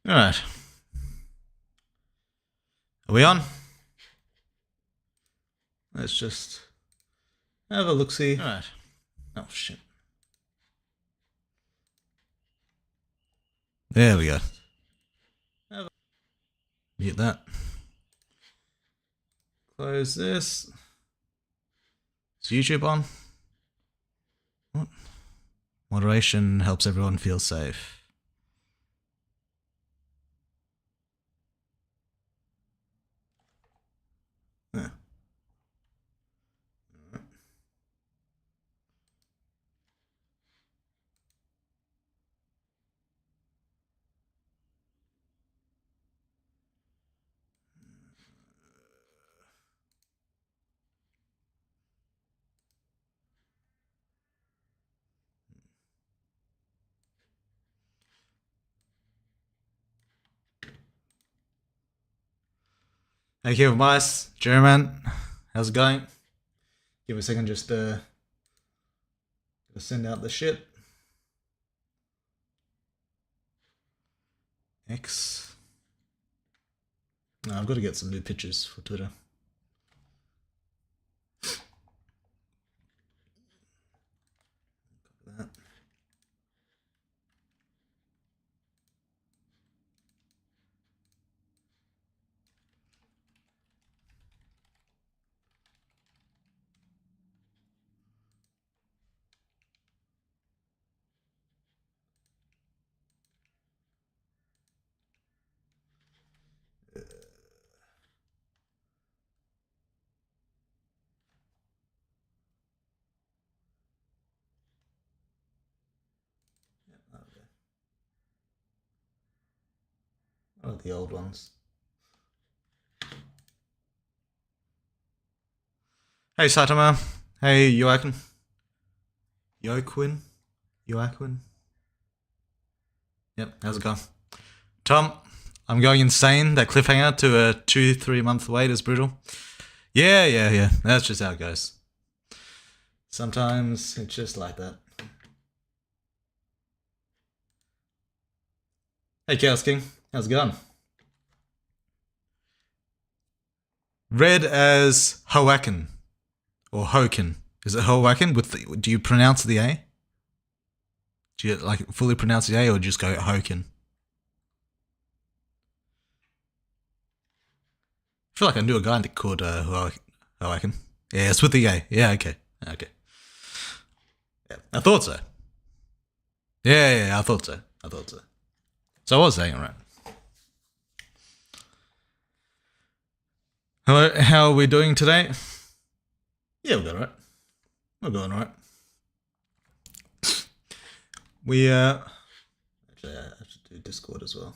Alright. Are we on? Let's just have a look-see. Alright. Oh, shit. There we go. Mute that. Close this. Is YouTube on? What? Moderation helps everyone feel safe. Yeah. Hey, Kevin Mice, German, how's it going? Give me a second, just send out the shit. X. No, I've got to get some new pictures for Twitter. That. Oh, the old ones. Hey, Satama. Hey, Joaquin. Joaquin? Yep, how's it going? Tom, I'm going insane. That cliffhanger to a 2-3 month wait is brutal. Yeah. That's just how it goes. Sometimes it's just like that. Hey, Chaos King. How's it going? Read as Hoakin. Or Hokin. Is it Hoakin? Do you pronounce the A? Do you like fully pronounce the A or just go Hokin? I feel like I knew a guy called Hoakin. Yeah, it's with the A. Yeah, okay. Yeah, I thought so. Yeah, I thought so. So I was saying it right. Hello, how are we doing today? Yeah, we're alright. We're going alright. We actually I have to do Discord as well.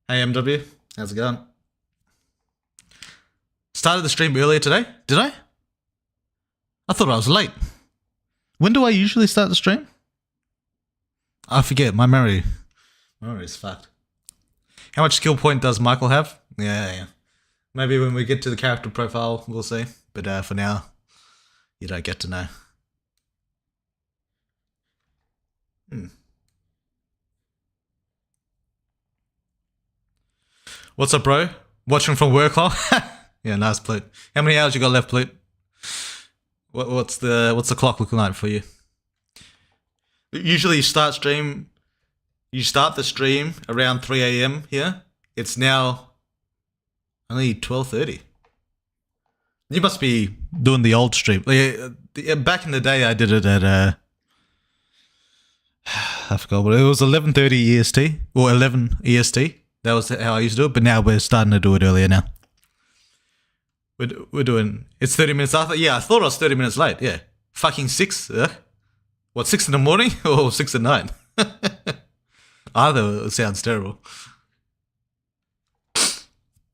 Hey MW, how's it going? Started the stream earlier today, did I? I thought I was late. When do I usually start the stream? I forget, my memory is fucked. How much skill point does Michael have? Yeah. Maybe when we get to the character profile, we'll see. But for now, you don't get to know. What's up, bro? Watching from work, huh? Yeah, nice, Plute. How many hours you got left, Plute? What's the clock looking like for you? Usually you start the stream around 3 a.m. here. It's now only 12:30. You must be doing the old stream. Back in the day, I did it at I forgot what it was, 11:30 EST or 11 EST. That was how I used to do it, but now we're starting to do it earlier now. We're doing, it's 30 minutes after. Yeah, I thought I was 30 minutes late. Yeah, fucking 6. What, 6 in the morning or 6 at night? Either sounds terrible.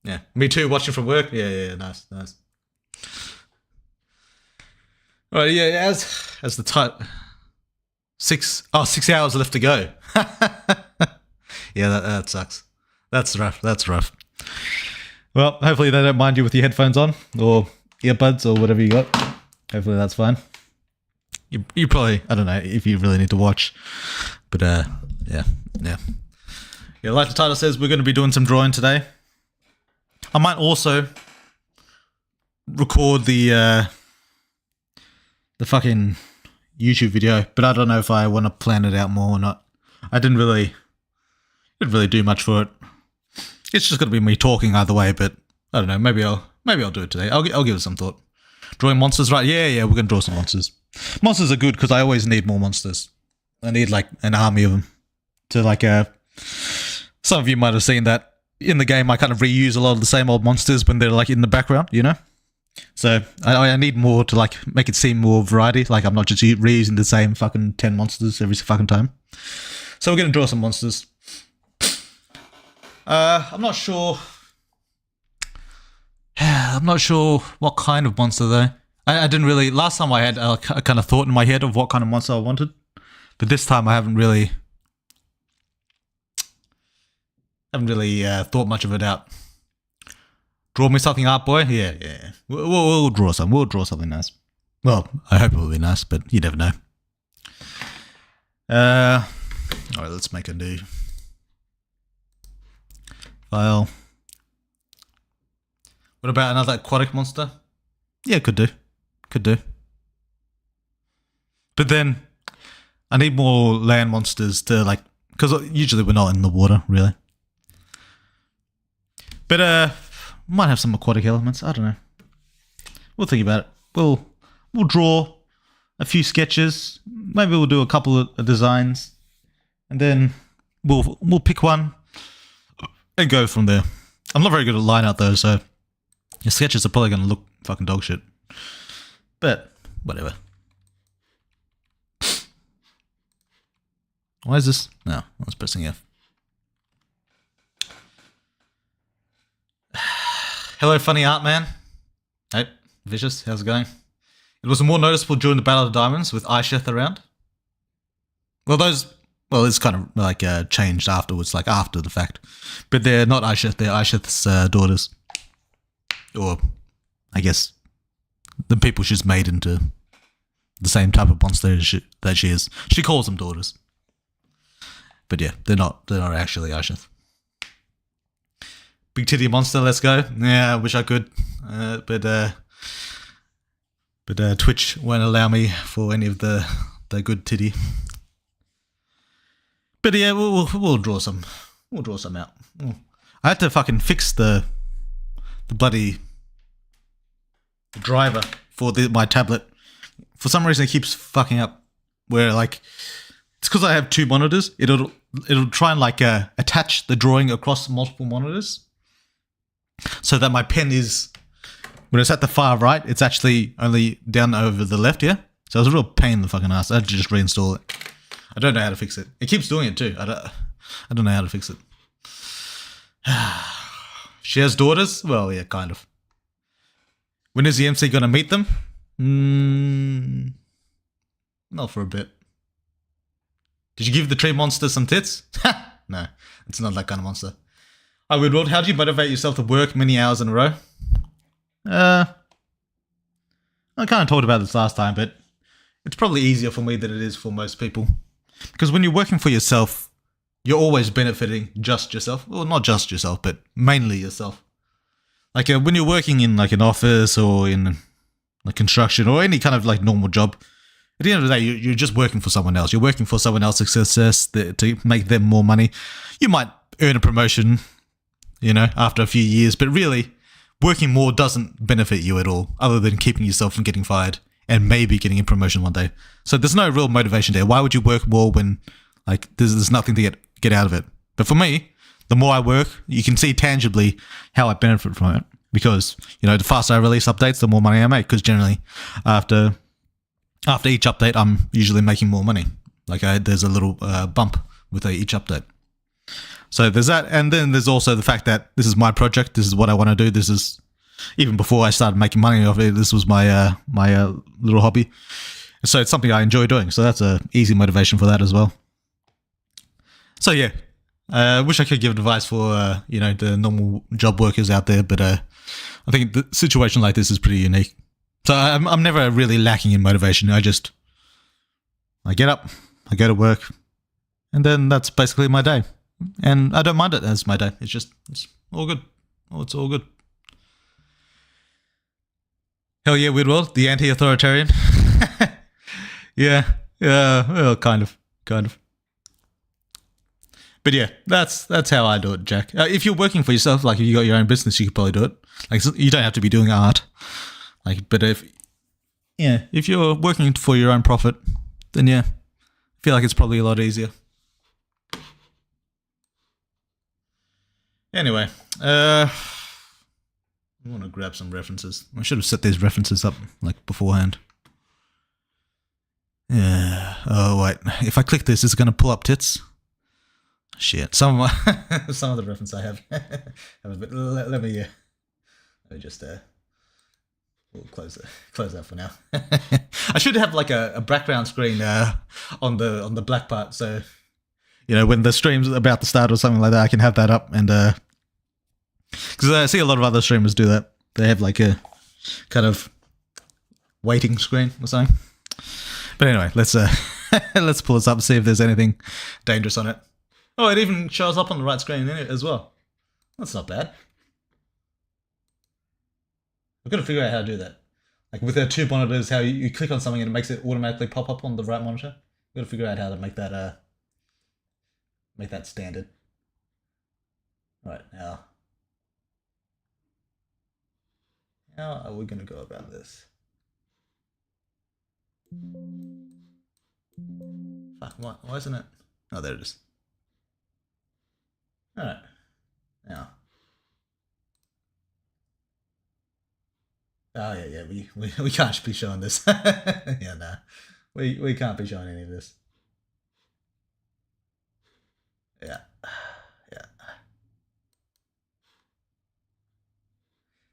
Yeah, me too. Watching from work. Yeah, nice. Right, yeah, as the type 6 hours left to go. Yeah, that sucks. That's rough. That's rough. Well, hopefully they don't mind you with your headphones on or earbuds or whatever you got. Hopefully that's fine. You probably, I don't know if you really need to watch, but yeah. Like the title says, we're going to be doing some drawing today. I might also record the fucking YouTube video, but I don't know if I want to plan it out more or not. I didn't really do much for it. It's just going to be me talking either way, but I don't know. Maybe I'll do it today. I'll give it some thought. Drawing monsters, right? Yeah. We're going to draw some monsters. Monsters are good because I always need more monsters. I need like an army of them. To like some of you might have seen that in the game. I kind of reuse a lot of the same old monsters when they're like in the background, you know. So I need more to like make it seem more variety. Like I'm not just reusing the same fucking 10 monsters every fucking time. So we're gonna draw some monsters. I'm not sure. I'm not sure what kind of monster though. I didn't really. Last time I had a kind of thought in my head of what kind of monster I wanted, but this time I haven't really thought much of it out. Draw me something up, boy. Yeah. We'll draw some. We'll draw something nice. Well, I hope it will be nice, but you never know. All right, let's make a new file. What about another aquatic monster? Yeah, could do. But then I need more land monsters to like, because usually we're not in the water, really. But might have some aquatic elements. I don't know. We'll think about it. We'll draw a few sketches. Maybe we'll do a couple of designs, and then we'll pick one and go from there. I'm not very good at line art though, so your sketches are probably going to look fucking dog shit. But whatever. Why is this? No, I was pressing F. Hello, funny art man. Hey, Vicious, how's it going? It was more noticeable during the Battle of the Diamonds with Aisheth around. Well, it's kind of like changed afterwards, like after the fact. But they're not Aisheth, they're Aisheth's daughters. Or, I guess, the people she's made into the same type of monster that she is. She calls them daughters. But yeah, they're not actually Aisheth. Big titty monster, let's go. Yeah, I wish I could, but Twitch won't allow me for any of the good titty. But yeah, we'll draw some. We'll draw some out. I had to fucking fix the bloody driver for my tablet. For some reason, it keeps fucking up. Where like it's because I have two monitors. It'll try and like attach the drawing across multiple monitors. So that my pen is, when it's at the far right, it's actually only down over the left, yeah? So it was a real pain in the fucking ass. I had to just reinstall it. I don't know how to fix it. It keeps doing it too. I don't know how to fix it. She has daughters? Well, yeah, kind of. When is the MC going to meet them? Not for a bit. Did you give the tree monster some tits? No, it's not that kind of monster. Hi, Woodworld. How do you motivate yourself to work many hours in a row? I kind of talked about this last time, but it's probably easier for me than it is for most people. Because when you're working for yourself, you're always benefiting just yourself. Well, not just yourself, but mainly yourself. Like when you're working in like an office or in like construction or any kind of like normal job, at the end of the day, you're just working for someone else. You're working for someone else's success to make them more money. You might earn a promotion, you know, after a few years, but really, working more doesn't benefit you at all, other than keeping yourself from getting fired and maybe getting a promotion one day. So there's no real motivation there. Why would you work more when like there's nothing to get out of it? But for me, the more I work, you can see tangibly how I benefit from it. Because, you know, the faster I release updates, the more money I make. Because generally, after each update, I'm usually making more money. Like there's a little bump with each update. So there's that, and then there's also the fact that this is my project. This is what I want to do. This is Even before I started making money off it, this was my little hobby. So it's something I enjoy doing. So that's a easy motivation for that as well. So yeah, I wish I could give advice for the normal job workers out there, but I think the situation like this is pretty unique. So I'm never really lacking in motivation. I get up, I go to work, and then that's basically my day. And I don't mind it as my day. It's all good. Oh, it's all good. Hell yeah, Widwell, the anti-authoritarian. Yeah, well, kind of. But yeah, that's how I do it, Jack. If you're working for yourself, like if you got your own business, you could probably do it. Like you don't have to be doing art. Like, but if you're working for your own profit, then yeah, I feel like it's probably a lot easier. Anyway, I want to grab some references. I should have set these references up like beforehand. Yeah. Oh wait, if I click this, is it going to pull up tits? Shit. Some of the reference I have. Let me just we'll close that for now. I should have like a background screen on the black part, so when the stream's about to start or something like that, I can have that up, and because I see a lot of other streamers do that. They have like a kind of waiting screen or something. But anyway, let's let's pull this up and see if there's anything dangerous on it. Oh, it even shows up on the right screen in it as well. That's not bad. I've got to figure out how to do that. Like with the two monitors, how you click on something and it makes it automatically pop up on the right monitor. I've got to figure out how to make that standard. Right, now how are we going to go about this? Fuck, why isn't it? Oh, there it is. Alright. Now. Oh, yeah, we can't be showing this. Yeah, nah. We can't be showing any of this. Yeah.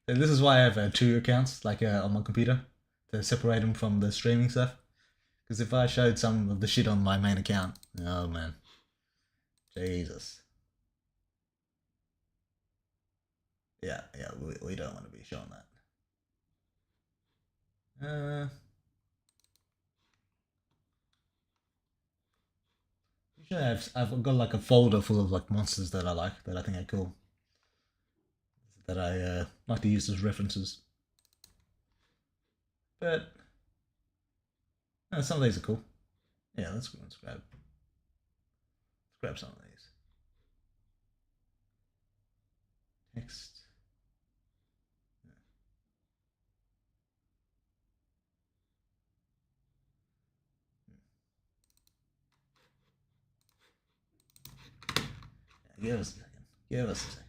And this is why I have two accounts, like on my computer, to separate them from the streaming stuff. Because if I showed some of the shit on my main account, oh man. Jesus. Yeah, we don't want to be showing that. Usually I've got like a folder full of like monsters that I like, that I think are cool, that I like to use as references. But some of these are cool. Yeah, let's grab some of these. Text. Give us a second.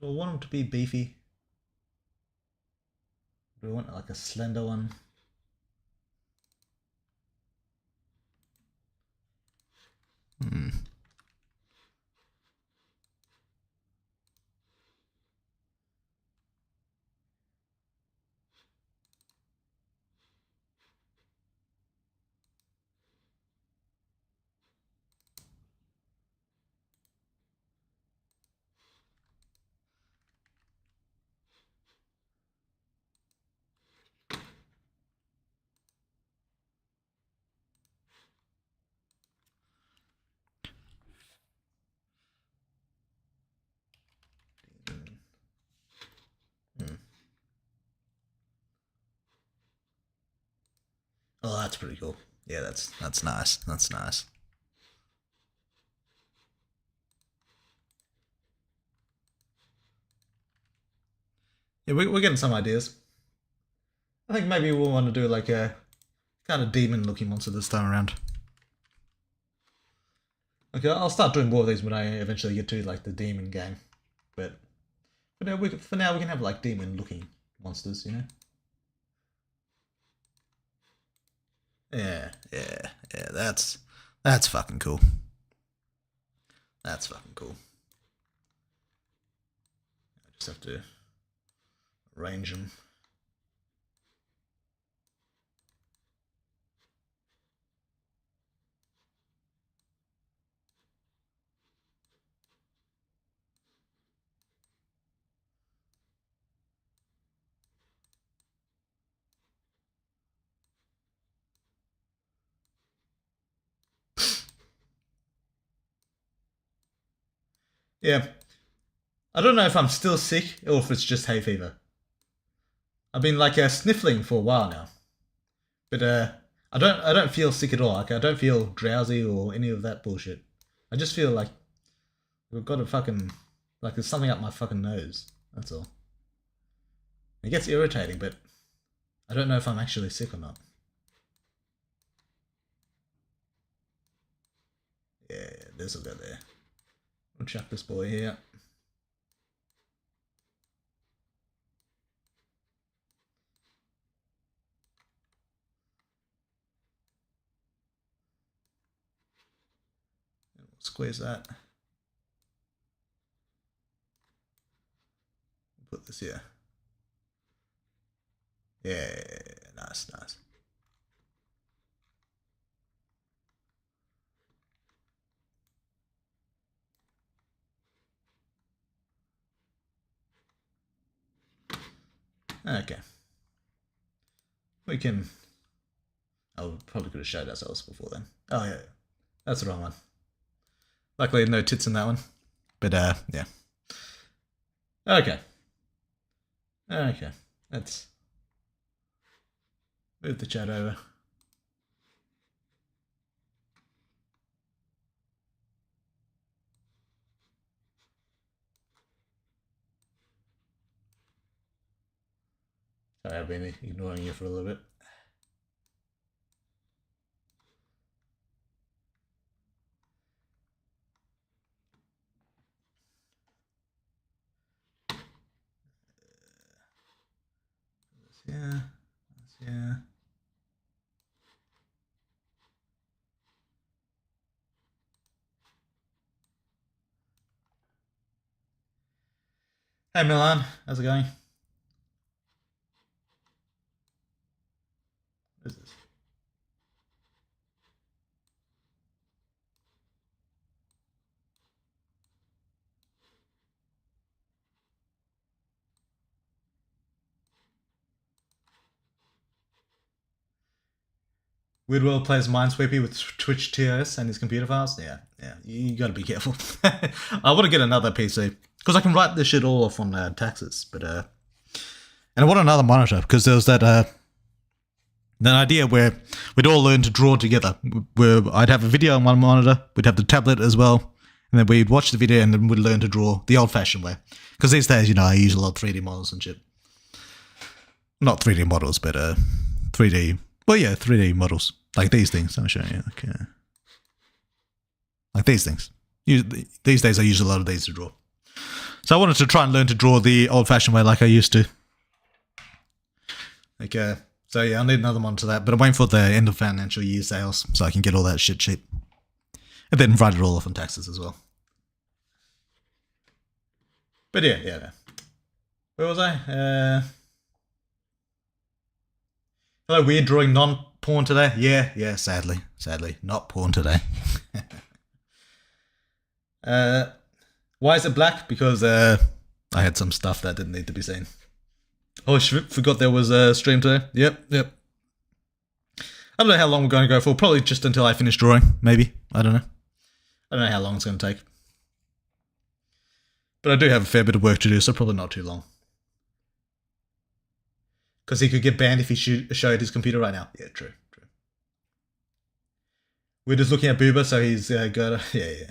Do I want them to be beefy? Do I want like a slender one? Oh, that's pretty cool. Yeah, that's nice. That's nice. Yeah, we're getting some ideas. I think maybe we'll want to do like a kind of demon-looking monster this time around. Okay, I'll start doing more of these when I eventually get to like the demon game. But But for now, we can have like demon-looking monsters, you know. Yeah. That's fucking cool. That's fucking cool. I just have to arrange them. Yeah. I don't know if I'm still sick or if it's just hay fever. I've been like sniffling for a while now, but I don't feel sick at all. Like I don't feel drowsy or any of that bullshit. I just feel like we've got a fucking like there's something up my fucking nose. That's all. It gets irritating, but I don't know if I'm actually sick or not. Yeah, this will go there. We'll chuck this boy here. Squeeze that. Put this here. Yeah, nice. Okay. We can... Oh, we probably could have showed ourselves before then. Oh, yeah. That's the wrong one. Luckily, no tits in that one. But, yeah. Okay. Let's move the chat over. Sorry, I've been ignoring you for a little bit. Yeah. Hey Milan, how's it going? What is this? Weirdworld plays Minesweeper with Twitch TOS and his computer files. Yeah. You gotta be careful. I want to get another PC because I can write this shit all off on taxes, but and I want another monitor because there was that idea where we'd all learn to draw together. Where I'd have a video on one monitor, we'd have the tablet as well, and then we'd watch the video and then we'd learn to draw the old-fashioned way. Because these days, I use a lot of 3D models and shit. Not 3D models, but 3D. Well, yeah, 3D models. Like these things. I'll show you. Okay. Like these things. These days I use a lot of these to draw. So I wanted to try and learn to draw the old-fashioned way like I used to. Okay. So yeah, I'll need another monitor to that. But I'm waiting for the end of financial year sales so I can get all that shit cheap. And then write it all off on taxes as well. But yeah. Where was I? Hello, weird drawing non-porn today. Yeah, sadly, not porn today. Why is it black? Because I had some stuff that didn't need to be seen. Oh, forgot there was a stream today. Yep. I don't know how long we're going to go for. Probably just until I finish drawing, maybe. I don't know. I don't know how long it's going to take. But I do have a fair bit of work to do, so probably not too long. Because he could get banned if he showed his computer right now. Yeah, true. We're just looking at Booba, so he's got yeah.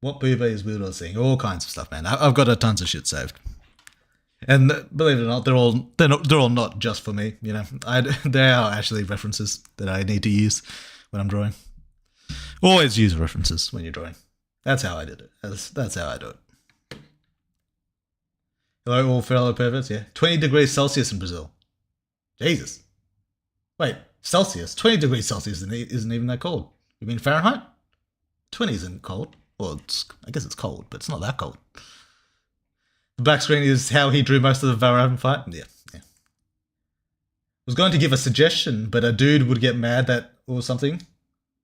What Booba is Weirdo seeing? All kinds of stuff, man. I've got tons of shit saved. And believe it or not, they're all not just for me. There are actually references that I need to use when I'm drawing. Always use references when you're drawing. That's how I did it. That's how I do it. Hello, all fellow perverts. Yeah, 20 degrees Celsius in Brazil. Jesus. Wait, Celsius? 20 degrees Celsius isn't even that cold. You mean Fahrenheit? 20 isn't cold. Well, I guess it's cold, but it's not that cold. The black screen is how he drew most of the Valorant fight. Yeah. Was going to give a suggestion, but a dude would get mad that or something.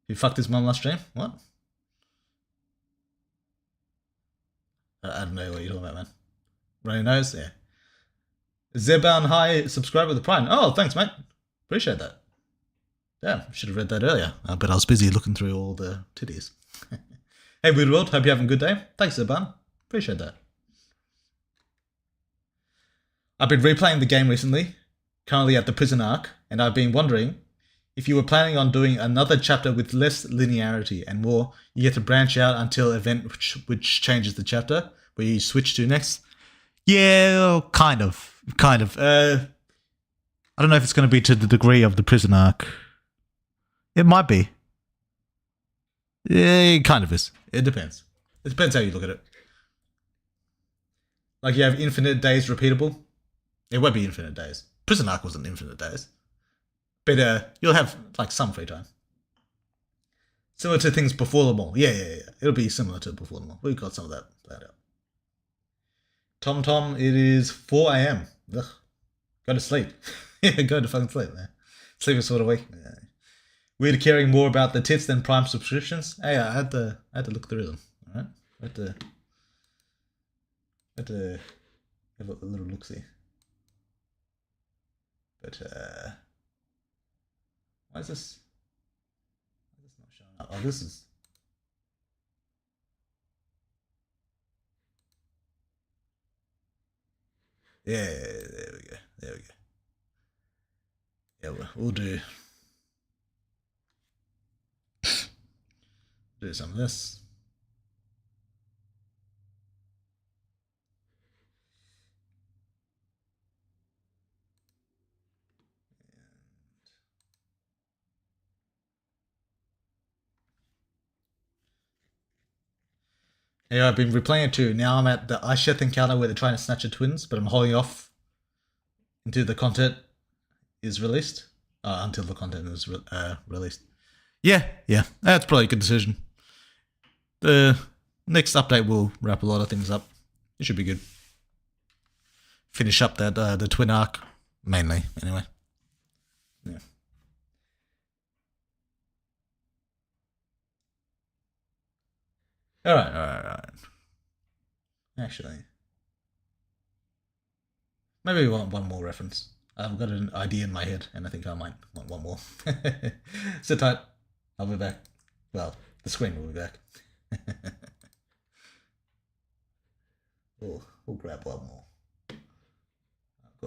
He fucked his mum last stream. What? I don't know what you're talking about, man. Running nose, yeah. Zeban High subscribe with the Prime. Oh, thanks, mate. Appreciate that. Damn, should have read that earlier. But I was busy looking through all the titties. Hey, Weird World, hope you're having a good day. Thanks, Zeban. Appreciate that. I've been replaying the game recently, currently at the prison arc, and I've been wondering if you were planning on doing another chapter with less linearity and more, you get to branch out until event which changes the chapter, where you switch to next. Yeah, kind of. I don't know if it's going to be to the degree of the prison arc. It might be. Yeah, it kind of is. It depends. It depends how you look at it. Like you have infinite days repeatable. It won't be infinite days. Prison arc wasn't infinite days. But you'll have like some free time. Similar to things before the mall. Yeah. It'll be similar to before the mall. We've got some of that planned out. Tom, it is 4 a.m. Ugh. Go to sleep. Yeah, go to fucking sleep, man. Sleep is sort of weak. Yeah. We're caring more about the tits than Prime subscriptions. Hey, I had to look through them. Alright? I had to have a little look-see. But why is this not showing up? Oh, this is. Yeah, there we go. Yeah, we'll do some of this. Yeah, I've been replaying it too. Now I'm at the Aisheth encounter where they're trying to snatch the twins, but I'm holding off until the content is released. Until the content is released. Yeah, that's probably a good decision. The next update will wrap a lot of things up. It should be good. Finish up that the twin arc, mainly, anyway. Yeah. All right. Actually, maybe we want one more reference. I've got an idea in my head, and I think I might want one more. Sit tight. I'll be back. Well, the screen will be back. We'll grab one more. I've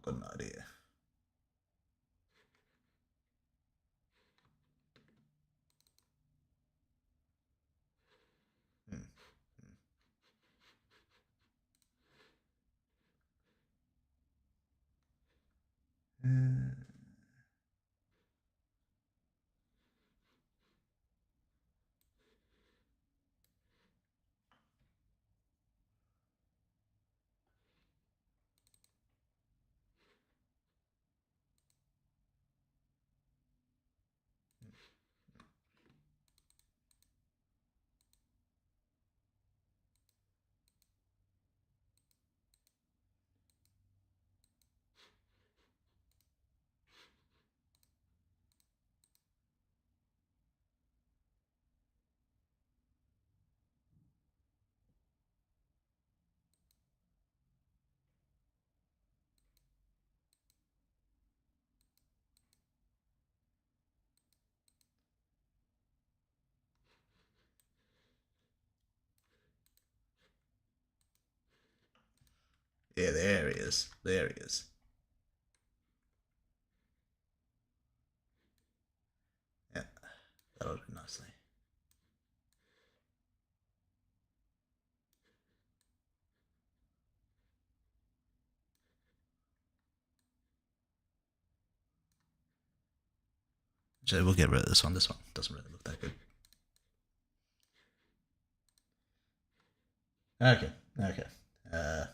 got an idea. Yeah, there he is. Yeah, that'll do nicely. So we'll get rid of this one. This one doesn't really look that good. Okay. Okay. Uh,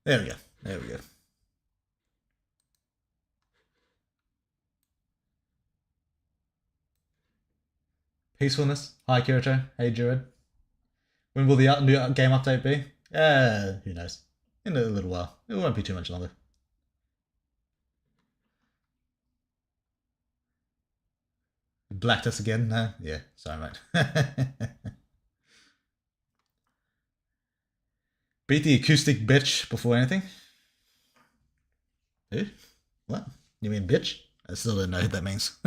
there we go. There we go. Peacefulness. Hi, Kirito. Hey, Jared. When will the new game update be? Who knows? In a little while. It won't be too much longer. Blacked us again? No? Yeah, sorry, mate. Beat the acoustic bitch before anything? Who? What? You mean bitch? I still don't know what that means.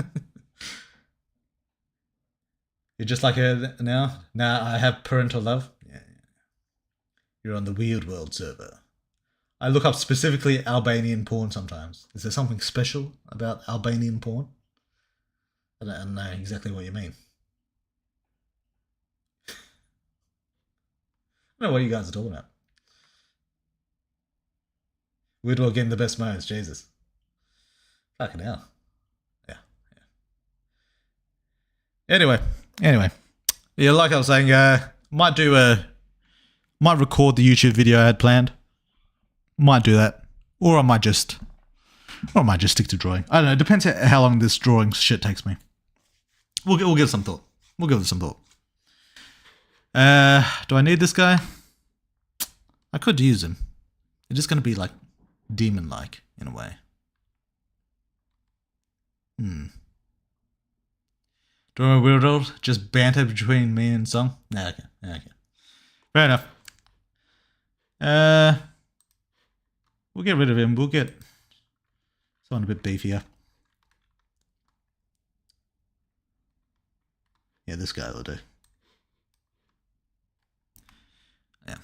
You're just like her now? Now I have parental love? Yeah. You're on the Weird World server. I look up specifically Albanian porn sometimes. Is there something special about Albanian porn? I don't know exactly what you mean. I don't know what you guys are talking about. Weird World getting the best moments, Jesus. Fucking hell. Yeah. Anyway. Yeah, like I was saying, might record the YouTube video I had planned. Might do that. Or I might just stick to drawing. I don't know, it depends how long this drawing shit takes me. We'll give it some thought. Do I need this guy? I could use him. It's just gonna be like demon-like in a way. Do a weird old just banter between me and Song? Nah, okay. Fair enough. We'll get rid of him. We'll get someone a bit beefier. Yeah, this guy will do. Yeah.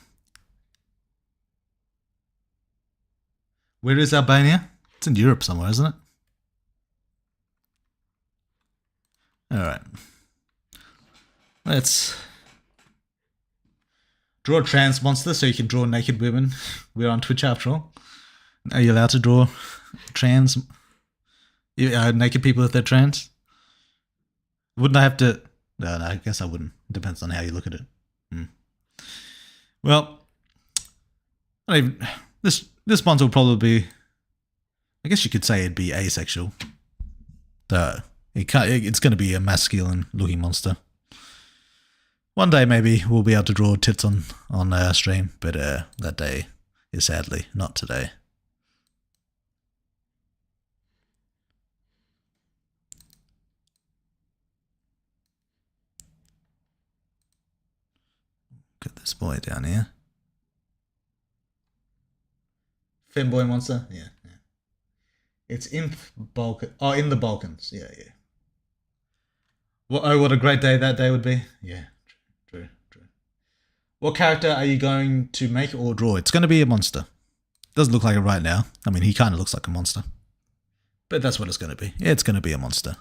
Where is Albania? It's in Europe somewhere, isn't it? Alright. Let's draw a trans monster so you can draw naked women. We're on Twitch after all. Are you allowed to draw trans naked people if they're trans? Wouldn't I have to? No, I guess I wouldn't. It depends on how you look at it. Well, this monster will probably be. I guess you could say it'd be asexual. It's going to be a masculine-looking monster. One day maybe we'll be able to draw tits on stream, but that day is sadly not today. Get this boy down here. Femboy monster? Yeah. It's in Balkan. Oh, in the Balkans. Yeah. What a great day that day would be. Yeah, true. What character are you going to make or draw? It's going to be a monster. Doesn't look like it right now. I mean, he kind of looks like a monster. But that's what it's going to be. It's going to be a monster.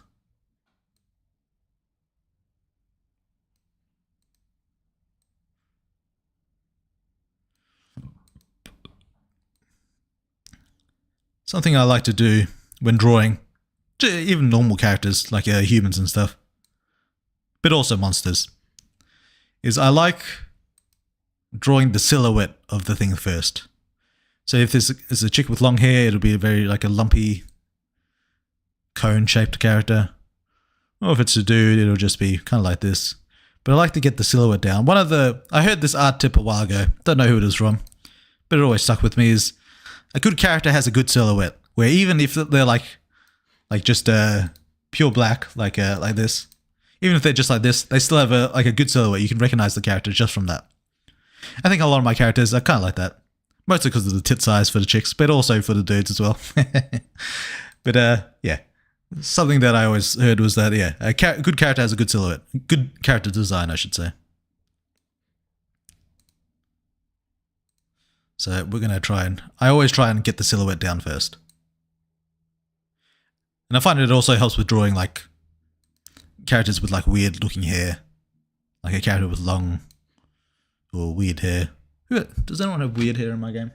Something I like to do when drawing, even normal characters like humans and stuff, but also monsters, is I like drawing the silhouette of the thing first. So if there's a chick with long hair, it'll be like a lumpy cone-shaped character. Or if it's a dude, it'll just be kind of like this. But I like to get the silhouette down. I heard this art tip a while ago. Don't know who it is from, but it always stuck with me. Is a good character has a good silhouette, where even if they're like just pure black, like this, even if they're just like this, they still have a good silhouette. You can recognize the character just from that. I think a lot of my characters are kind of like that, mostly because of the tit size for the chicks, but also for the dudes as well. But yeah, something that I always heard was that a good character has a good silhouette, good character design, I should say. So we're going to I always try and get the silhouette down first. And I find it also helps with drawing like characters with like weird looking hair. Like a character with long or weird hair. Does anyone have weird hair in my game?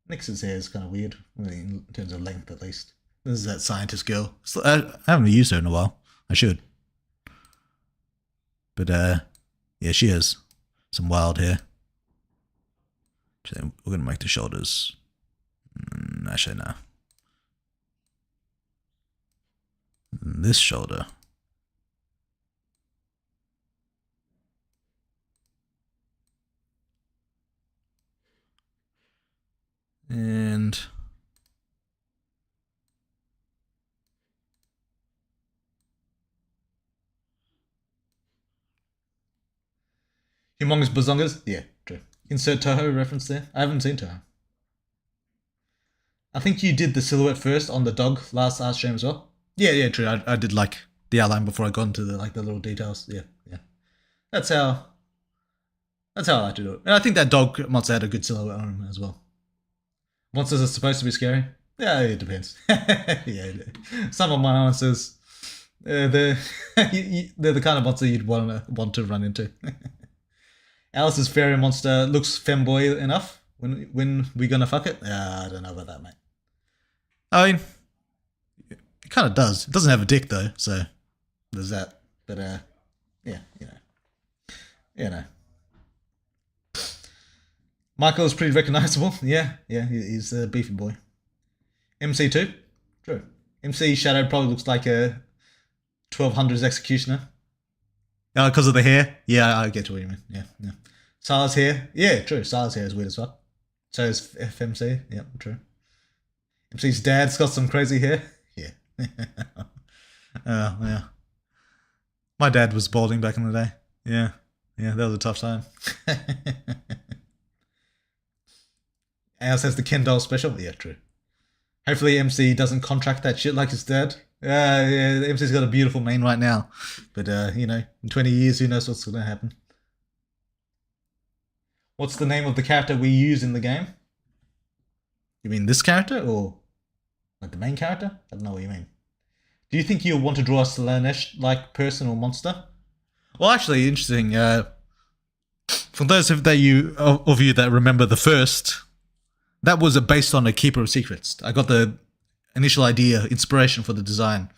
Nix's hair is kind of weird, in terms of length at least. This is that scientist girl. I haven't used her in a while. I should. But Yeah, she has some wild hair. So we're gonna make the shoulders. Actually, no. This shoulder. And Humongous Bazongas? Yeah, true. Insert Toho reference there. I haven't seen Toho. I think you did the silhouette first on the dog last art stream as well. Yeah, true. I did like the outline before I got into the little details. Yeah. That's how I like to do it. And I think that dog monster had a good silhouette on him as well. Monsters are supposed to be scary. Yeah, it depends. Yeah, some of my monsters, they're the kind of monster you'd want to run into. Alice's fairy monster looks femboy enough. When we gonna fuck it? I don't know about that, mate. I mean, it kind of does. It doesn't have a dick though, so there's that. But yeah, you know. Michael is pretty recognizable. Yeah, he's a beefy boy. MC2, true. MC Shadow probably looks like a 1200s executioner. Oh, because of the hair? Yeah, I get what you mean. Yeah. Sala's hair? Yeah, true. Sala's hair is weird as well. So is FMC. Yep, true. MC's dad's got some crazy hair. Yeah. Yeah. My dad was balding back in the day. Yeah, that was a tough time. Alice has the Ken doll special. Yeah, true. Hopefully MC doesn't contract that shit like his dad. Yeah, MC's got a beautiful mane right now. But, in 20 years, who knows what's going to happen. What's the name of the character we use in the game? You mean this character or like the main character? I don't know what you mean. Do you think you'll want to draw a Slaanesh-like person or monster? Well, actually, interesting. For those of you that remember the first, that was based on a Keeper of Secrets. I got the initial idea, inspiration for the design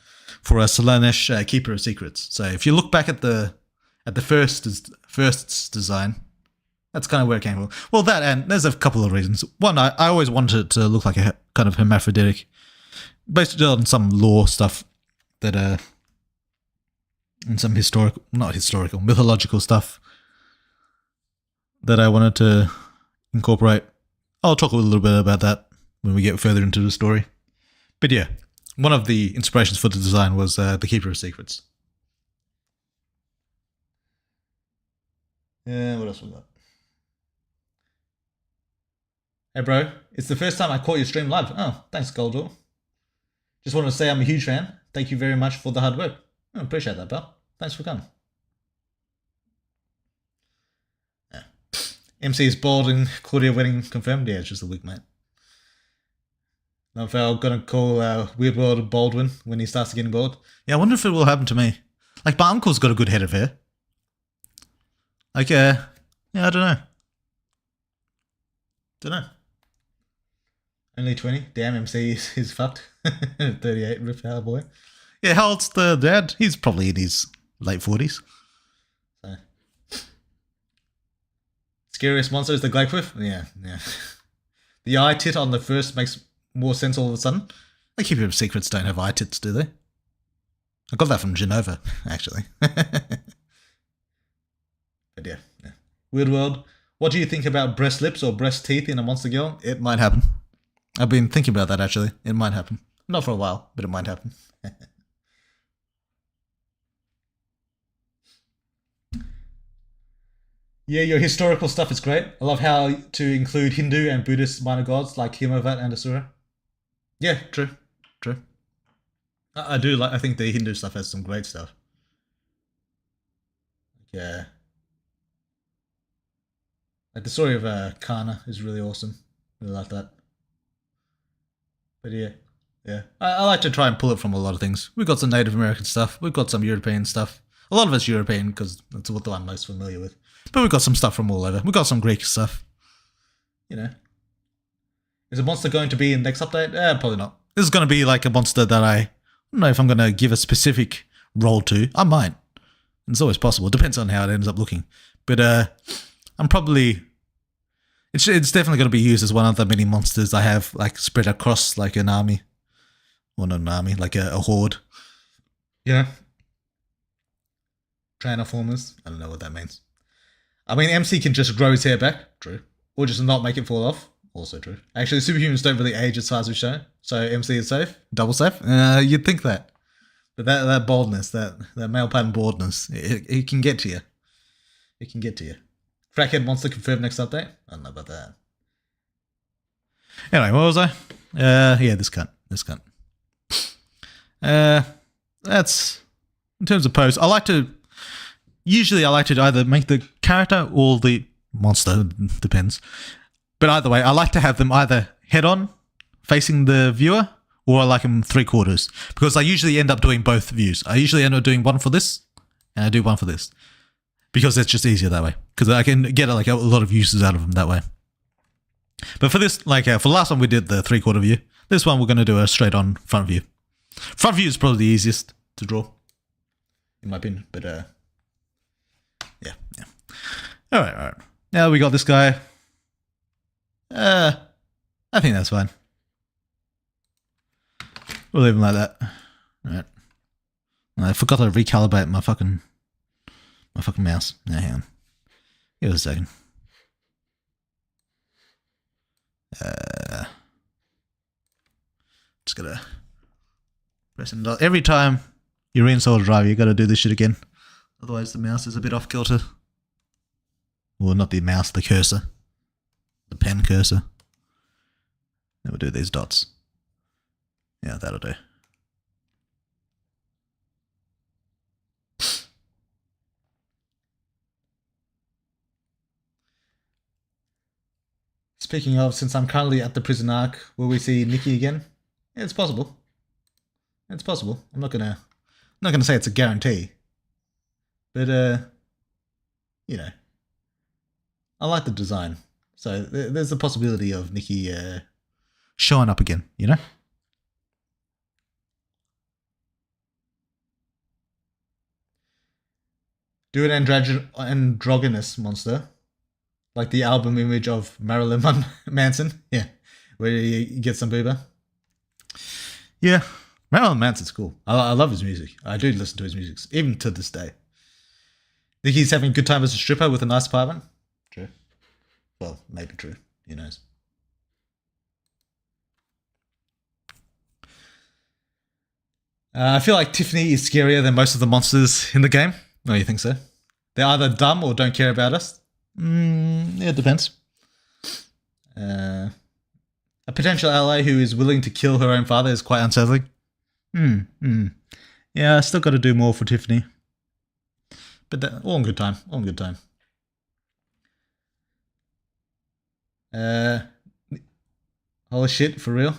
for a Slaanesh Keeper of Secrets. So if you look back at the first design, that's kind of where it came from. Well, that, and there's a couple of reasons. One, I always wanted it to look like a kind of hermaphroditic, based on some lore stuff that and some mythological stuff that I wanted to incorporate. I'll talk a little bit about that when we get further into the story. But yeah, one of the inspirations for the design was the Keeper of Secrets. Yeah, what else we got? Hey bro, it's the first time I caught your stream live. Oh, thanks Goldor. Just wanted to say I'm a huge fan. Thank you very much for the hard work. I appreciate that, pal. Thanks for coming. Yeah. MC is bald and Claudia wedding confirmed. Yeah, it's just a week, mate. I'm gonna call Weird World Baldwin when he starts getting bald. Yeah, I wonder if it will happen to me. Like, my uncle's got a good head of hair. Like, yeah, I don't know. Only 20? Damn, MC is fucked. 38, rip our boy. Yeah, how old's the dad? He's probably in his late 40s. So. Scariest monster is the Glagwith? Yeah. The eye tit on the first makes more sense all of a sudden. The Keeper of Secrets don't have eye tits, do they? I got that from Genova, actually. But yeah. Weird World. What do you think about breast lips or breast teeth in a monster girl? It might happen. I've been thinking about that, actually. It might happen. Not for a while, but it might happen. Yeah, your historical stuff is great. I love how to include Hindu and Buddhist minor gods like Himovat and Asura. Yeah, true. I do like. I think the Hindu stuff has some great stuff. Yeah. Like the story of Kana is really awesome. Really like that. But yeah. I like to try and pull it from a lot of things. We've got some Native American stuff. We've got some European stuff. A lot of it's European because that's what I'm most familiar with. But we've got some stuff from all over. We've got some Greek stuff. Is a monster going to be in the next update? Probably not. This is going to be like a monster that I don't know if I'm going to give a specific role to. I might. It's always possible. It depends on how it ends up looking. But I'm probably it's definitely going to be used as one of the many monsters I have like spread across like an army. Well, not an army, like a horde. Yeah. Transformers. I don't know what that means. I mean, MC can just grow his hair back. True. Or just not make it fall off. Also true. Actually, superhumans don't really age as far as we've shown. So MC is safe. Double safe. You'd think that. But that baldness, that male pattern baldness, it can get to you. It can get to you. Crackhead monster confirmed next update? I don't know about that. Anyway, what was I? Yeah, this cunt. That's in terms of pose. I like to either make the character or the monster, depends. But either way, I like to have them either head on, facing the viewer, or I like them 3/4, because I usually end up doing both views. I usually end up doing one for this, and I do one for this, because it's just easier that way. Because I can get like a lot of uses out of them that way. But for this, like for the last one, we did the 3/4 view. This one, we're going to do a straight on front view. Front view is probably the easiest to draw, in my opinion. But yeah. All right. Now we got this guy. I think that's fine. We'll leave him like that. All right. I forgot to recalibrate my fucking mouse. Now, hang on. Give us a second. Just gotta press and every time you reinstall a driver, you gotta do this shit again. Otherwise, the mouse is a bit off kilter. Well, not the mouse, the cursor. The pen cursor. Then we'll do these dots. Yeah, that'll do. Speaking of, since I'm currently at the prison arc, will we see Nikki again? Yeah, it's possible. It's possible. I'm not gonna say it's a guarantee. But you know, I like the design, so there's the possibility of Nikki showing up again. You know. Do an androgynous monster, like the album image of Marilyn Manson. Yeah, where you get some boober. Yeah, Marilyn Manson's cool. I love his music. I do listen to his music, even to this day. Think he's having a good time as a stripper with a nice apartment? True. Well, maybe true. Who knows? I feel like Tiffany is scarier than most of the monsters in the game. Oh, you think so? They're either dumb or don't care about us. Yeah, it depends. A potential ally who is willing to kill her own father is quite unsettling. Yeah, I still got to do more for Tiffany. But all in good time. All in good time. Holy shit, for real?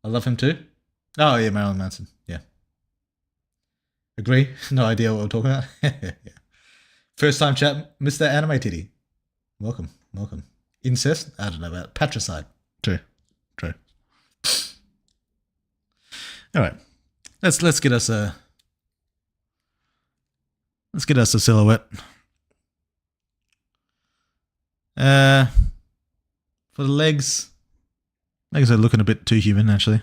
I love him too. Oh, yeah, Marilyn Manson. Yeah. Agree? No idea what we're talking about? Yeah. First time chat, Mr. Anime Titty. Welcome. Incest? I don't know about it. Patricide. True. Alright. Let's get us a silhouette. For the legs are looking a bit too human actually.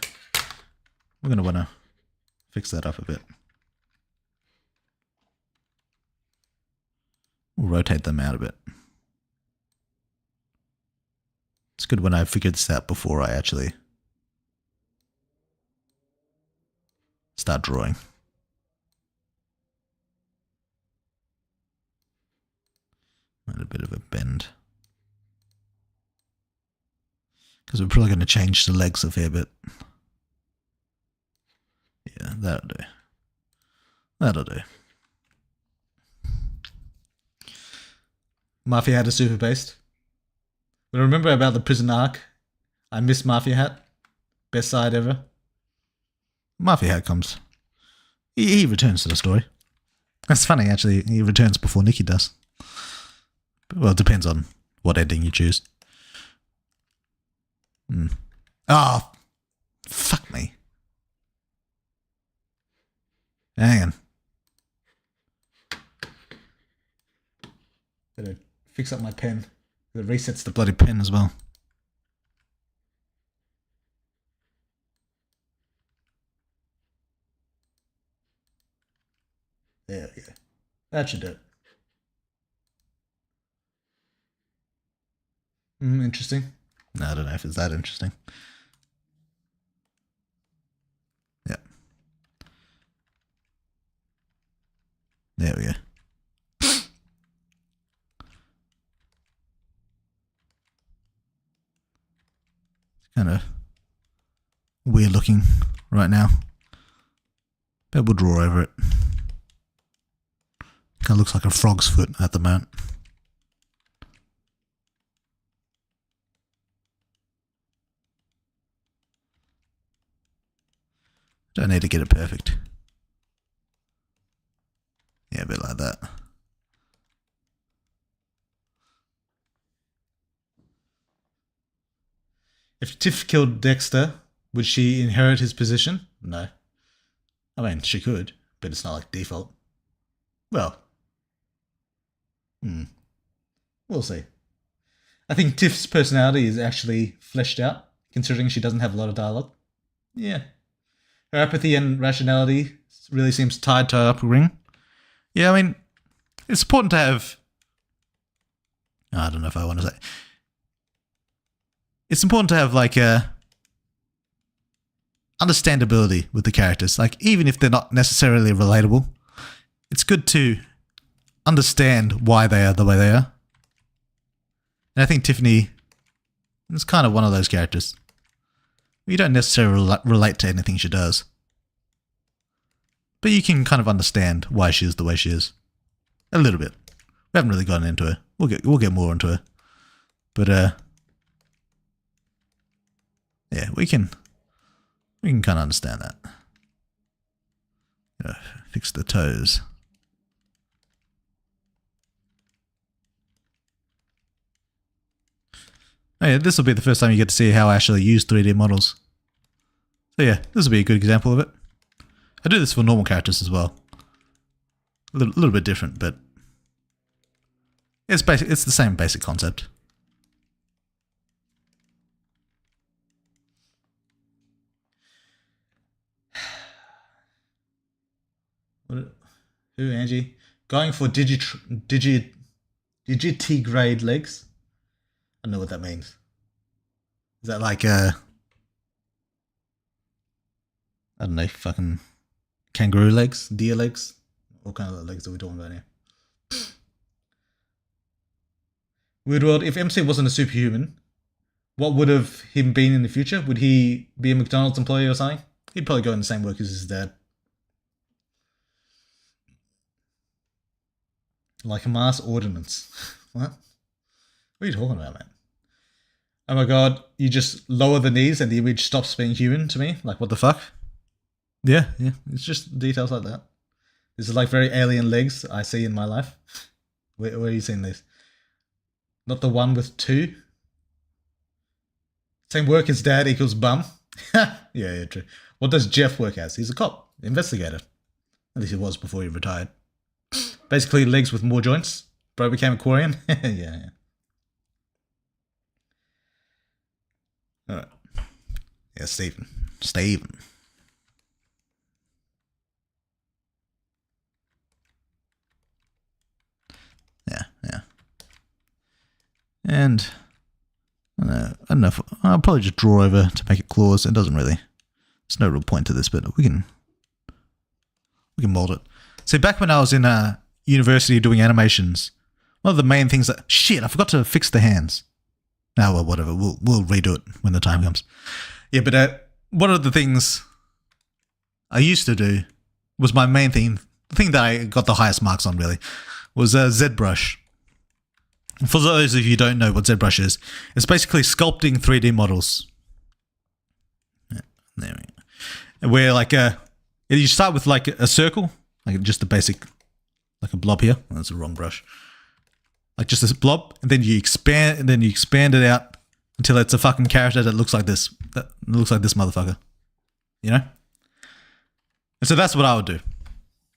We're gonna wanna fix that up a bit. We'll rotate them out a bit. It's good when I figured this out before I actually start drawing. And a bit of a bend. Because we're probably going to change the legs a fair bit. Yeah, that'll do. Mafia Hat is super based. But remember about the prison arc? I miss Mafia Hat. Best side ever. Mafia Hat comes. He returns to the story. That's funny, actually. He returns before Nikki does. Well, it depends on what ending you choose. Oh, fuck me. Hang on. Gotta fix up my pen. It resets the bloody pen as well. There we go. That should do it. Interesting. No, I don't know if it's that interesting. Yeah. There we go. It's kind of weird looking right now. But we'll draw over it. Kind of looks like a frog's foot at the moment. Don't need to get it perfect. Yeah, a bit like that. If Tiff killed Dexter, would she inherit his position? No. I mean, she could, but it's not like default. Well. We'll see. I think Tiff's personality is actually fleshed out, considering she doesn't have a lot of dialogue. Yeah. Her apathy and rationality really seems tied to her upbringing. Yeah, I mean, it's important to have... I don't know if I want to say... It's important to have, like, understandability with the characters. Like, even if they're not necessarily relatable, it's good to understand why they are the way they are. And I think Tiffany is kind of one of those characters. You don't necessarily relate to anything she does. But you can kind of understand why she is the way she is. A little bit. We haven't really gotten into her. We'll get more into her. But yeah, we can kind of understand that. Fix the toes. Oh yeah, this will be the first time you get to see how I actually use 3D models. So yeah, this will be a good example of it. I do this for normal characters as well. A little bit different, but it's the same basic concept. Who, Angie? Going for digitigrade legs? I don't know what that means. Is that like I don't know, fucking kangaroo legs, deer legs? What kind of legs are we talking about here? Weird World, if MC wasn't a superhuman, what would have him been in the future? Would he be a McDonald's employee or something? He'd probably go in the same work as his dad. Like a mass ordinance. What? What are you talking about, man? Oh my god, you just lower the knees and the image stops being human to me? Like, what the fuck? Yeah, it's just details like that. This is like very alien legs I see in my life. Where are you seeing this? Not the one with two? Same work as dad equals bum? Yeah, true. What does Jeff work as? He's a cop, investigator. At least he was before he retired. Basically legs with more joints. Bro became a Quarian. Yeah. Alright. Yeah, Steven. Yeah. And I don't know if I'll probably just draw over to make it claws. It doesn't really. There's no real point to this, but we can mold it. See, back when I was in university doing animations, one of the main things that shit, I forgot to fix the hands. Now, well, whatever. We'll redo it when the time comes. Yeah, but one of the things I used to do was my main thing. The thing that I got the highest marks on really was ZBrush. For those of you who don't know what ZBrush is, it's basically sculpting 3D models. Yeah, there we go. Where like you start with like a circle, like just the basic, like a blob here. Oh, that's the wrong brush. Like just a blob, and then you expand it out until it's a fucking character that looks like this. That looks like this motherfucker. You know? And so that's what I would do.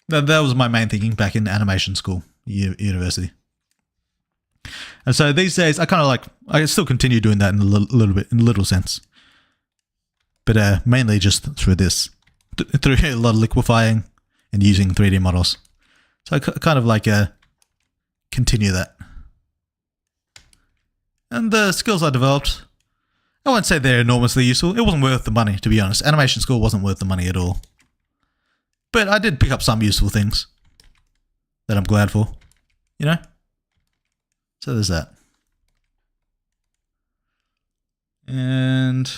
That was my main thinking back in animation school, university. And so these days, I still continue doing that in a little bit, in a little sense. But mainly just through this, through a lot of liquefying and using 3D models. So I kind of like continue that. And the skills I developed, I won't say they're enormously useful. It wasn't worth the money, to be honest. Animation school wasn't worth the money at all. But I did pick up some useful things that I'm glad for, you know? So there's that. And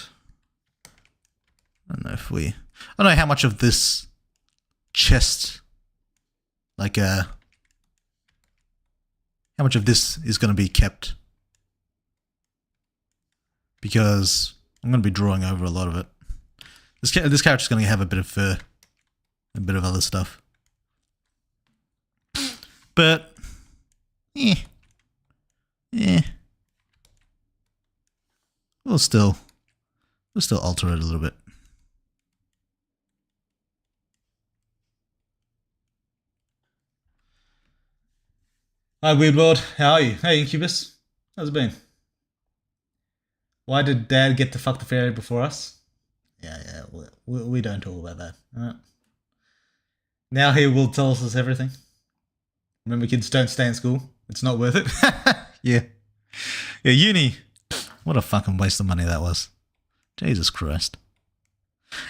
I don't know how much of this chest, like how much of this is going to be kept, because I'm going to be drawing over a lot of it. This character's going to have a bit of fur, a bit of other stuff, but we'll still alter it a little bit. Hi, Weird World. How are you? Hey, Incubus. How's it been? Why did Dad get to fuck the fairy before us? Yeah, we don't talk about that. Alright. Now he will tell us everything. Remember, kids, don't stay in school. It's not worth it. Yeah. Yeah, uni. What a fucking waste of money that was. Jesus Christ.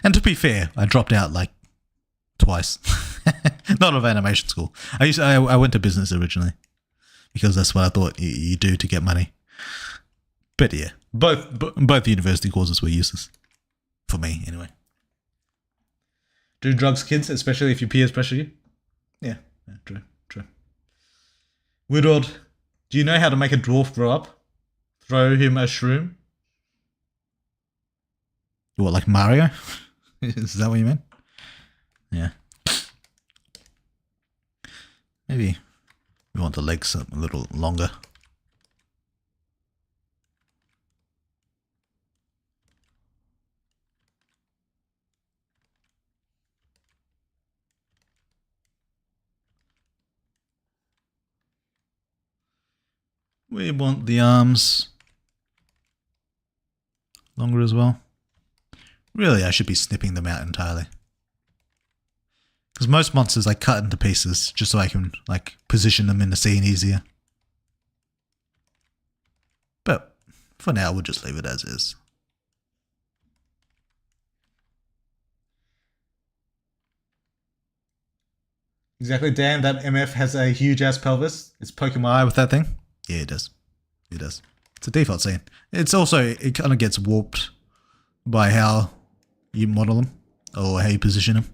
And to be fair, I dropped out like twice. Not of animation school. I went to business originally, because that's what I thought you do to get money. But yeah, both university courses were useless. For me, anyway. Do drugs, kids, especially if your peers pressure you? Yeah, true. Woodward, do you know how to make a dwarf grow up? Throw him a shroom? What, like Mario? Is that what you mean? Yeah. Maybe we want the legs a little longer. We want the arms longer as well. Really, I should be snipping them out entirely. Because most monsters I cut into pieces just so I can like position them in the scene easier. But for now, we'll just leave it as is. Exactly, Dan. That MF has a huge ass pelvis. It's poking my eye with that thing. Yeah, it does. It does. It's a default scene. It's also, it kind of gets warped by how you model them or how you position them.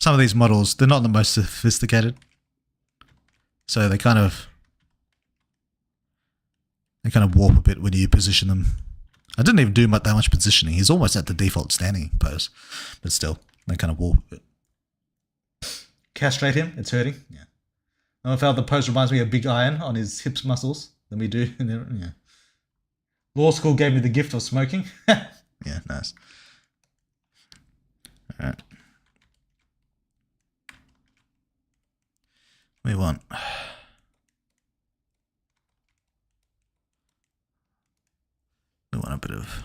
Some of these models, they're not the most sophisticated. So they kind of warp a bit when you position them. I didn't even do that much positioning. He's almost at the default standing pose. But still, they kind of warp a bit. Castrate him. It's hurting. Yeah. I felt the pose reminds me of Big Iron on his hips muscles than we do. Yeah. Law school gave me the gift of smoking. Yeah, nice. All right. We want a bit of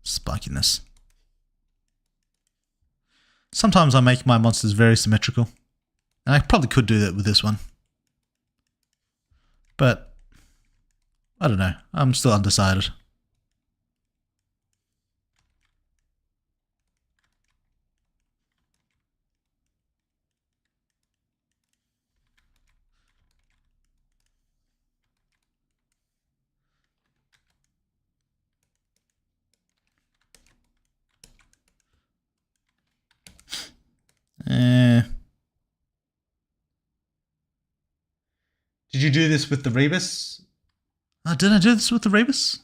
spikiness. Sometimes I make my monsters very symmetrical. And I probably could do that with this one. But I don't know. I'm still undecided. Did you do this with the Rebus? Did I do this with the Rebus?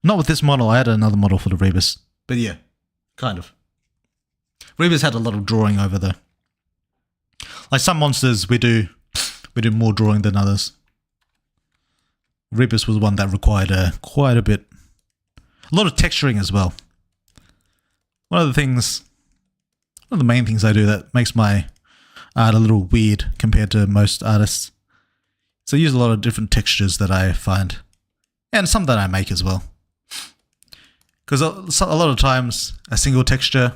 Not with this model. I had another model for the Rebus. But yeah, kind of. Rebus had a lot of drawing over there. Like some monsters we do more drawing than others. Rebus was one that required quite a bit. A lot of texturing as well. One of the main things I do that makes my art a little weird compared to most artists. So I use a lot of different textures that I find, and some that I make as well. Because a lot of times a single texture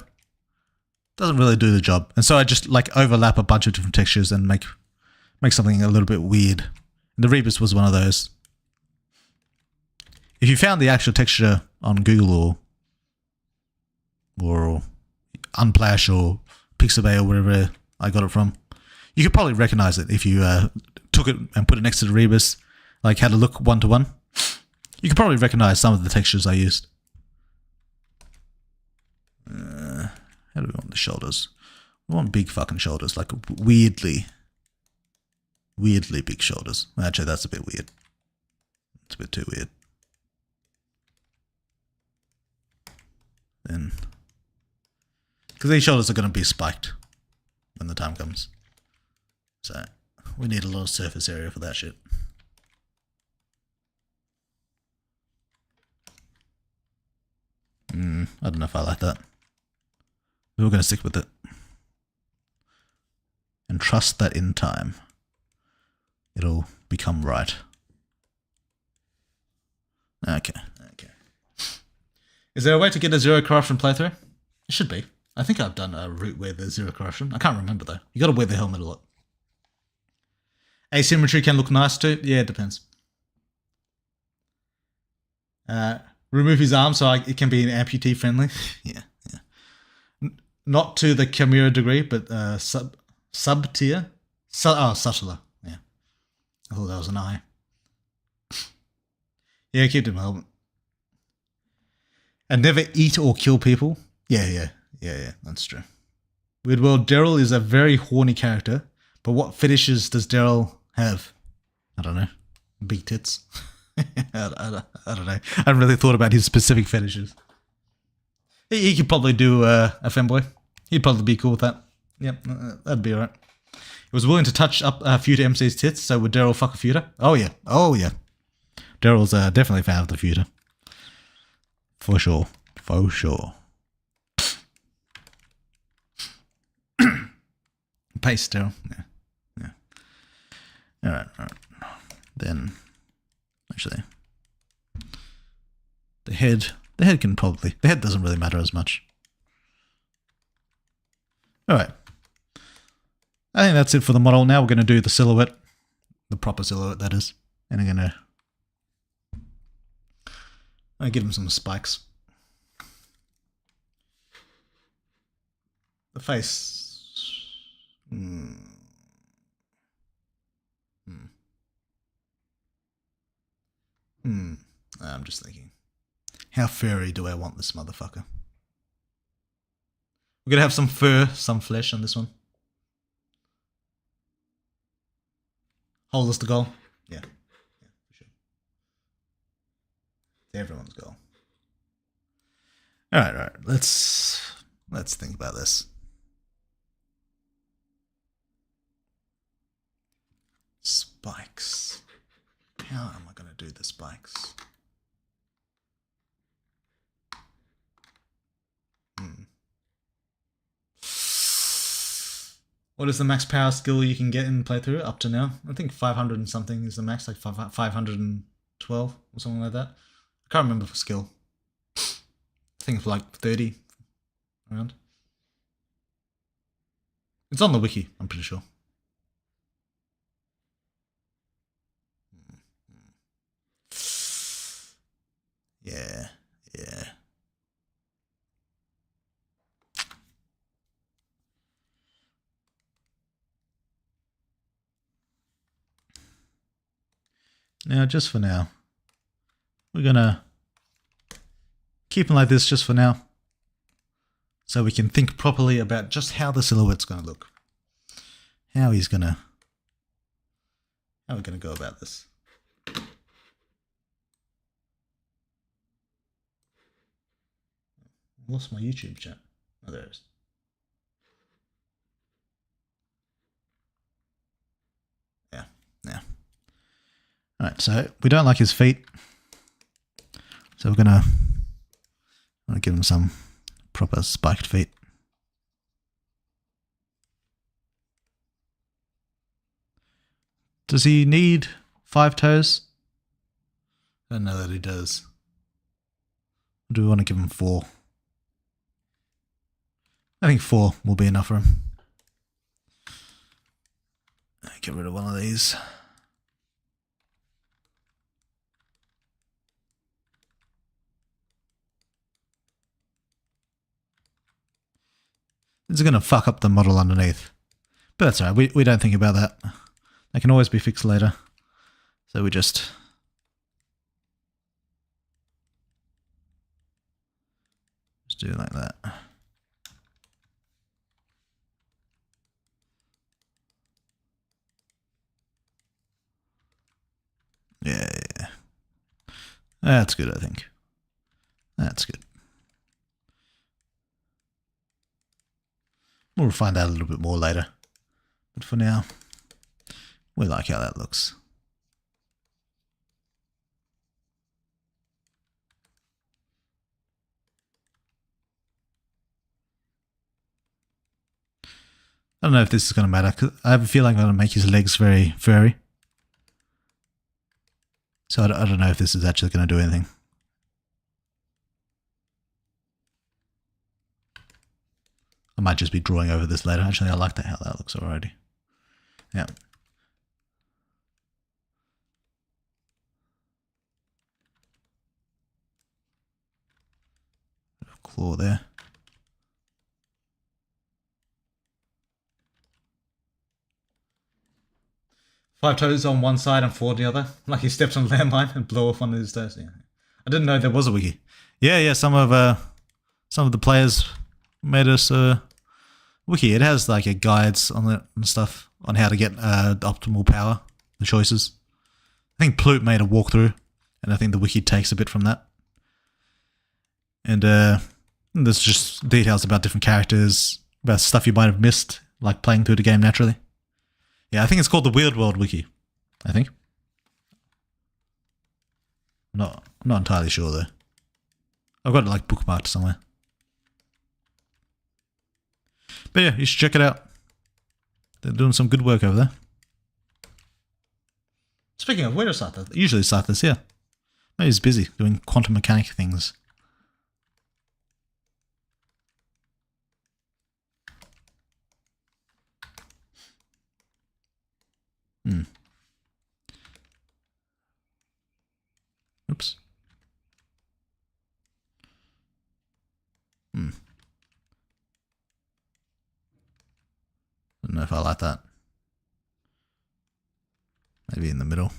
doesn't really do the job, and so I just like overlap a bunch of different textures and make something a little bit weird. And the Rebus was one of those. If you found the actual texture on Google or Unsplash or Pixabay or wherever I got it from, you could probably recognize it if you took it and put it next to the Rebus, like had a look one to one. You could probably recognize some of the textures I used. How do we want the shoulders? We want big fucking shoulders, like weirdly big shoulders. Actually, that's a bit weird. It's a bit too weird. Then, because these shoulders are going to be spiked when the time comes. So we need a lot of surface area for that shit. I don't know if I like that. We're going to stick with it. And trust that in time, it'll become right. Okay. Is there a way to get a zero corruption playthrough? It should be. I think I've done a route where there's zero corruption. I can't remember though. You got to wear the helmet a lot. Asymmetry can look nice too. Yeah, it depends. Remove his arm so it can be amputee friendly. Yeah. Not to the Chimera degree, but sub tier. Subtler. Yeah. I thought that was an eye. Yeah, keep them helmet. And never eat or kill people. Yeah, that's true. Weird World, Daryl is a very horny character, but what fetishes does Daryl have? I don't know. Big tits. I don't know. I haven't really thought about his specific fetishes. He could probably do a femboy. He'd probably be cool with that. Yep, that'd be alright. He was willing to touch up Futa MC's tits, so would Daryl fuck a Futa? Oh yeah. Daryl's definitely a fan of the Futa. For sure. Paste, Daryl. Yeah. Alright. Then, actually, the head doesn't really matter as much. Alright. I think that's it for the model. Now we're going to do the silhouette. The proper silhouette, that is. And I'm going to give him some spikes. The face. I'm just thinking. How furry do I want this motherfucker? We're going to have some fur, some flesh on this one. Hole is the goal. Yeah, for sure. It's everyone's goal. All right. Let's think about this. Spikes. How am I going to do the spikes? What is the max power skill you can get in playthrough up to now? I think 500 and something is the max, like 512 or something like that. I can't remember for skill. I think it's like 30 around. It's on the wiki, I'm pretty sure. Yeah. Now, just for now, we're going to keep him like this just for now, so we can think properly about just how the silhouette's going to look. How we're going to go about this. I lost my YouTube chat. Oh, there it is. Yeah. Alright, so we don't like his feet. So we're gonna give him some proper spiked feet. Does he need 5 toes? I don't know that he does. Or do we want to give him 4? I think 4 will be enough for him. Get rid of one of these. This is going to fuck up the model underneath. But that's alright, we don't think about that. They can always be fixed later. So we just... do it like that. Yeah. That's good, I think. That's good. We'll refine that a little bit more later. But for now, we like how that looks. I don't know if this is going to matter, 'cause I have a feeling I'm going to make his legs very furry. So I don't know if this is actually going to do anything. I might just be drawing over this later. Actually, I like how that looks already. Yeah. Claw there. Five toes on one side and 4 on the other. Like he steps on a landmine and blow off one of his toes. Yeah. I didn't know there was a wiki. Yeah. Some of the players made us a wiki. It has like a guides on it and stuff on how to get the optimal power, the choices. I think Plute made a walkthrough, and I think the wiki takes a bit from that. And there's just details about different characters, about stuff you might have missed, like playing through the game naturally. Yeah, I think it's called the Weird World Wiki. I think. I'm not entirely sure though. I've got it like bookmarked somewhere. But yeah, you should check it out. They're doing some good work over there. Speaking of, where is Sathas? Usually Sathas, yeah. Maybe he's busy doing quantum mechanic things. Oops. I don't know if I like that. Maybe in the middle.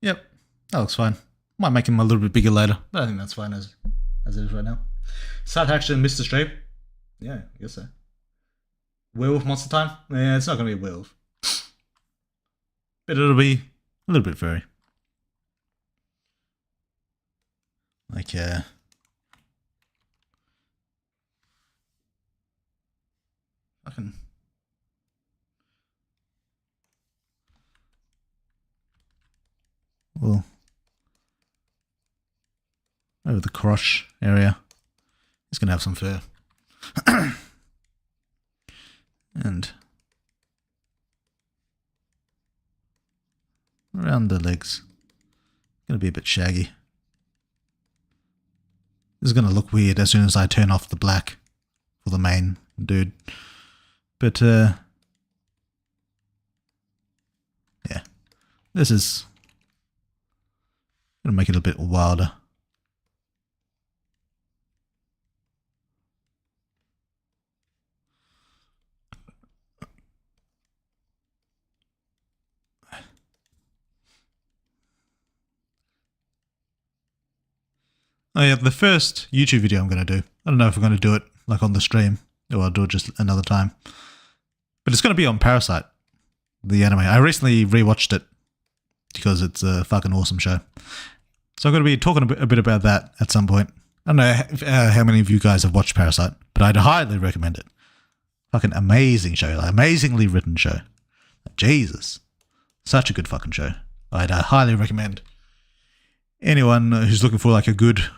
Yep, that looks fine. Might make him a little bit bigger later, but I think that's fine as it is right now. Sat Action Mr. Stream. Yeah, I guess so. Werewolf Monster Time? Yeah, it's not going to be a werewolf. But it'll be a little bit furry. Like, fucking... Well... over the crotch area. He's going to have some fur. And around the legs. Going to be a bit shaggy. This is going to look weird as soon as I turn off the black for the main dude. But, yeah. This is going to make it a bit wilder. Oh yeah, the first YouTube video I'm going to do, I don't know if I'm going to do it like on the stream, or I'll do it just another time. But it's going to be on Parasite, the anime. I recently rewatched it because it's a fucking awesome show. So I'm going to be talking a bit about that at some point. I don't know how many of you guys have watched Parasite, but I'd highly recommend it. Fucking amazing show, like amazingly written show. Jesus. Such a good fucking show. I'd highly recommend anyone who's looking for like a good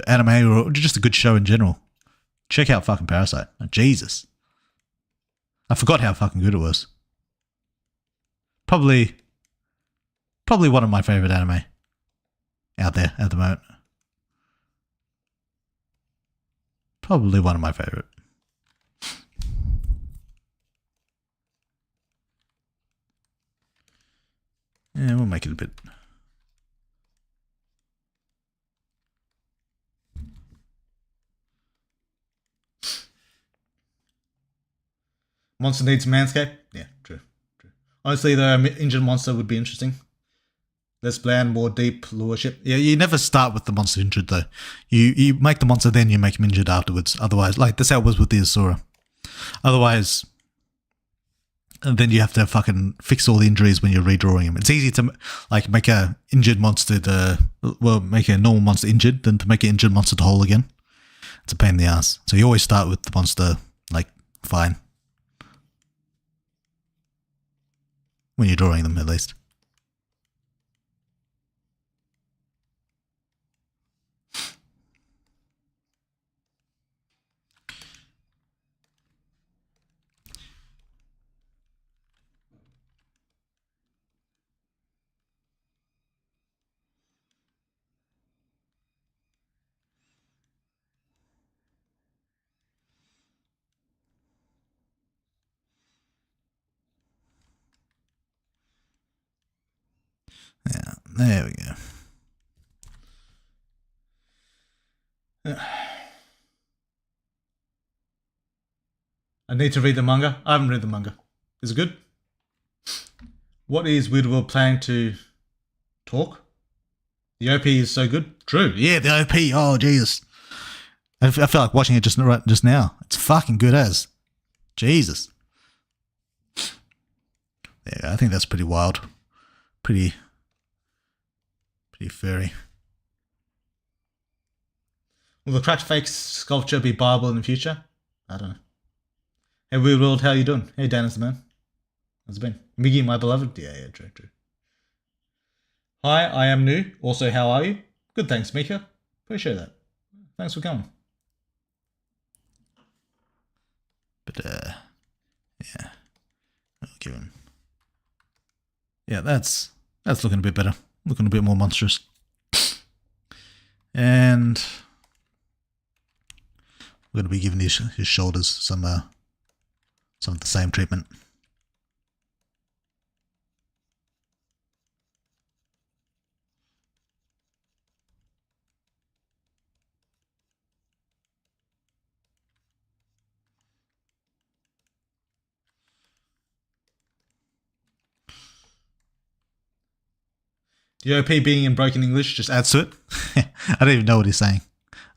anime or just a good show in general, check out fucking Parasite. Jesus. I forgot how fucking good it was. Probably one of my favorite anime out there at the moment. Probably one of my favorite. Yeah, we'll make it a bit. Monster needs Manscape? Yeah, true. Honestly, though, an injured monster would be interesting. Less bland, more deep lureship. Yeah, you never start with the monster injured, though. You make the monster, then you make him injured afterwards. Otherwise, like, that's how it was with the Asura. Otherwise, and then you have to fucking fix all the injuries when you're redrawing him. It's easy to, like, make a injured monster make a normal monster injured than to make an injured monster to whole again. It's a pain in the ass. So you always start with the monster, like, fine. When you're drawing them, at least. Yeah, there we go. I need to read the manga. I haven't read the manga. Is it good? What is Weird World planning to talk? The OP is so good. True. Yeah, the OP. Oh, Jesus. I feel like watching it just now. It's fucking good as. Jesus. Yeah, I think that's pretty wild. Pretty furry. Will the cracked fake sculpture be viable in the future? I don't know. Hey, Weird World, how you doing? Hey, Dennis, man. How's it been? Miggy, my beloved? Yeah, true. Hi, I am new. Also, how are you? Good, thanks, Mika. Appreciate that. Thanks for coming. But, yeah. I'll give him. Yeah, that's looking a bit better. Looking a bit more monstrous. And we're going to be giving his shoulders some of the same treatment. The OP being in broken English just adds to it. I don't even know what he's saying.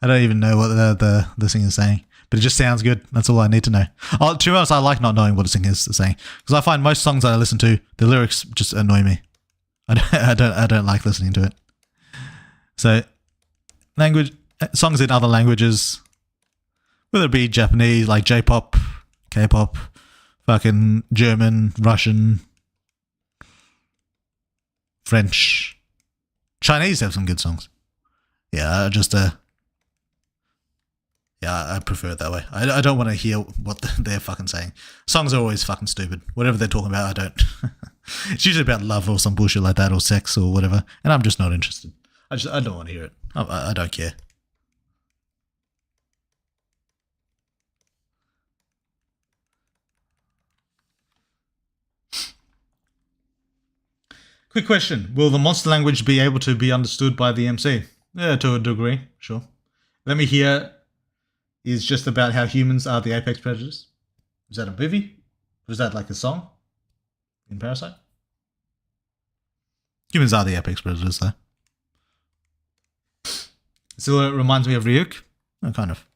I don't even know what the singer is saying. But it just sounds good. That's all I need to know. To be honest, I like not knowing what a singer is saying. Because I find most songs that I listen to, the lyrics just annoy me. I don't like listening to it. So, songs in other languages, whether it be Japanese, like J-pop, K-pop, fucking German, Russian, French, Chinese have some good songs. Yeah, I prefer it that way. I don't want to hear what they're fucking saying. Songs are always fucking stupid. Whatever they're talking about, I don't. It's usually about love or some bullshit like that, or sex or whatever, and I'm just not interested. I don't want to hear it. I don't care. Quick question. Will the monster language be able to be understood by the MC? Yeah, to a degree, sure. Let Me Hear is just about how humans are the apex predators. Is that a movie? Or is that like a song in Parasite? Humans are the apex predators, though. Still, it reminds me of Ryuk. Oh, kind of.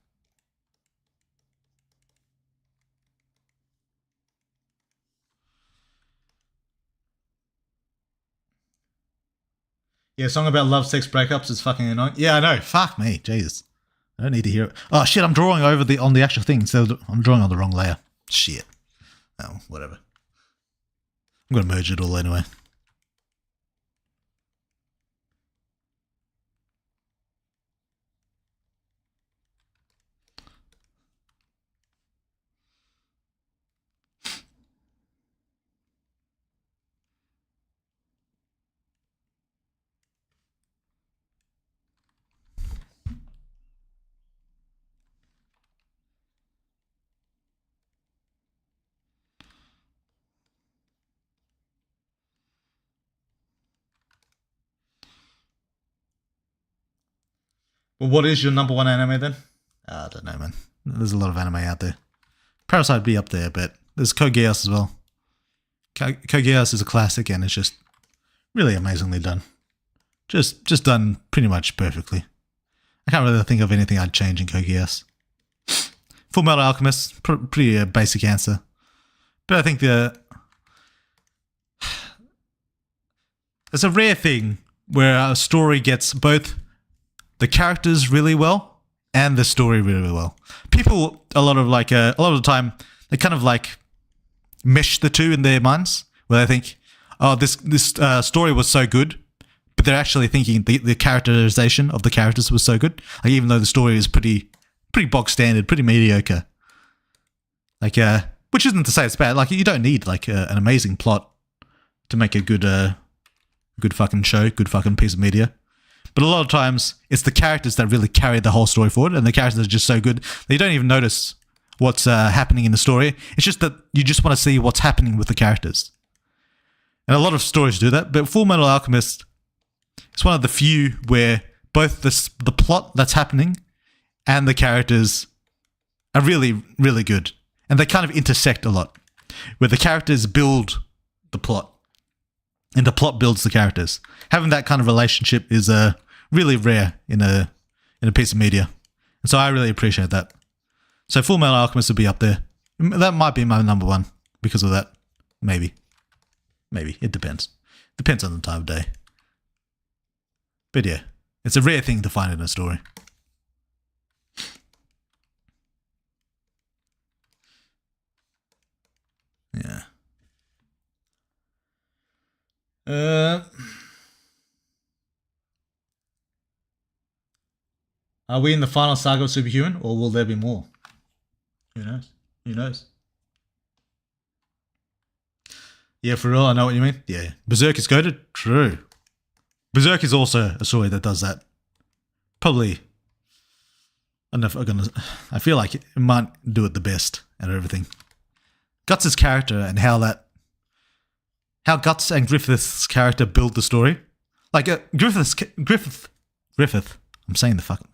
Yeah, song about love, sex, breakups is fucking annoying. Yeah, I know. Fuck me. Jesus. I don't need to hear it. Oh, shit, I'm drawing on the actual thing, so I'm drawing on the wrong layer. Shit. Oh, whatever. I'm going to merge it all anyway. Well, what is your number one anime then? I don't know, man. There's a lot of anime out there. Parasite would be up there, but there's Code Geass as well. Code Geass is a classic, and it's just really amazingly done. Just done pretty much perfectly. I can't really think of anything I'd change in Code Geass. Full Metal Alchemist, pretty basic answer. But I think it's a rare thing where a story gets both the characters really well and the story really well. People, a lot of the time, they kind of like mesh the two in their minds, where they think, oh, this story was so good, but they're actually thinking the characterization of the characters was so good. Like, even though the story is pretty bog standard, pretty mediocre. Like, which isn't to say it's bad. Like, you don't need like an amazing plot to make a good fucking show, good fucking piece of media. But a lot of times, it's the characters that really carry the whole story forward, and the characters are just so good that you don't even notice what's happening in the story. It's just that you just want to see what's happening with the characters. And a lot of stories do that, but Full Metal Alchemist is one of the few where both the plot that's happening and the characters are really, really good. And they kind of intersect a lot, where the characters build the plot and the plot builds the characters. Having that kind of relationship is really rare in a piece of media. And so I really appreciate that. So Full Metal Alchemist would be up there. That might be my number one because of that. Maybe. It depends. Depends on the time of day. But yeah, it's a rare thing to find in a story. Yeah. Are we in the final saga of Superhuman, or will there be more? Who knows? Yeah, for real, I know what you mean. Yeah. Berserk is goated? True. Berserk is also a story that does that. Probably, I don't know if I'm gonna, I feel like it might do it the best out of everything. Guts' character and how Guts and Griffith's character build the story. Like Griffith. I'm saying the fucking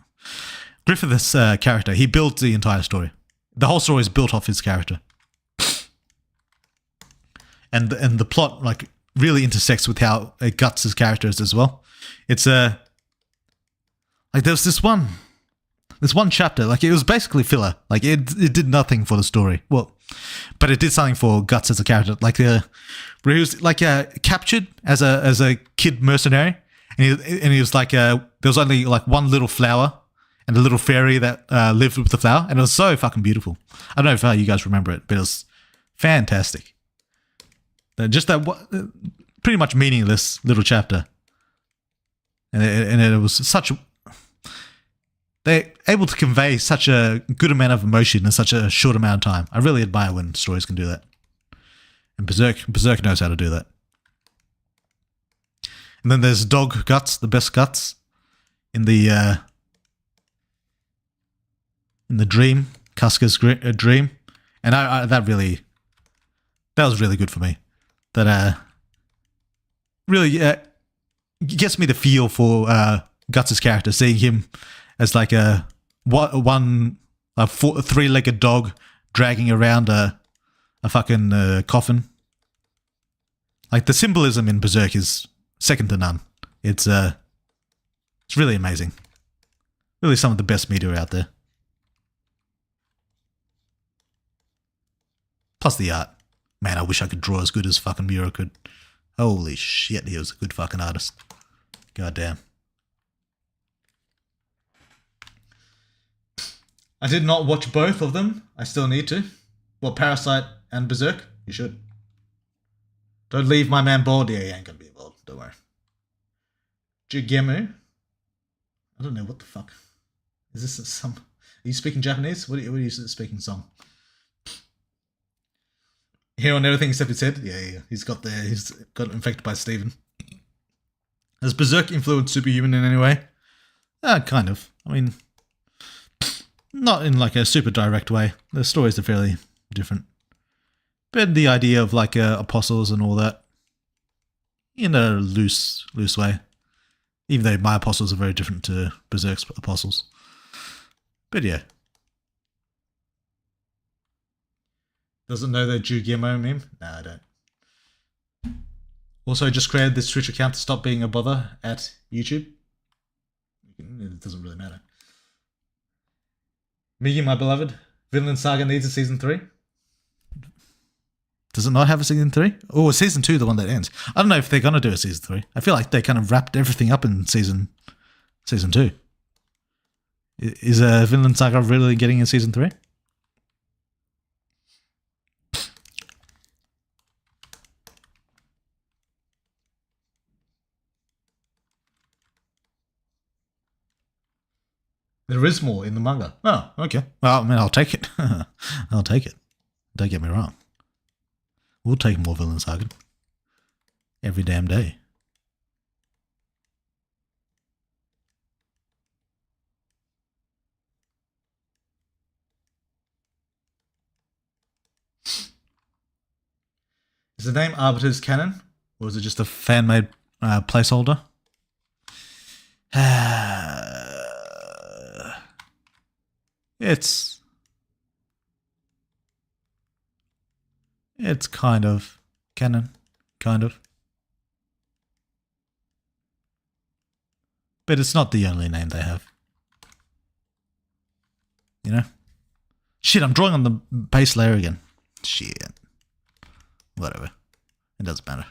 Griffith's character. He builds the entire story. The whole story is built off his character, and the plot like really intersects with how Guts' character is as well. It's like there's this one chapter, like it was basically filler. Like it did nothing for the story. Well, but it did something for Guts as a character. Like where he was like captured as a kid mercenary, and he was like there was only like one little flower and a little fairy that lived with the flower, and it was so fucking beautiful. I don't know if you guys remember it, but it was fantastic. Just that pretty much meaningless little chapter, and it was such. They're able to convey such a good amount of emotion in such a short amount of time. I really admire when stories can do that. And Berserk knows how to do that. And then there's Dog Guts, the best Guts, in the dream, Casca's dream. And that was really good for me. That really gets me the feel for Guts' character, seeing him as like a three-legged dog dragging around a fucking coffin. Like the symbolism in Berserk is second to none. It's really amazing. Really some of the best media out there. Plus the art. Man, I wish I could draw as good as fucking Muro could. Holy shit, he was a good fucking artist. Goddamn. I did not watch both of them. I still need to. Well, Parasite and Berserk. You should. Don't leave my man bored. Yeah, he ain't gonna be bored. Don't worry. Jigemu. I don't know what the fuck. Is this some? Are you speaking Japanese? What are you speaking song? Here on everything except his head. Yeah. He's got infected by Steven. Does Berserk influence Superhuman in any way? Kind of. I mean, not in like a super direct way. The stories are fairly different. But the idea of like apostles and all that, in a loose way. Even though my apostles are very different to Berserk's apostles. But yeah. Doesn't know the Jugimo meme? No, I don't. Also, just created this Twitch account to stop being a bother at YouTube. It doesn't really matter. Migi, my beloved, Vinland Saga needs a season 3. Does it not have a season 3? Oh, season 2, the one that ends. I don't know if they're going to do a season 3. I feel like they kind of wrapped everything up in season 2. Is Vinland Saga really getting a season 3? There is more in the manga. Oh, okay. Well, I mean, I'll take it. I'll take it. Don't get me wrong. We'll take more Vinland Saga. Every damn day. Is the name Arbiter's canon? Or is it just a fan-made placeholder? It's kind of canon, kind of. But it's not the only name they have. You know? Shit, I'm drawing on the base layer again. Shit. Whatever. It doesn't matter.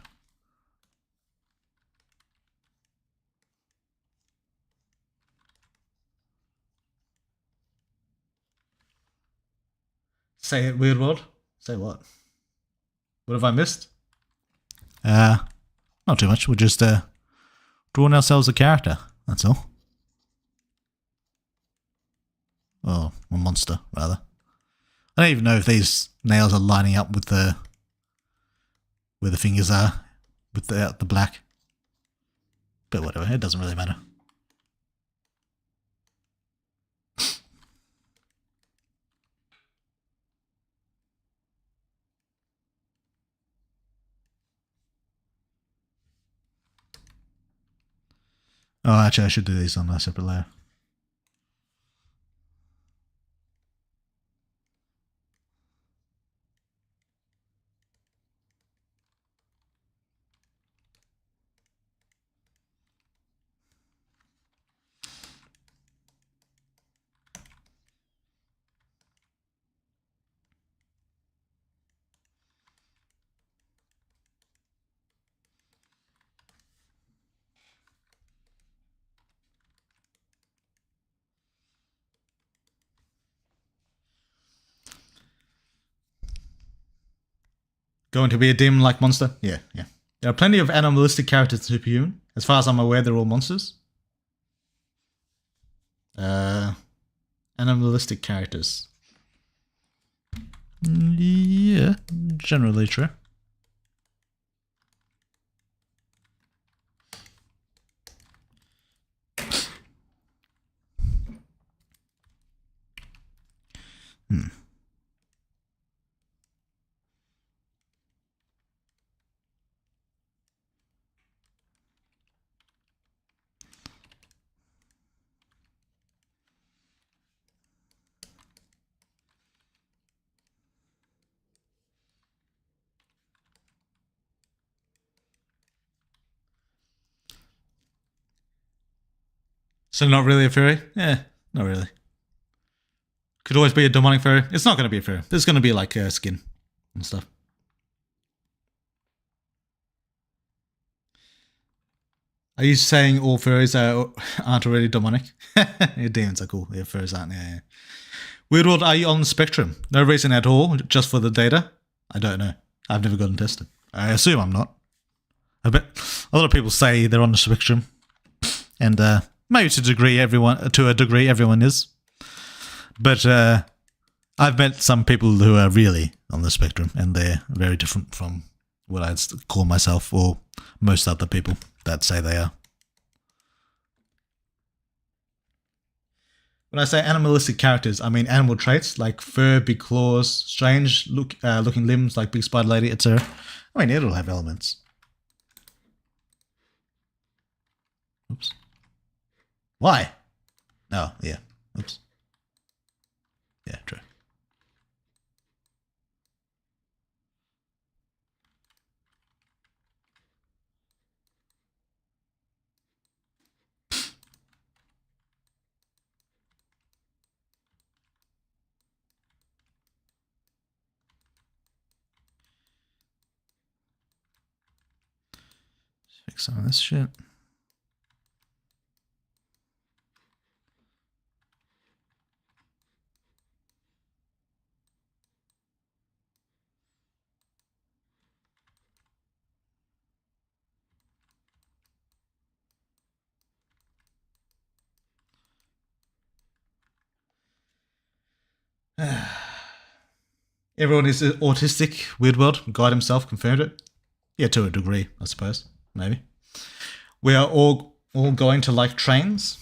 Say it, Weird World. Say what? What have I missed? Not too much. We're just drawing ourselves a character. That's all. Oh, a monster, rather. I don't even know if these nails are lining up with the where the fingers are with the black. But whatever, it doesn't really matter. Oh, actually, I should do these on a separate layer. Going to be a demon-like monster? Yeah. There are plenty of animalistic characters in Superhuman. As far as I'm aware, they're all monsters. Animalistic characters. Yeah, generally true. So not really a fairy? Yeah, not really. Could always be a demonic fairy. It's not going to be a fairy. There's going to be like skin and stuff. Are you saying all furries aren't already demonic? Yeah, demons are cool. Yeah, furries aren't. Yeah. Weird World, are you on the spectrum? No reason at all, just for the data? I don't know. I've never gotten tested. I assume I'm not. I bet a lot of people say they're on the spectrum, and maybe to a degree everyone is. But I've met some people who are really on the spectrum, and they're very different from what I'd call myself or most other people that say they are. When I say animalistic characters, I mean animal traits like fur, big claws, strange looking limbs like big spider lady, etc. I mean, it'll have elements. Oops. Why? Oh, yeah. Oops. Yeah, true. Fix some of this shit. Everyone is autistic. Weird World. God himself confirmed it. Yeah, to a degree, I suppose. Maybe. We are all going to like trains.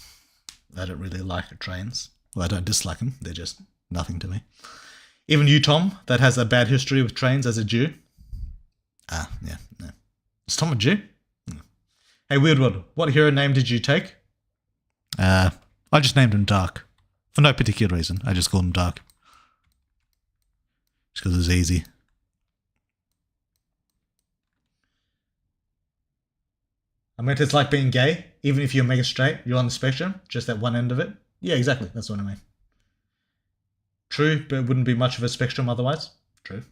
I don't really like trains. Well, I don't dislike them. They're just nothing to me. Even you, Tom, that has a bad history with trains as a Jew. Ah, yeah, no. Is Tom a Jew? No. Hey, Weird World, what hero name did you take? I just named him Dark. For no particular reason. I just called him Dark. Just because it's easy. I mean, it's like being gay. Even if you're mega straight, you're on the spectrum, just at one end of it. Yeah, exactly. That's what I mean. True, but it wouldn't be much of a spectrum otherwise. True.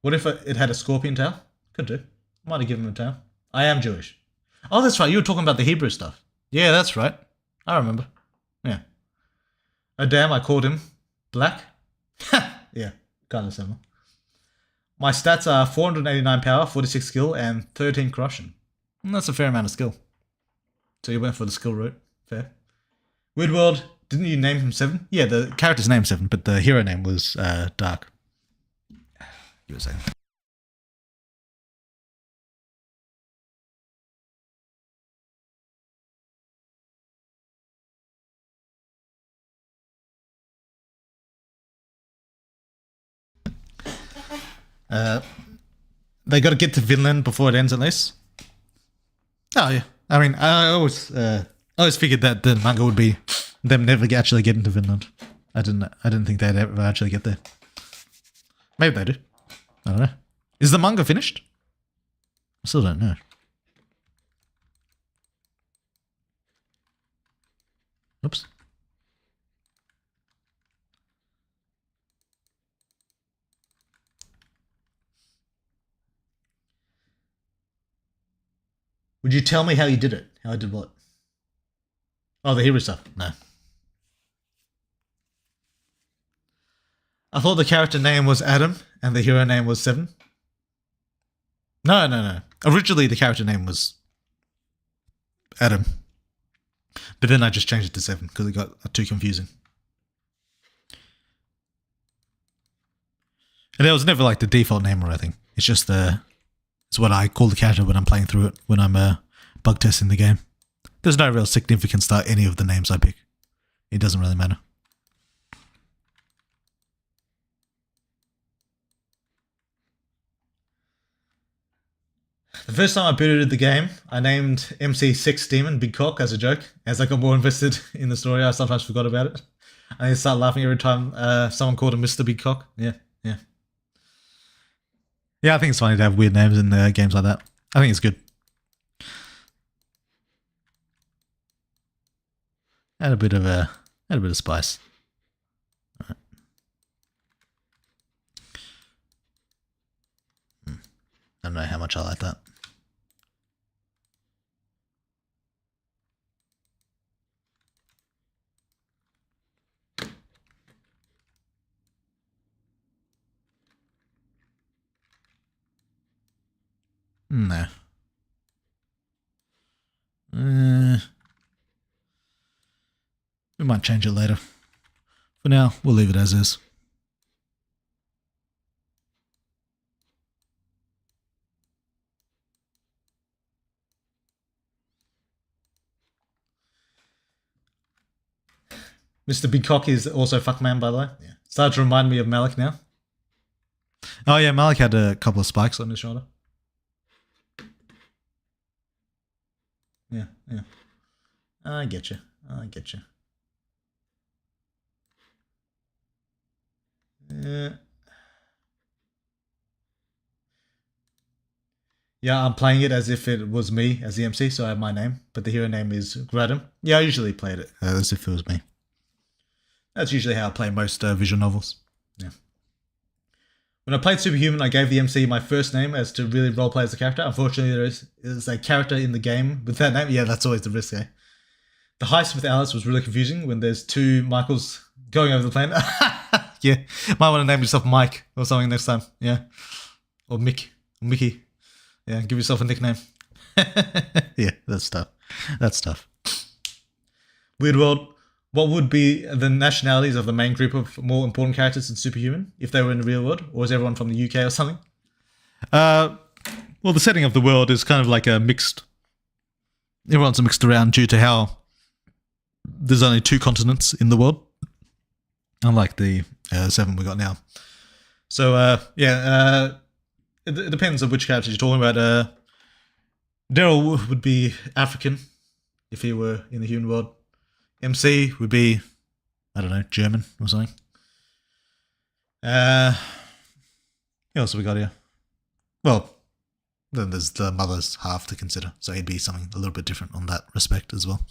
What if it had a scorpion tail? Could do. Might have given him a tail. I am Jewish. Oh, that's right. You were talking about the Hebrew stuff. Yeah, that's right. I remember. Yeah. Oh, damn, I called him black. Yeah, kind of similar. My stats are 489 power, 46 skill, and 13 corruption. And that's a fair amount of skill. So you went for the skill route. Fair. Weird World, didn't you name him Seven? Yeah, the character's name Seven, but the hero name was Dark. You were saying. They got to get to Vinland before it ends, at least. Oh yeah, I mean, I always figured that the manga would be them never actually getting to Vinland. I didn't think they'd ever actually get there. Maybe they do. I don't know. Is the manga finished? I still don't know. Oops. Would you tell me how you did it? How I did what? Oh, the hero stuff. No. I thought the character name was Adam and the hero name was Seven. No. Originally, the character name was Adam. But then I just changed it to Seven because it got too confusing. And it was never like the default name or anything. It's just it's what I call the character when I'm playing through it, when I'm bug testing the game. There's no real significance to any of the names I pick. It doesn't really matter. The first time I booted the game, I named MC Sex Demon Big Cock as a joke. As I got more invested in the story, I sometimes forgot about it. I start laughing every time someone called him Mr. Big Cock. Yeah. Yeah, I think it's funny to have weird names in games like that. I think it's good. Add a bit of spice. Right. I don't know how much I like that. No. We might change it later. For now, we'll leave it as is. Mr. Big Cock is also Fuckman, by the way. Yeah. Started to remind me of Malik now. Oh yeah, Malik had a couple of spikes on his shoulder. Yeah. I get you. I get you. Yeah. Yeah, I'm playing it as if it was me as the MC, so I have my name, but the hero name is Gradam. Yeah, I usually played it as if it was me. That's usually how I play most visual novels. Yeah. When I played Superhuman, I gave the MC my first name as to really roleplay as a character. Unfortunately, there is a character in the game with that name. Yeah, that's always the risk, eh? The heist with Alice was really confusing when there's two Michaels going over the planet. Yeah, might want to name yourself Mike or something next time. Yeah, or Mickey. Yeah, give yourself a nickname. Yeah, that's tough. That's tough. Weird World. What would be the nationalities of the main group of more important characters in Superhuman if they were in the real world? Or is everyone from the UK or something? Well, the setting of the world is kind of like a mixed... Everyone's mixed around due to how there's only 2 continents in the world. Unlike the 7 we got now. So, it depends on which characters you're talking about. Daryl would be African if he were in the human world. MC would be, I don't know, German or something. What else have we got here? Well, then there's the mother's half to consider, so he'd be something a little bit different on that respect as well.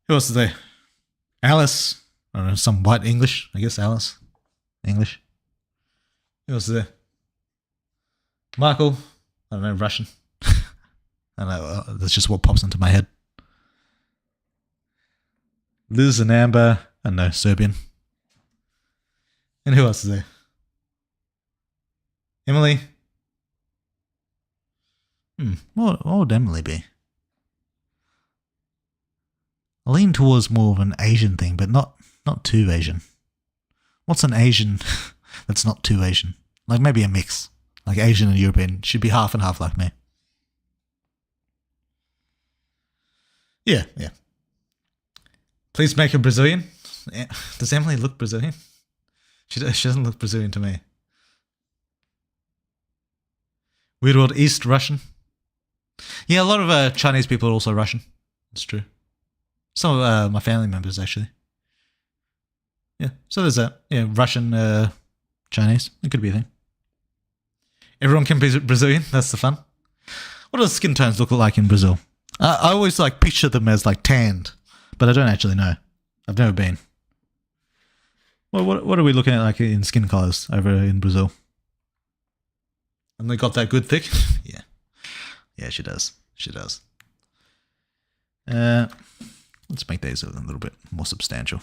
Who else is there? Alice. I don't know, some white English, I guess. Alice. English. Who else is there? Michael. I don't know, Russian. I don't know, that's just what pops into my head. Liz and Amber. I don't know, Serbian. And who else is there? Emily. What would Emily be? I lean towards more of an Asian thing, but not too Asian. What's an Asian that's not too Asian? Like maybe a mix. Like Asian and European. Should be half and half like me. Yeah. Please make her Brazilian. Does Emily look Brazilian? She doesn't look Brazilian to me. Weird World East Russian. Yeah, a lot of Chinese people are also Russian. It's true. Some of my family members, actually. Yeah, so there's that. Yeah, Russian, Chinese. It could be a thing. Everyone can be Brazilian. That's the fun. What do skin tones look like in Brazil? I always picture them as tanned, but I don't actually know. I've never been. Well, what are we looking at in skin colors over in Brazil? And they got that good thick? Yeah, she does. Let's make these a little bit more substantial.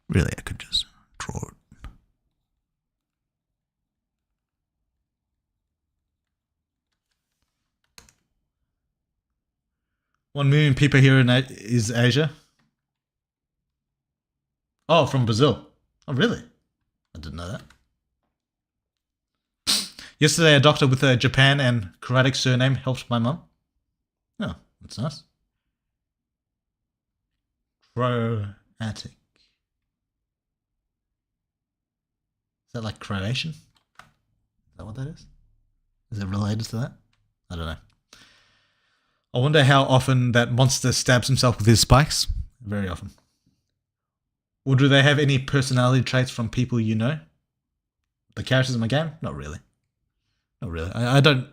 Really, I could just draw it. One million people here is Asia. Oh, from Brazil. Oh, really? I didn't know that. Yesterday, a doctor with a Japan and Karatic surname helped my mum. Oh, that's nice. Croatic. Is that like Croatian? Is that what that is? Is it related to that? I don't know. I wonder how often that monster stabs himself with his spikes. Very often. Or do they have any personality traits from people you know? The characters in my game? Not really. I don't...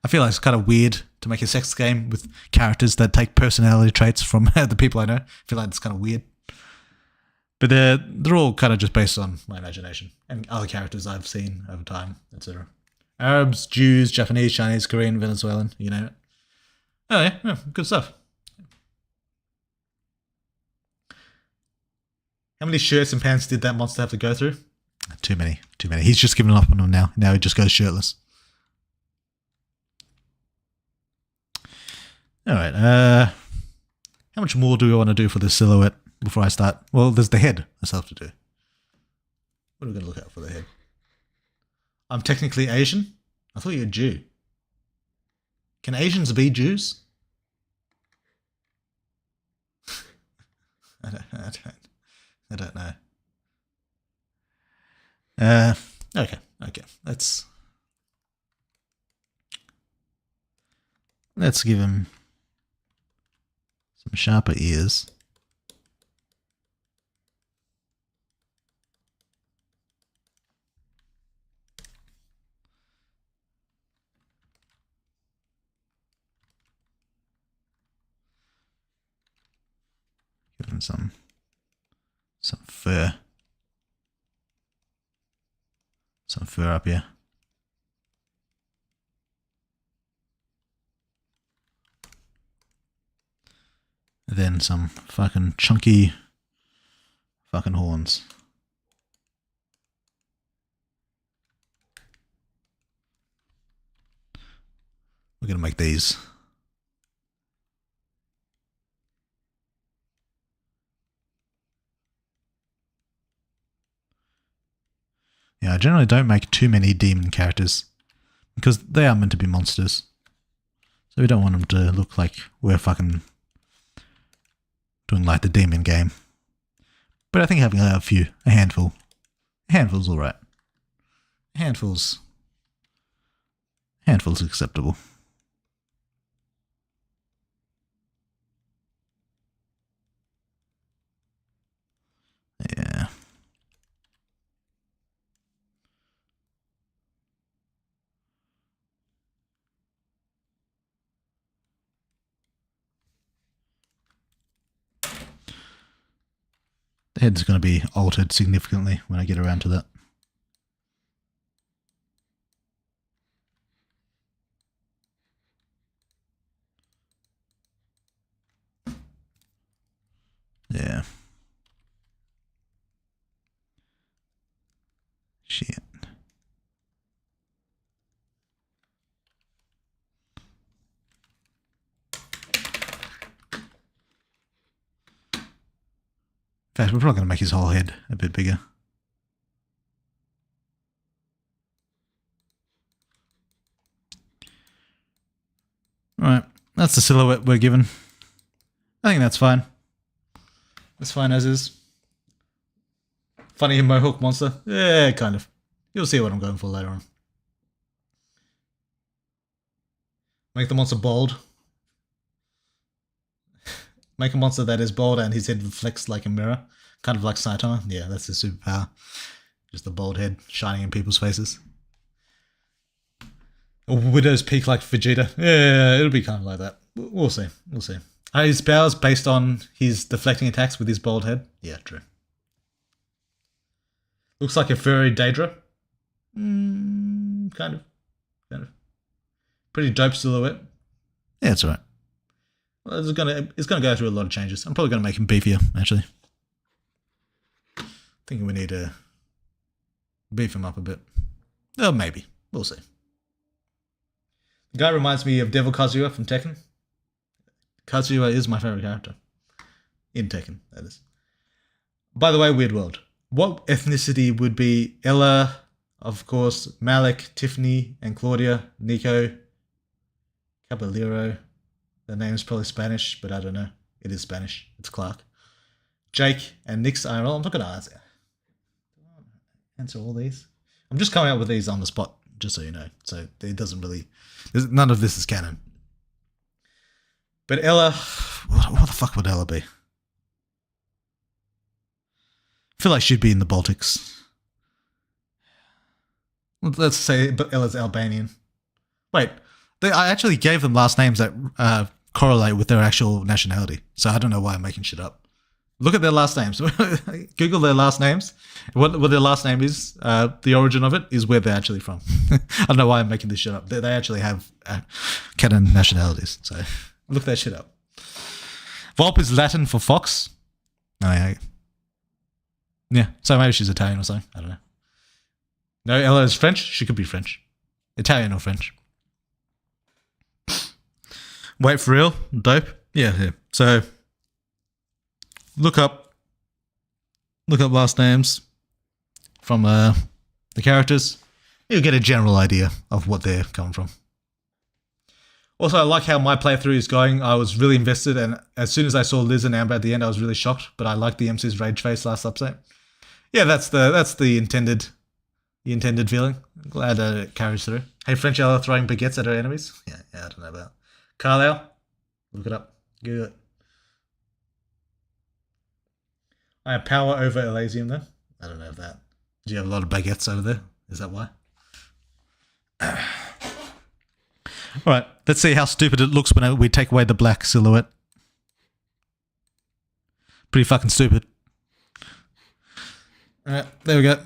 I feel like it's kind of weird to make a sex game with characters that take personality traits from the people I know. I feel like it's kind of weird. But they're all kind of just based on my imagination and other characters I've seen over time, etc. Arabs, Jews, Japanese, Chinese, Korean, Venezuelan, you name it. Oh yeah, good stuff. How many shirts and pants did that monster have to go through? Too many. He's just given up on them now. Now he just goes shirtless. Alright, how much more do we want to do for this silhouette before I start? Well, there's the head I still have to do. What are we going to look at for the head? I'm technically Asian? I thought you were Jew. Can Asians be Jews? I don't know. Okay. Okay, let's give him some sharper ears. Give him some fur. Some fur up here. Then some fucking chunky fucking horns. We're gonna make these. Yeah, I generally don't make too many demon characters because they are meant to be monsters. So we don't want them to look like we're fucking doing like the demon game. But I think having a handful's alright. Handful's acceptable. Yeah. The head's going to be altered significantly when I get around to that. Yeah. Shit. In fact, we're probably going to make his whole head a bit bigger. Alright, that's the silhouette we're given. I think that's fine. That's fine as is. Funny mohawk monster? Yeah, kind of. You'll see what I'm going for later on. Make the monster bald. Make a monster that is bald and his head reflects like a mirror. Kind of like Saitama. Yeah, that's his superpower. Just the bald head shining in people's faces. Or Widow's Peak like Vegeta. Yeah, it'll be kind of like that. We'll see. We'll see. Are his powers based on his deflecting attacks with his bald head? Yeah, true. Looks like a furry Daedra. Kind of. Pretty dope silhouette. Yeah, it's alright. Well, it's gonna go through a lot of changes. I'm probably gonna make him beefier, actually. Thinking we need to beef him up a bit. Oh, maybe. We'll see. The guy reminds me of Devil Kazuya from Tekken. Kazuya is my favorite character. In Tekken, that is. By the way, weird world. What ethnicity would be Ella, of course, Malik, Tiffany, and Claudia, Nico, Caballero. The name's probably Spanish, but I don't know. It is Spanish. It's Clark. Jake and Nick's IRL. I'm not going to answer all these. I'm just coming up with these on the spot, just so you know. So it doesn't really... None of this is canon. But Ella... What the fuck would Ella be? I feel like she'd be in the Baltics. Let's say Ella's Albanian. Wait, I actually gave them last names that correlate with their actual nationality. So I don't know why I'm making shit up. Look at their last names. Google their last names. What their last name is, the origin of it is where they're actually from. I don't know why I'm making this shit up. They actually have canon nationalities. So look that shit up. Volp is Latin for fox. Oh, yeah. Yeah, so maybe she's Italian or something. I don't know. No, Ella is French. She could be French. Italian or French. Wait, for real? Dope? Yeah. So, look up last names from the characters. You'll get a general idea of what they're coming from. Also, I like how my playthrough is going. I was really invested, and as soon as I saw Liz and Amber at the end, I was really shocked. But I liked the MC's rage face last episode. Yeah, that's the intended the intended feeling. I'm glad it carries through. Hey, French Ella throwing baguettes at her enemies. Yeah, I don't know about Carlisle. Look it up. Google it. I have power over Elysium though. I don't know if that. Do you have a lot of baguettes over there? Is that why? Alright, let's see how stupid it looks when we take away the black silhouette. Pretty fucking stupid. Alright, there we go.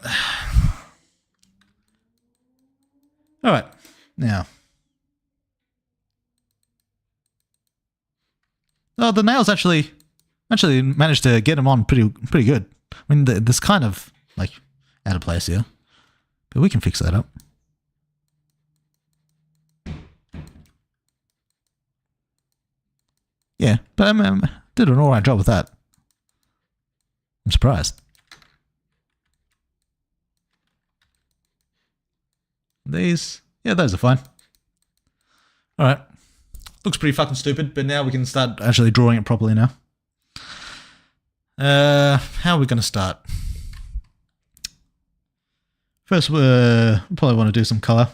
Alright, now. Oh, the nails actually managed to get them on pretty good. I mean, this kind of like out of place here, but we can fix that up. Yeah, but I did an alright job with that. I'm surprised. These, yeah, those are fine. Alright. Looks pretty fucking stupid, but now we can start actually drawing it properly now. How are we going to start? First, we'll probably want to do some colour.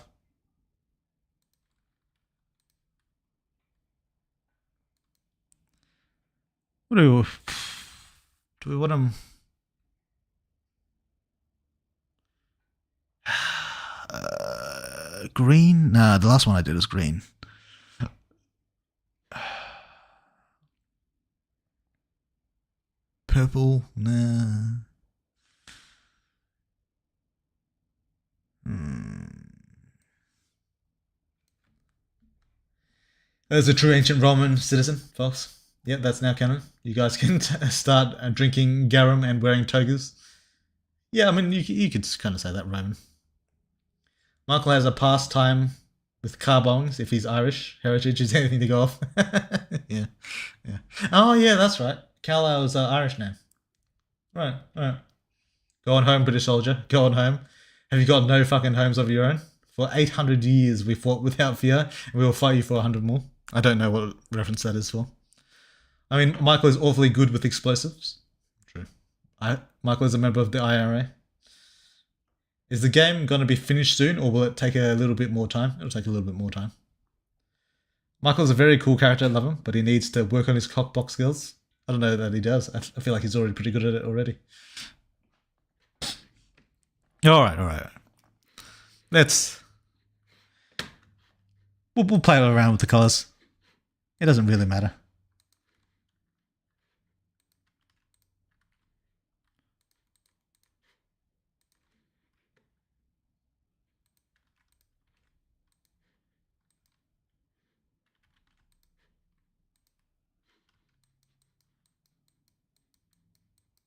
What do we want them? Green? Nah, the last one I did was green. Purple? Nah. There's a true ancient Roman citizen, folks. Yep, that's now canon. You guys can start drinking garum and wearing togas. Yeah, I mean, you could kind of say that, Roman. Michael has a pastime with car bongs if he's Irish. Heritage is anything to go off. Yeah. Oh, yeah, that's right. Carlisle's Irish name. Right. Go on home, British soldier. Go on home. Have you got no fucking homes of your own? For 800 years we fought without fear, and we will fight you for 100 more. I don't know what reference that is for. I mean, Michael is awfully good with explosives. True. Michael is a member of the IRA. Is the game going to be finished soon, or will it take a little bit more time? It'll take a little bit more time. Michael's a very cool character, I love him, but he needs to work on his cockbox skills. I don't know that he does. I feel like he's already pretty good at it already. Alright. We'll play around with the colours. It doesn't really matter.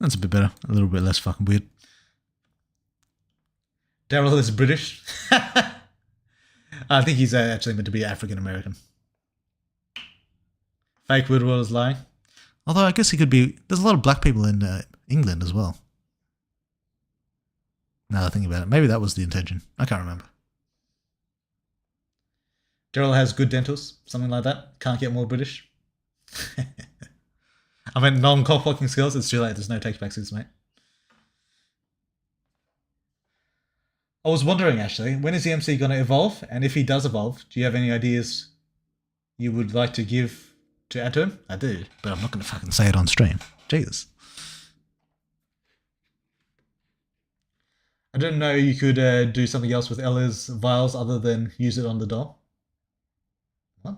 That's a bit better. A little bit less fucking weird. Daryl is British. I think he's actually meant to be African American. Fake Woodward is lying. Although I guess he could be. There's a lot of black people in England as well. Now that I think about it, maybe that was the intention. I can't remember. Daryl has good dentals, something like that. Can't get more British. I mean, non-cockblocking skills. It's too late. There's no take-back skills, mate. I was wondering, actually, when is the MC going to evolve? And if he does evolve, do you have any ideas you would like to give to add to him? I do, but I'm not going to fucking say it on stream. Jesus. I didn't know you could do something else with Ella's vials other than use it on the doll. What?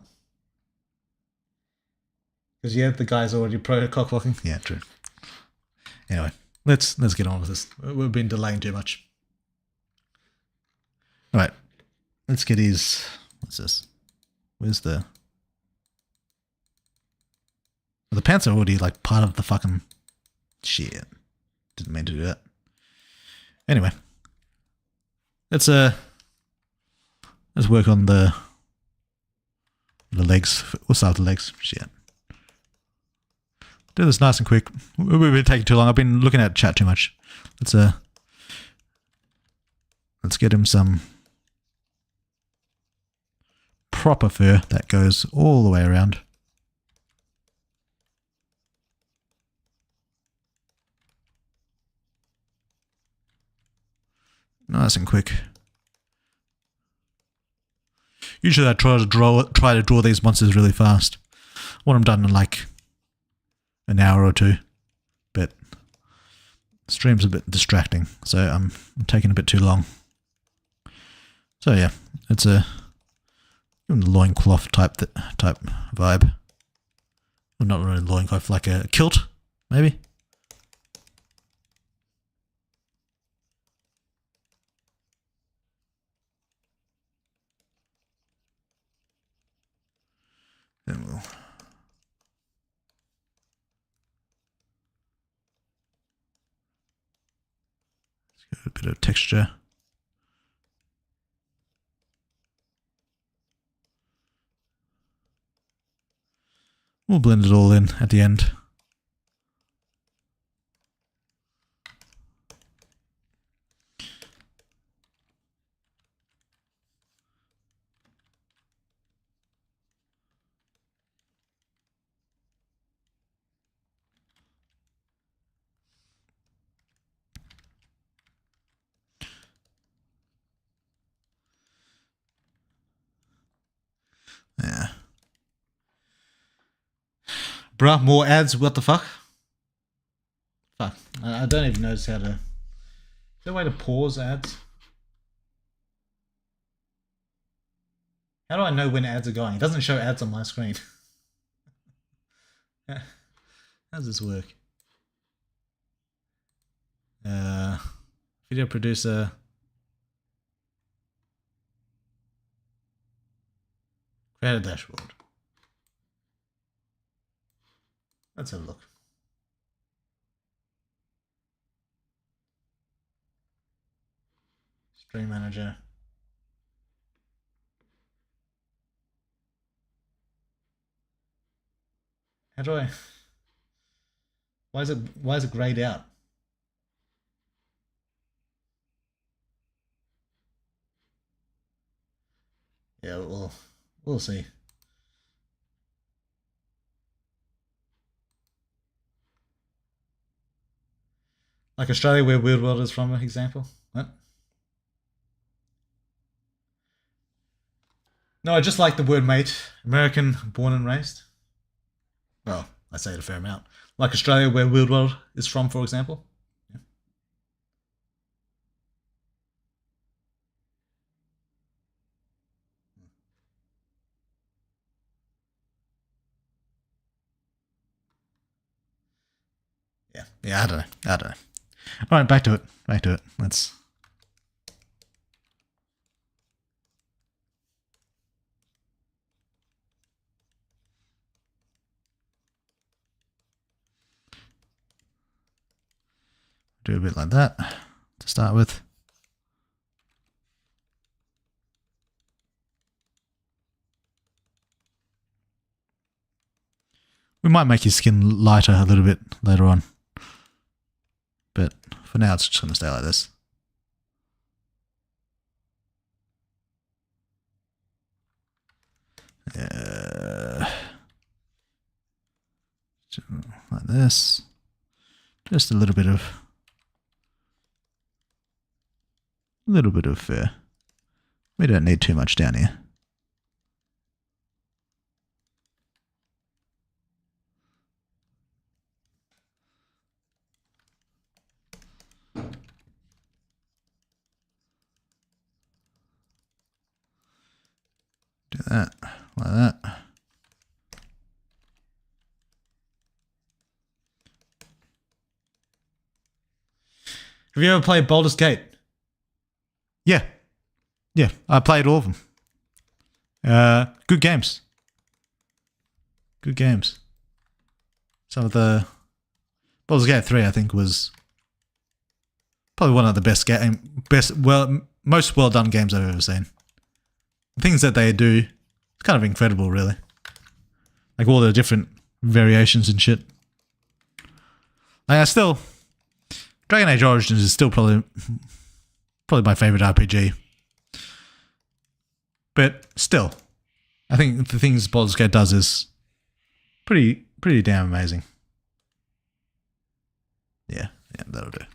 Because yeah, the guy's already pro cockblocking. Yeah, true. Anyway, let's get on with this. We've been delaying too much. All right, let's get his. What's this? Where's the? Well, the pants are already like part of the fucking shit. Didn't mean to do that. Anyway, let's work on the legs. We'll start with the legs. Shit. Do this nice and quick. We've been taking too long. I've been looking at chat too much. Let's get him some proper fur that goes all the way around. nice and quick. Usually I try to draw these monsters really fast. I want them done in like an hour or two, but stream's a bit distracting, so I'm taking a bit too long. So yeah, it's a loincloth type vibe. Well, not really loincloth, like a kilt, maybe. Then we'll get a bit of texture. We'll blend it all in at the end. Yeah. Bruh, more ads, what the fuck? Fuck. I don't even notice how to... Is there a way to pause ads? How do I know when ads are going? It doesn't show ads on my screen. How does this work? Video producer... Create a dashboard. Let's have a look. Stream manager. How do I... Why is it grayed out? Yeah, we'll see. Like Australia, where Weird World is from, for example. What? No, I just like the word mate. American, born and raised. Well, I say it a fair amount. Like Australia, where Weird World is from, for example. Yeah. Yeah, I don't know. All right, back to it. Let's... do a bit like that to start with. We might make his skin lighter a little bit later on. But for now, it's just going to stay like this. Like this. Just a little bit of... we don't need too much down here. Do that, like that. Have you ever played Baldur's Gate? Yeah. Yeah, I played all of them. Good games. Good games. Some of the... Baldur's Gate 3, I think, was probably one of the most well-done games I've ever seen. The things that they do, it's kind of incredible, really. Like all the different variations and shit. Like Dragon Age Origins is still probably my favorite RPG. But still, I think the things Baldur's Gate does is pretty damn amazing. Yeah, that'll do.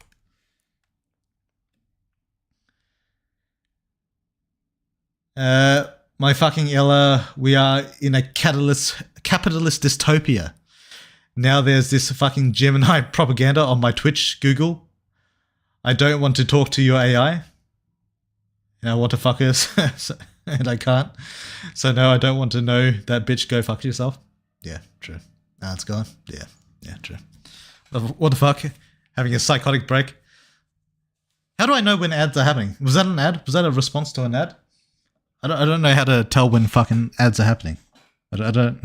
My fucking Ella, we are in a capitalist dystopia. Now there's this fucking Gemini propaganda on my Twitch, Google. I don't want to talk to your AI. And I want to fuck us, and I can't. So no, I don't want to know that bitch. Go fuck yourself. Yeah, true. Now it's gone. Yeah, true. What the fuck? Having a psychotic break. How do I know when ads are happening? Was that an ad? Was that a response to an ad? I don't know how to tell when fucking ads are happening. I don't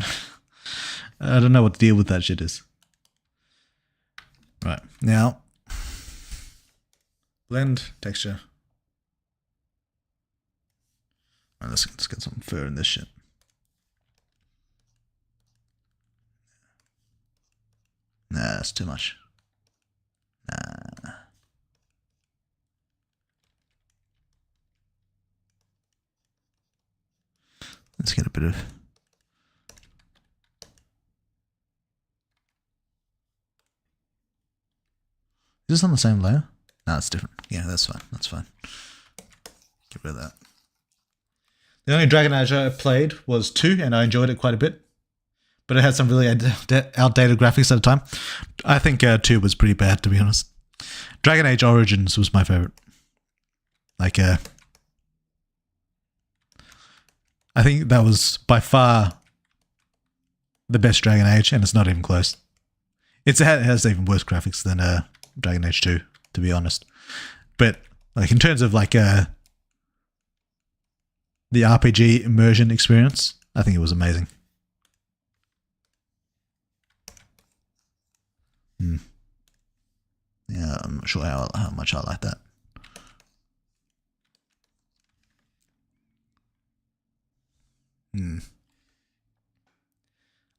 know what the deal with that shit is. Right, now blend texture. Right, let's get some fur in this shit. Nah, that's too much. Nah. Let's get a bit of... Is this on the same layer? No, it's different. Yeah, that's fine. That's fine. Get rid of that. The only Dragon Age I played was 2, and I enjoyed it quite a bit. But it had some really outdated graphics at the time. I think 2 was pretty bad, to be honest. Dragon Age Origins was my favorite. Like, I think that was by far the best Dragon Age, and it's not even close. It has even worse graphics than Dragon Age 2, to be honest. But like in terms of like the RPG immersion experience, I think it was amazing. Yeah, I'm not sure how much I like that.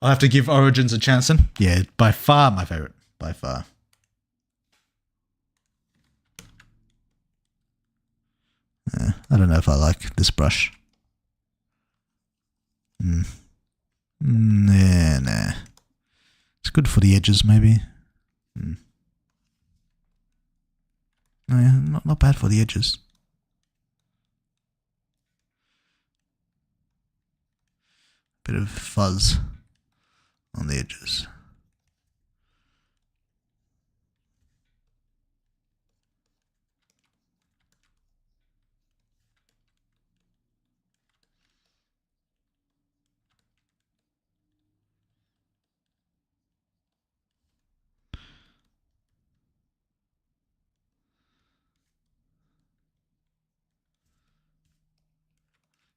I'll have to give Origins a chance then. Yeah, by far my favorite. By far. I don't know if I like this brush. Nah. It's good for the edges, maybe. No, yeah, not bad for the edges. Bit of fuzz on the edges.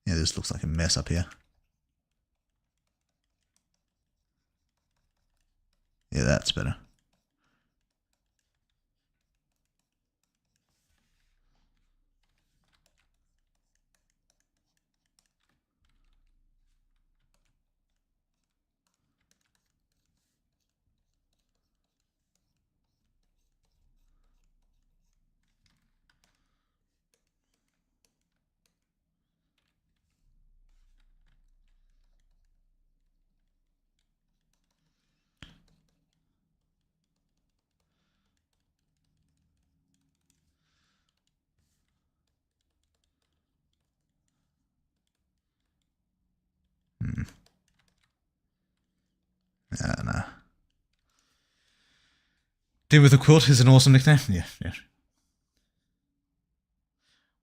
Yeah, this looks like a mess up here. Yeah, that's better. No. Demon with a Quilt is an awesome nickname. Yeah.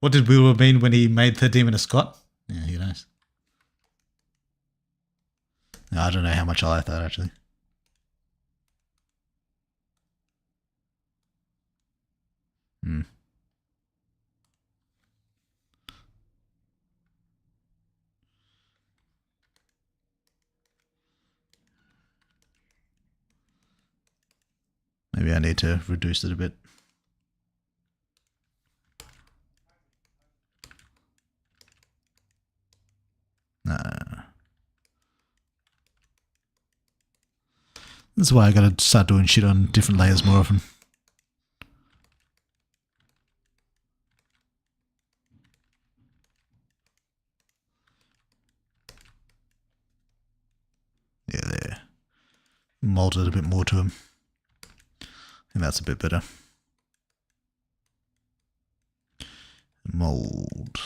What did Wilbur mean when he made the Demon a Scott? Yeah, who knows. No, I don't know how much I like that, actually. Maybe I need to reduce it a bit. No. This is why I gotta start doing shit on different layers more often. Yeah, there. Mold it a bit more to him. And that's a bit better. Mold.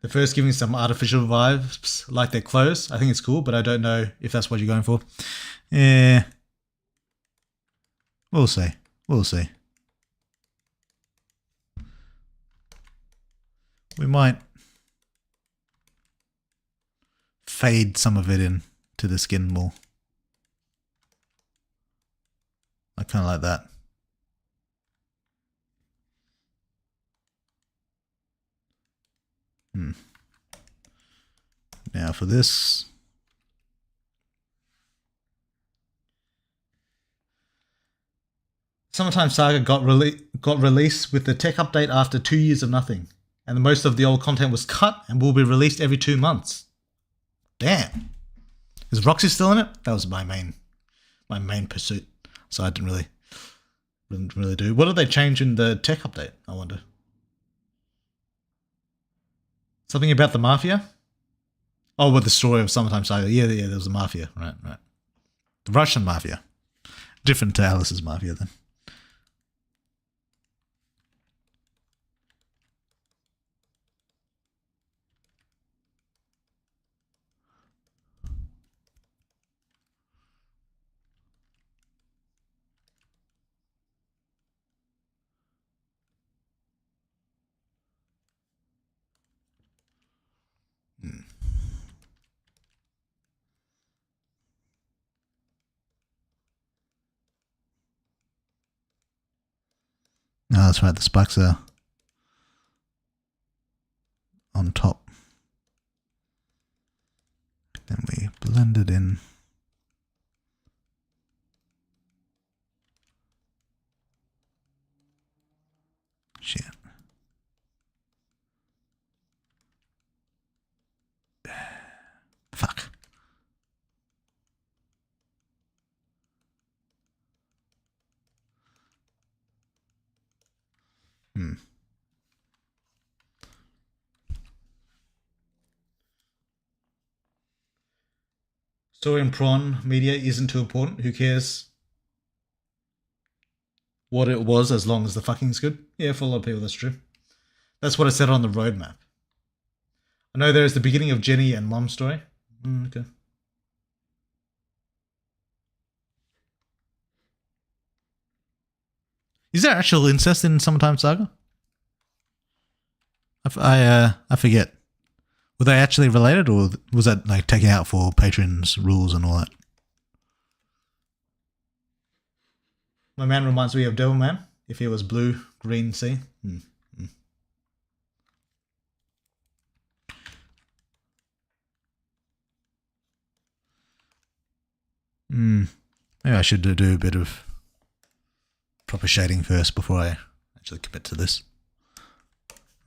The first giving some artificial vibes, like their clothes. I think it's cool, but I don't know if that's what you're going for. Yeah. We'll see. We'll see. We might fade some of it in to the skin more. I kind of like that. Now for this. Summertime Saga got released with the tech update after 2 years of nothing. And most of the old content was cut and will be released every 2 months. Damn. Is Roxy still in it? That was my main pursuit. So I didn't really do. What did they change in the tech update, I wonder? Something about the mafia? Oh, with the story of Summertime Saga. Yeah, there was a mafia. Right. The Russian mafia. Different to Alice's mafia then. No, that's right. The spikes are on top. Then we blend it in. Shit. Fuck. Story in prawn media isn't too important. Who cares what it was as long as the fucking's good? Yeah, for a lot of people, that's true. That's what it said on the roadmap. I know there's the beginning of Jenny and Mom's story. Okay. Is there actual incest in Summertime Saga? I forget. Were they actually related, or was that like taken out for patrons' rules and all that? My man reminds me of Devilman. If he was blue, green, sea. Maybe I should do a bit of proper shading first before I actually commit to this.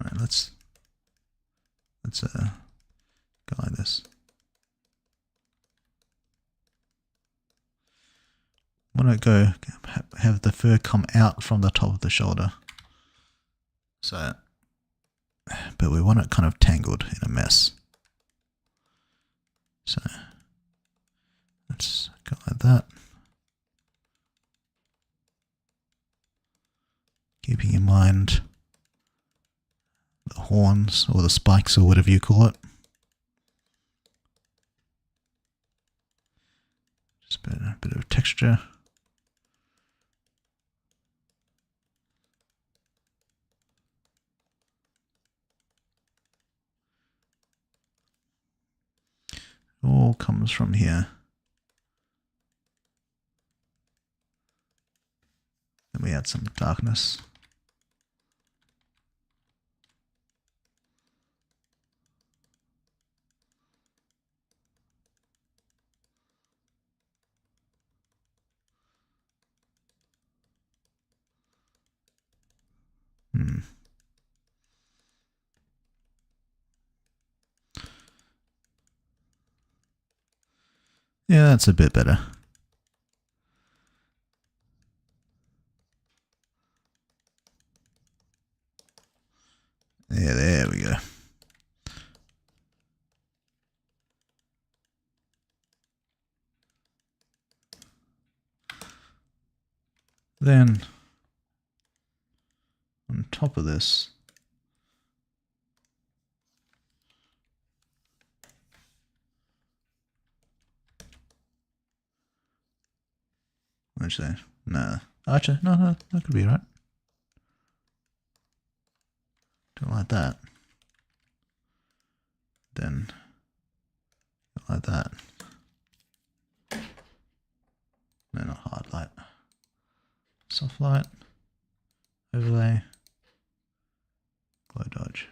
All right, let's go like this. Want to have the fur come out from the top of the shoulder. So, but we want it kind of tangled in a mess. So let's go like that. Keeping in mind the horns or the spikes or whatever you call it. Just a bit of texture. All comes from here. Then we add some darkness. Yeah, that's a bit better. Yeah, there we go. Then, on top of this, Actually, no. Actually, no, that could be right. Do it like that. Then like that. No, not hard light. Soft light. Overlay. Glow dodge.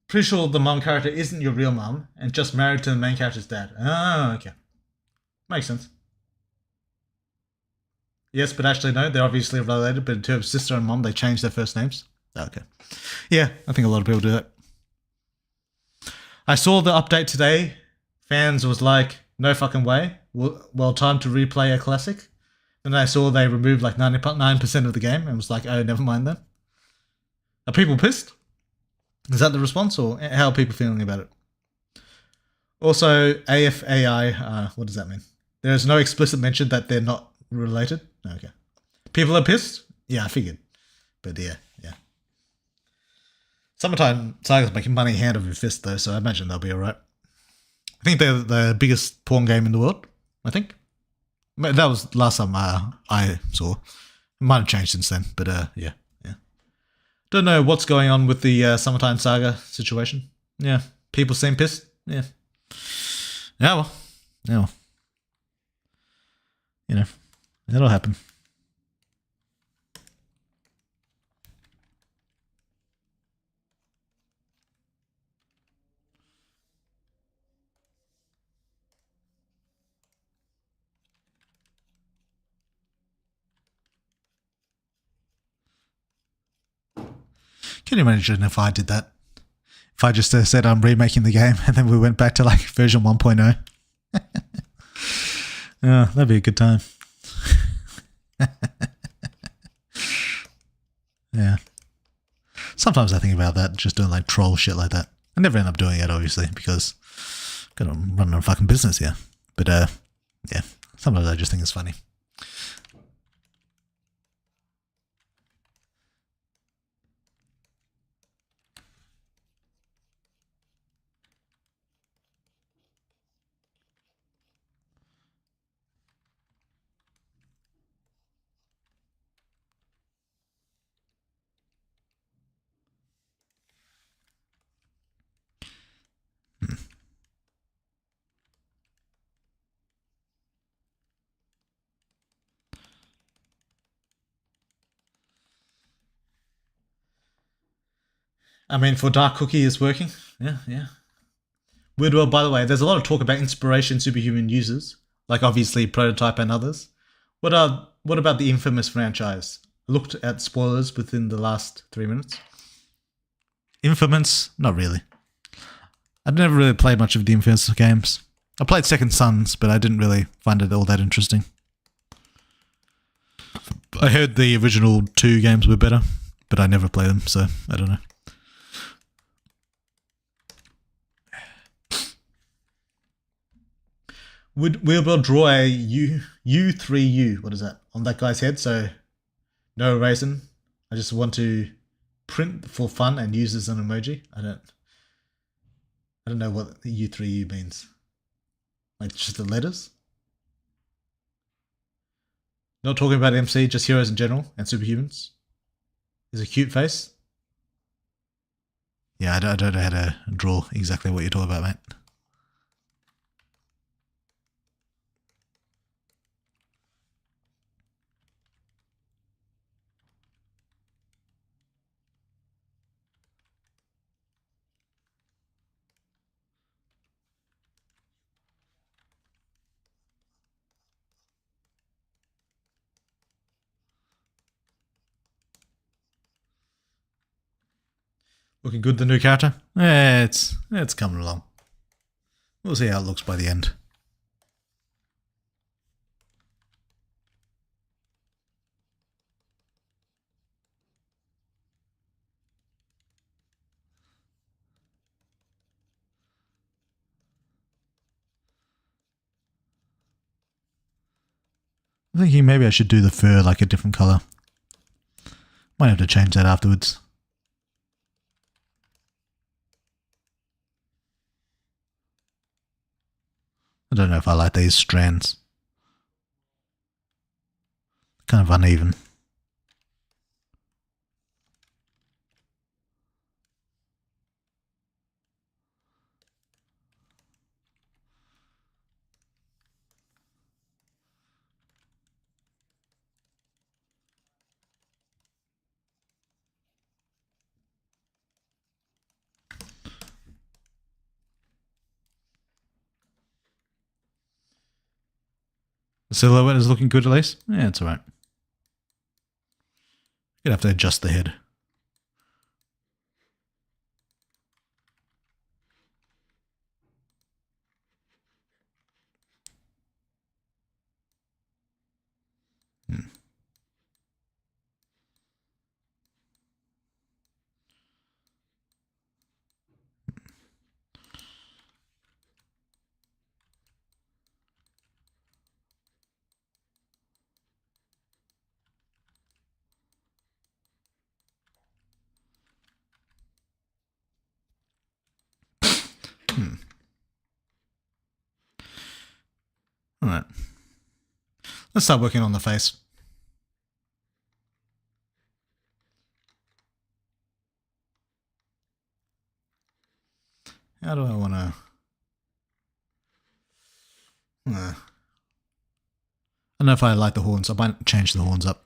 Pretty sure the mom character isn't your real mom and just married to the main character's dad. Oh, okay. Makes sense. Yes, but actually, no, they're obviously related, but in terms of sister and mom, they changed their first names. Okay. Yeah, I think a lot of people do that. I saw the update today. Fans was like, no fucking way. Well, time to replay a classic. And I saw they removed like 99% of the game and was like, oh, never mind then. Are people pissed? Is that the response, or how are people feeling about it? Also, AFAI, what does that mean? There is no explicit mention that they're not related? Okay. People are pissed? Yeah, I figured. But yeah. Summertime Saga's making money hand over fist though, so I imagine they'll be alright. I think they're the biggest porn game in the world, I think. That was last time I saw. It might have changed since then, but yeah. Don't know what's going on with the Summertime Saga situation. Yeah, people seem pissed. Yeah. Yeah, well. You know, it'll happen. Can you imagine if I did that? If I just said I'm remaking the game and then we went back to like version 1.0. Yeah, that'd be a good time. Yeah. Sometimes I think about that, just doing like troll shit like that. I never end up doing it, obviously, because I'm gonna run a fucking business here. But yeah, sometimes I just think it's funny. I mean, for Dark Cookie, it's working. Yeah. Weird World, by the way, there's a lot of talk about inspiration superhuman users, like obviously Prototype and others. What about the Infamous franchise? I looked at spoilers within the last 3 minutes. Infamous? Not really. I never really played much of the Infamous games. I played Second Sons, but I didn't really find it all that interesting. I heard the original 2 games were better, but I never played them, so I don't know. We'll draw a U3U, what is that, on that guy's head, so no reason. I just want to print for fun and use as an emoji. I don't know what U3U means. Like just the letters? Not talking about MC, just heroes in general and superhumans. Is a cute face. Yeah, I don't know how to draw exactly what you're talking about, mate. Looking good, the new character? Yeah, it's coming along. We'll see how it looks by the end. I'm thinking maybe I should do the fur like a different color. Might have to change that afterwards. I don't know if I like these strands. Kind of uneven. The silhouette is looking good at least. Yeah, it's alright. Gonna have to adjust the head. Alright. Let's start working on the face. How do I want to... I don't know if I like the horns. I might change the horns up.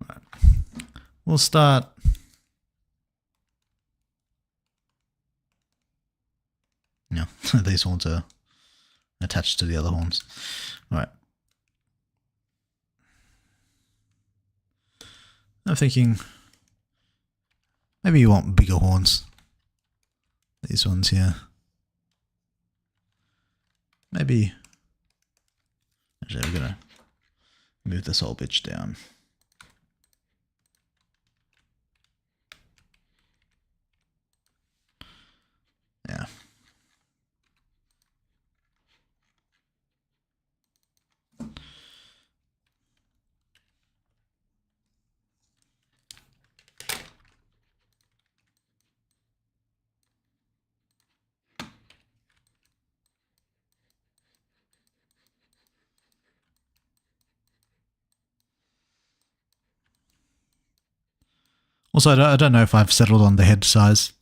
Right. We'll start... Yeah, these horns are attached to the other horns. Alright. I'm thinking maybe you want bigger horns. These ones here. Maybe... Actually, we're gonna move this whole bitch down. Yeah. Also, I don't know if I've settled on the head size.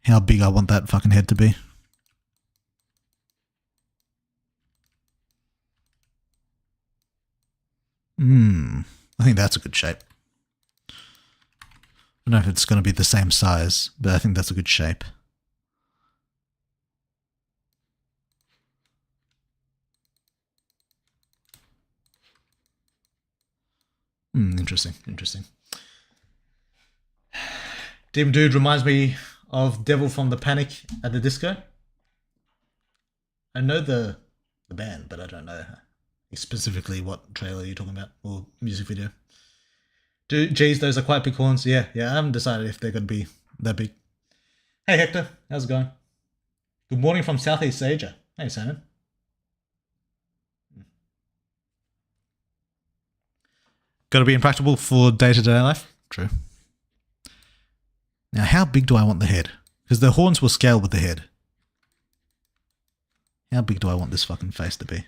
How big I want that fucking head to be. I think that's a good shape. I don't know if it's going to be the same size, but I think that's a good shape. Interesting, interesting. Dim Dude reminds me of Devil from the Panic at the Disco. I know the band, but I don't know specifically what trailer you're talking about or music video. Geez, those are quite big horns. Yeah, I haven't decided if they're going to be that big. Hey Hector, how's it going? Good morning from Southeast Asia. Hey Simon. Got to be impractical for day-to-day life. True. Now, how big do I want the head? Because the horns will scale with the head. How big do I want this fucking face to be?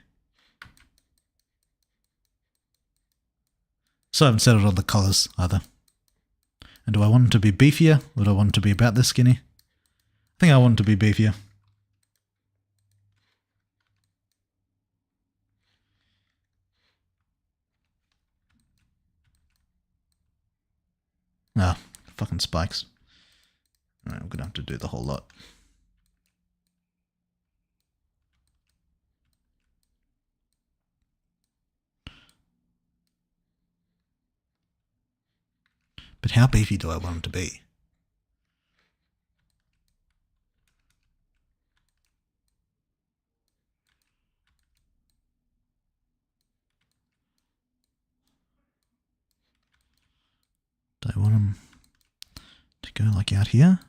So I haven't settled on the colours either. And do I want it to be beefier or do I want it to be about this skinny? I think I want it to be beefier. Ah, fucking spikes. Alright, I'm gonna have to do the whole lot. But how beefy do I want it to be? we want them to go like out here?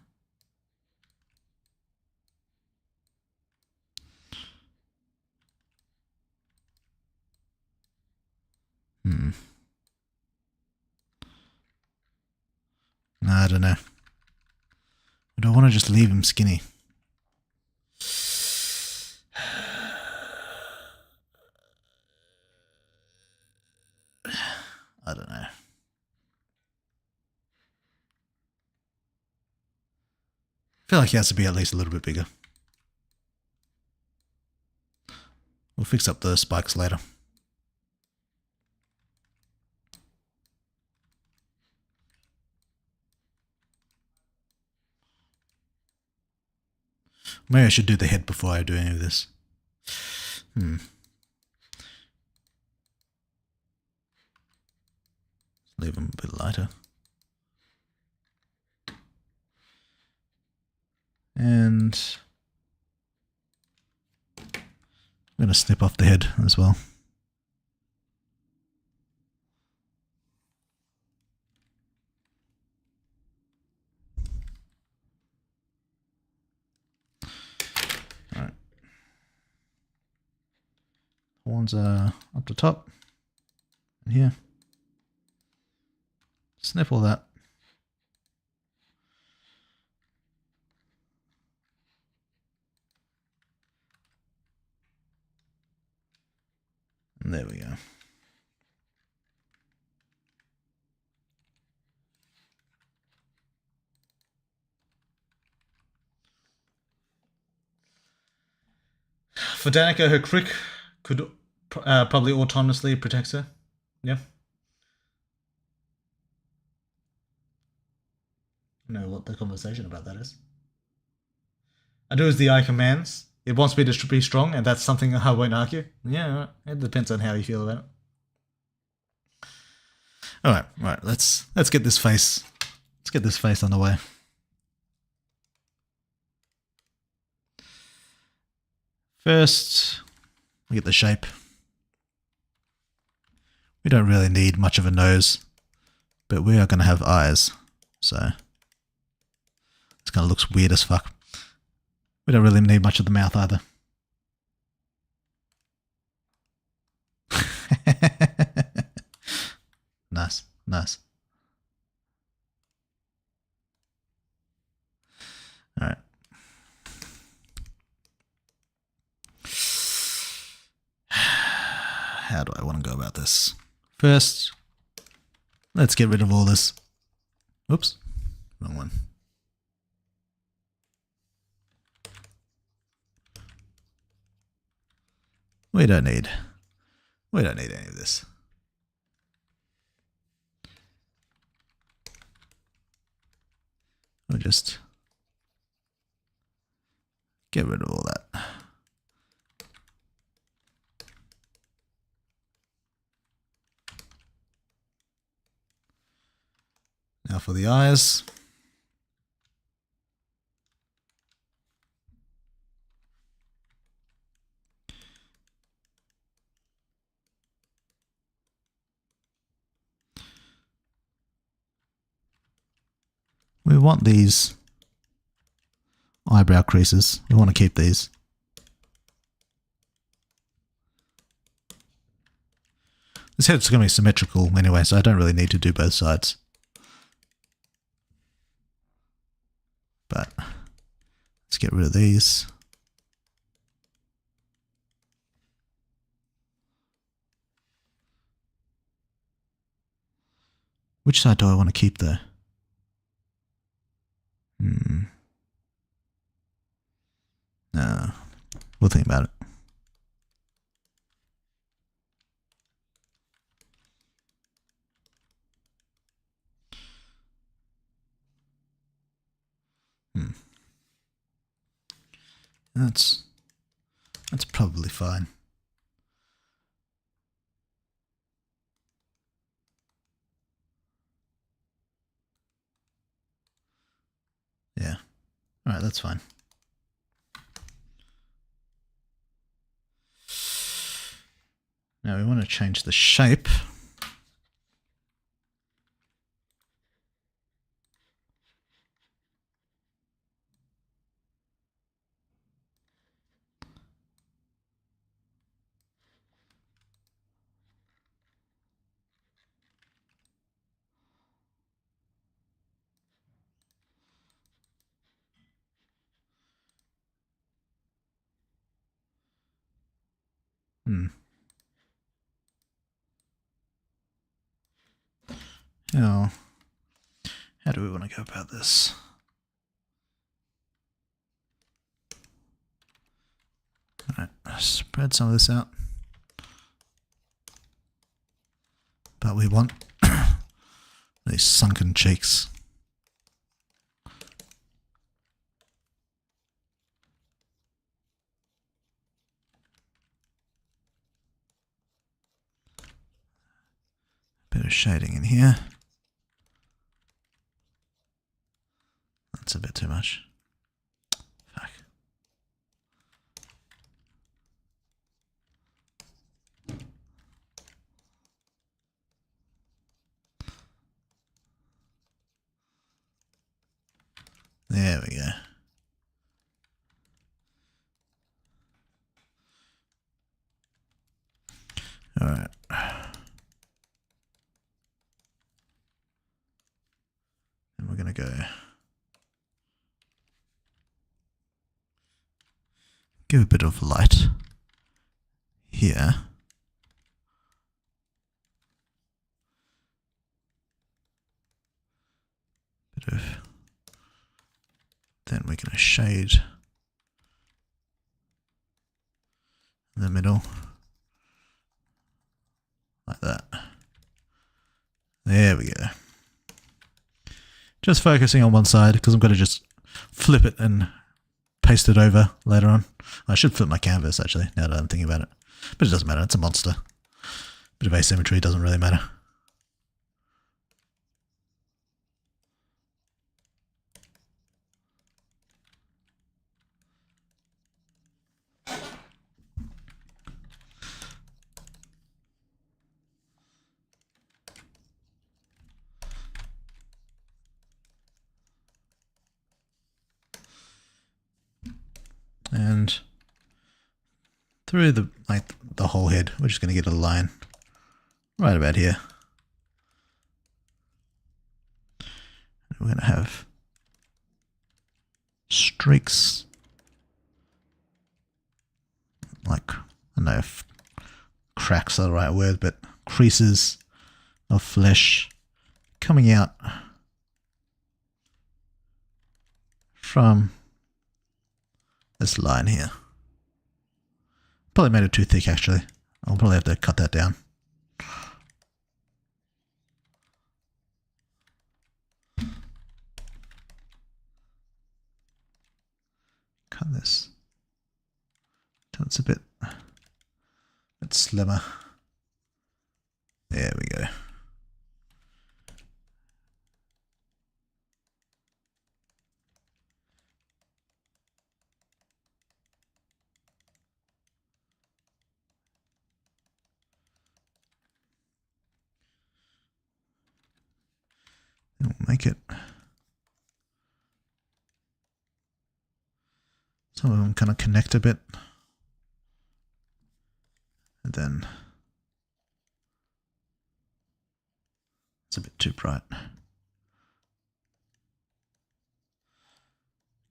No, I don't know. But I want to just leave him skinny. I don't know. I feel like he has to be at least a little bit bigger. We'll fix up the spikes later. Maybe I should do the head before I do any of this. Leave him a bit lighter. And I'm going to snip off the head as well. Alright. Horns are up the top. And here. Snip all that. And there we go. For Danica, her crick could probably autonomously protect her. Yeah. I know what the conversation about that is. I do as the eye commands. It wants me to be strong, and that's something I won't argue. Yeah, it depends on how you feel about it. All right. Let's get this face. Let's get this face on the way. First, we get the shape. We don't really need much of a nose, but we are going to have eyes, so this kind of looks weird as fuck. We don't really need much of the mouth either. Nice. All right. How do I want to go about this? First, let's get rid of all this. Oops, wrong one. We don't need any of this. We'll just get rid of all that. Now for the eyes. We want these eyebrow creases. We want to keep these. This head's going to be symmetrical anyway, so I don't really need to do both sides. But let's get rid of these. Which side do I want to keep though? No, we'll think about it. That's probably fine. Yeah. All right, that's fine. Now we want to change the shape. Now, how do we want to go about this? Alright, spread some of this out. But we want these sunken cheeks. Bit of shading in here. That's a bit too much. Fuck. There we go. All right. And we're going to go give a bit of light here. Bit of, then we're going to shade in the middle like that. There we go. Just focusing on one side because I'm going to just flip it and paste it over later on. I should flip my canvas actually, now that I'm thinking about it. But it doesn't matter, it's a monster. Bit of asymmetry doesn't really matter. And through the whole head, we're just going to get a line right about here. We're going to have streaks, like, I don't know if cracks are the right word, but creases of flesh coming out from this line here. Probably made it too thick actually. I'll probably have to cut that down. Cut this till it's a bit slimmer. There we go. We'll make it. Some of them kind of connect a bit. And then it's a bit too bright.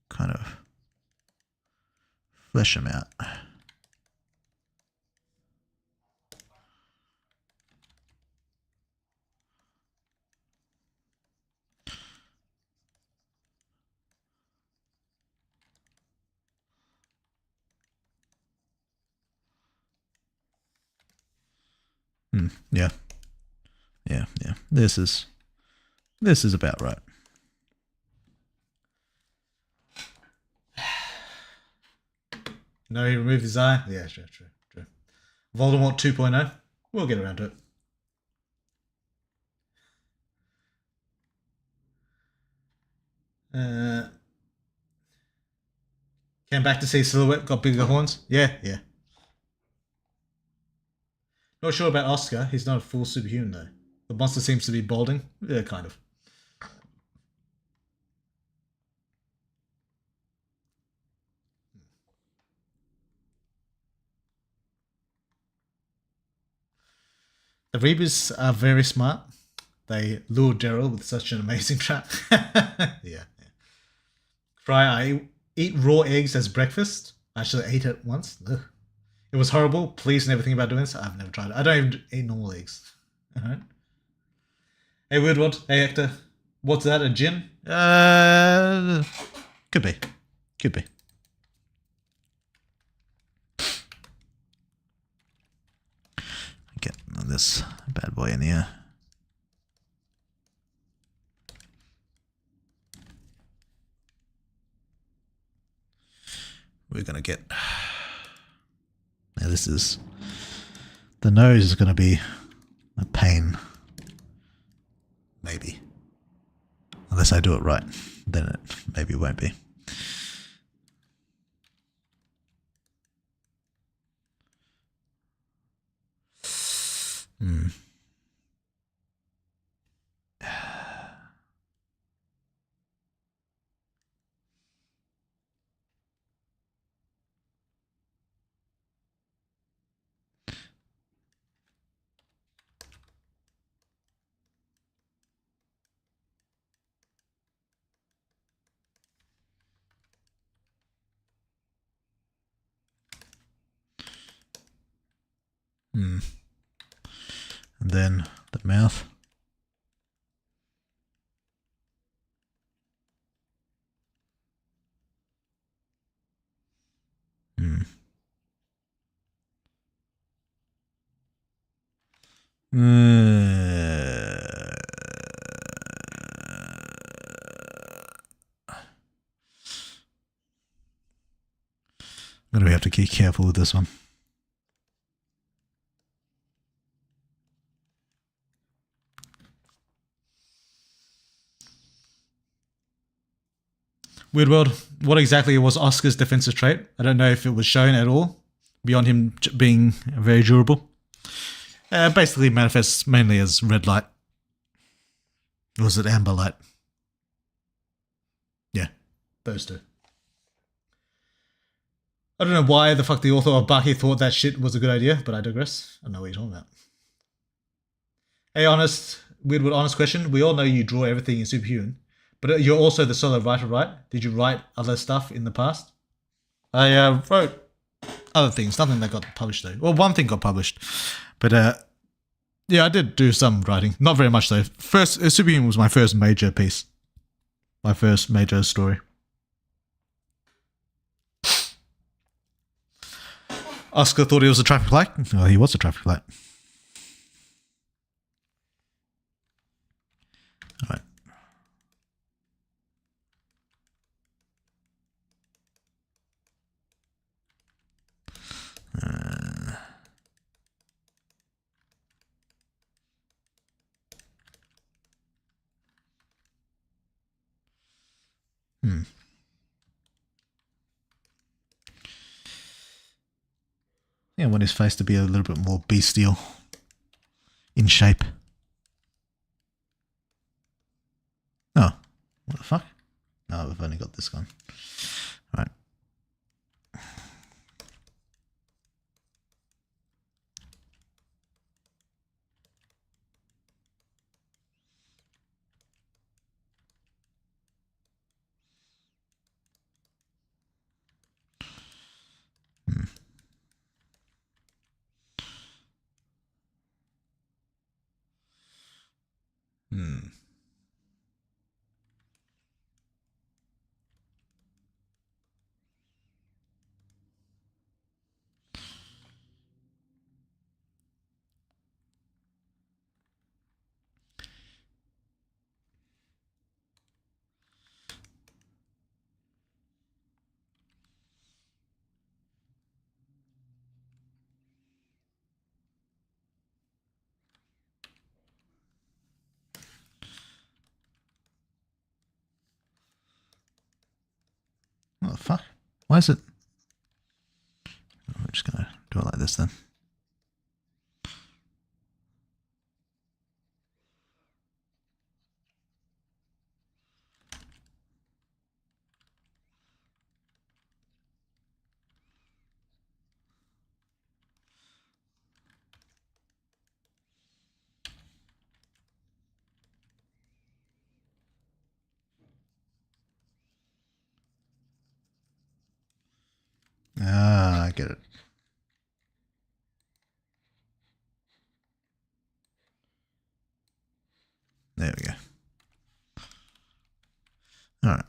Kind of flesh them out. Yeah. This is about right. No, he removed his eye. Yeah, true. Voldemort 2.0. We'll get around to it. Came back to see Silhouette, got bigger horns. Yeah. Not sure about Oscar. He's not a full superhuman though. The monster seems to be balding. Yeah, kind of. The Reapers are very smart. They lured Daryl with such an amazing trap. Yeah. Cry, I eat raw eggs as breakfast. I actually ate it once. Ugh. It was horrible. Please never think about doing this. I've never tried it. I don't even eat normal eggs. Alright. Hey, Woodward. Hey, Hector. What's that? A gin? Could be. Could be. Get this bad boy in here. We're gonna get. Now this is. The nose is gonna be a pain. Maybe. Unless I do it right, then it maybe won't be. Hmm. And then the mouth. I'm gonna have to keep careful with this one. Weird World, what exactly was Oscar's defensive trait? I don't know if it was shown at all, beyond him being very durable. Basically manifests mainly as red light. Or was it amber light? Yeah, those two. I don't know why the fuck the author of Baki thought that shit was a good idea, but I digress. I don't know what you're talking about. Hey, honest question. We all know you draw everything in Superhuman, but you're also the solo writer, right? Did you write other stuff in the past? I wrote other things, nothing that got published though. Well, one thing got published, but yeah, I did do some writing. Not very much though. First, Superhuman was my first major piece, my first major story. Oscar thought he was a traffic light. Well, he was a traffic light. All right. Yeah, I want his face to be a little bit more bestial in shape. Oh, what the fuck? No, we've only got this one. All right. What the fuck? Why is it? I'm just going to do it like this then. Ah, I get it. Alright.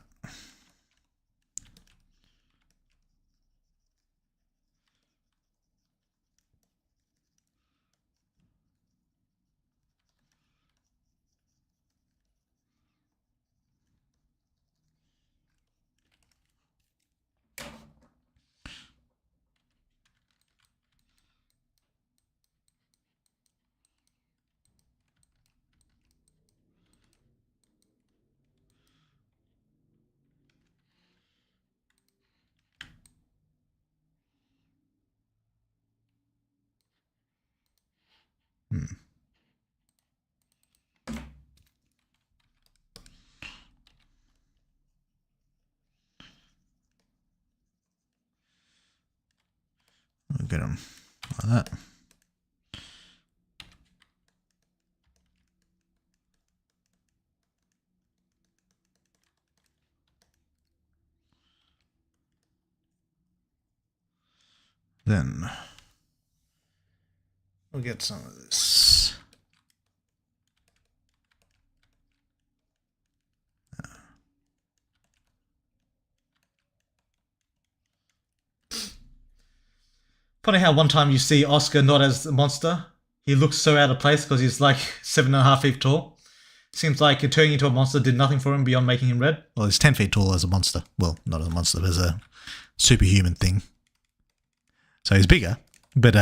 We'll get them like that. Then we'll get some of this. Funny how one time you see Oscar not as a monster, he looks so out of place because he's like 7.5 feet tall. Seems like turning into a monster did nothing for him beyond making him red. Well, he's 10 feet tall as a monster. Well, not as a monster, but as a superhuman thing. So he's bigger, but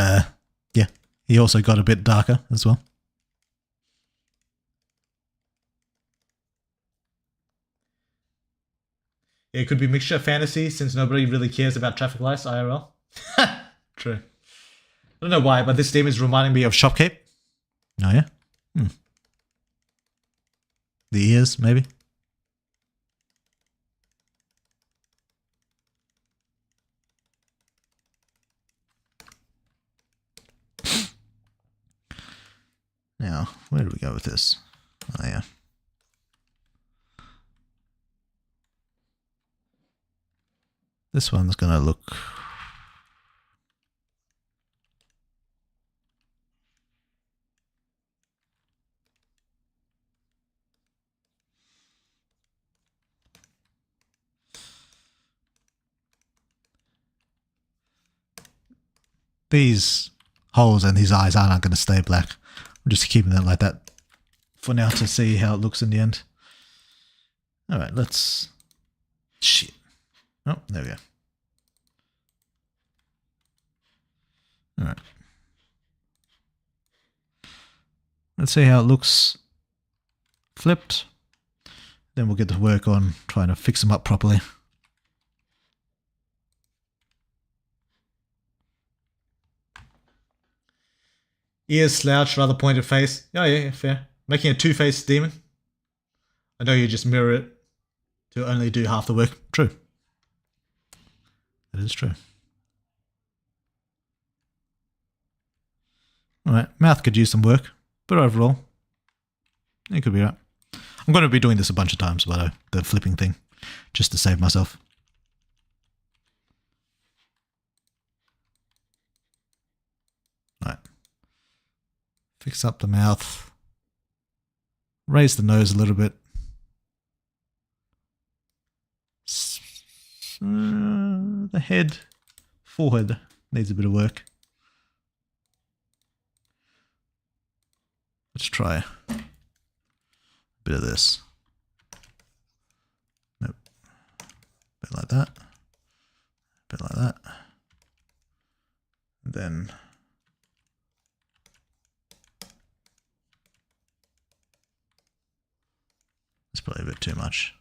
yeah, he also got a bit darker as well. It could be mixture of fantasy since nobody really cares about traffic lights IRL. True. I don't know why, but this theme is reminding me of Shopkeep. Oh yeah? The ears, maybe? Now, where do we go with this? Oh yeah. This one's going to look... These holes and these eyes aren't going to stay black. I'm just keeping them like that for now to see how it looks in the end. Alright, let's... Shit. Oh, there we go. Alright. Let's see how it looks flipped. Then we'll get to work on trying to fix them up properly. Ears slouched, rather pointed face. Oh yeah, fair. Making a two-faced demon. I know you just mirror it to only do half the work. True. That is true. Alright, mouth could use some work, but overall, it could be right. I'm going to be doing this a bunch of times, by the way, the flipping thing, just to save myself. Alright. Fix up the mouth. Raise the nose a little bit. The head, forehead needs a bit of work. Let's try a bit of this. Nope. A bit like that. A bit like that. And then it's probably a bit too much.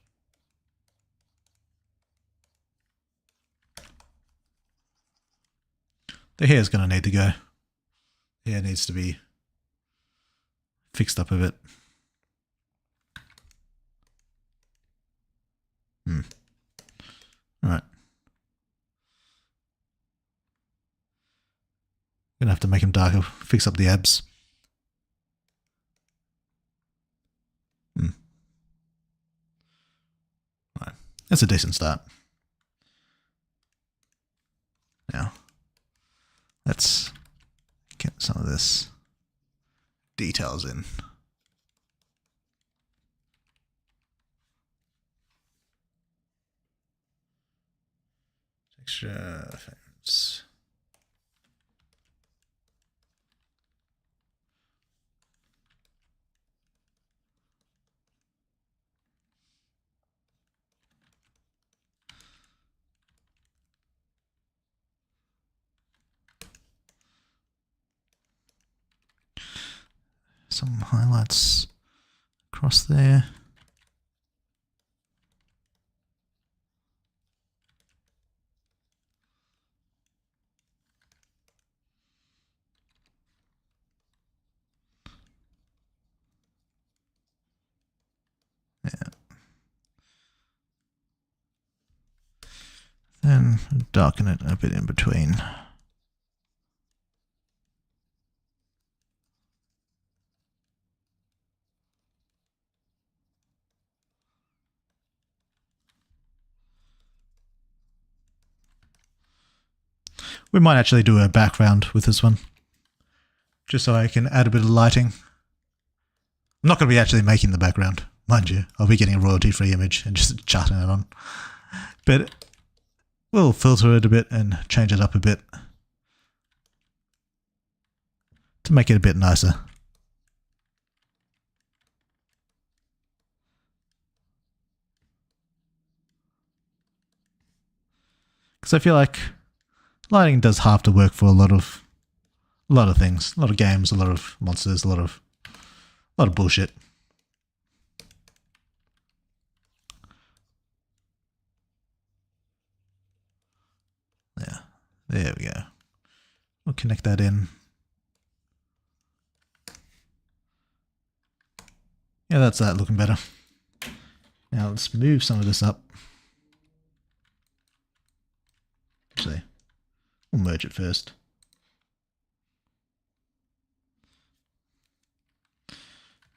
The hair's going to need to go. The hair needs to be fixed up a bit. Alright. Gonna have to make him darker, fix up the abs. Alright. That's a decent start. Now, let's get some of this details in. Favorites. Some highlights across there. Yeah. Then darken it a bit in between. We might actually do a background with this one, just so I can add a bit of lighting. I'm not going to be actually making the background, mind you. I'll be getting a royalty-free image and just chatting it on. But we'll filter it a bit and change it up a bit to make it a bit nicer. Because I feel like lighting does half the work for a lot of things, a lot of games, a lot of monsters, a lot of bullshit. Yeah, there we go. We'll connect that in. Yeah, that's that looking better. Now let's move some of this up. Actually, we'll merge it first.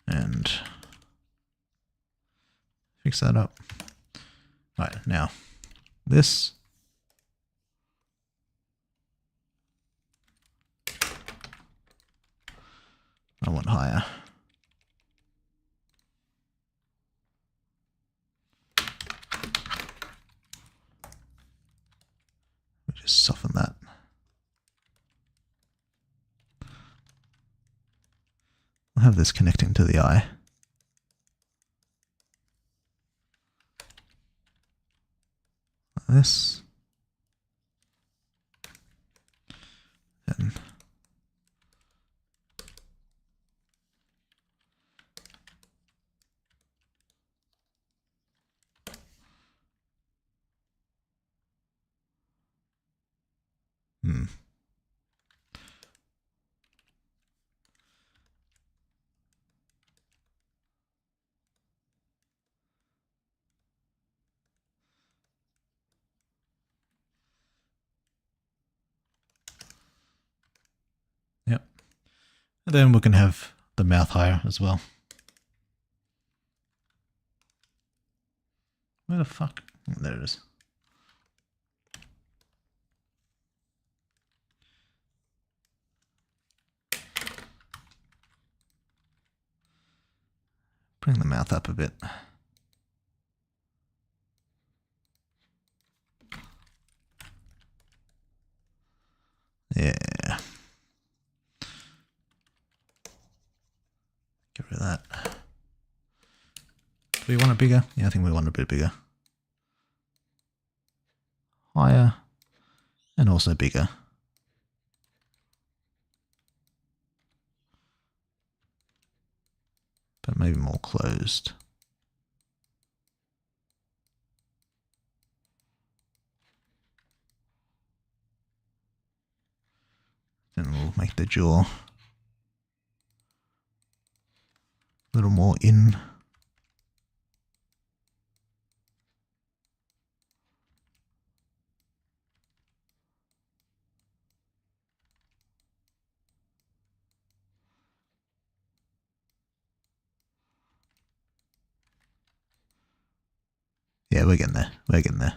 And fix that up. Right, now this. I want higher. We just soften that. We'll have this connecting to the eye. This. Then Yep. And then we can have the mouth higher as well. Where the fuck? Oh, there it is. Bring the mouth up a bit. Yeah. Get rid of that. Do we want it bigger? Yeah, I think we want it a bit bigger. Higher. And also bigger. But maybe more closed. Then we'll make the jaw a little more in. Yeah, we're getting there. We're getting there.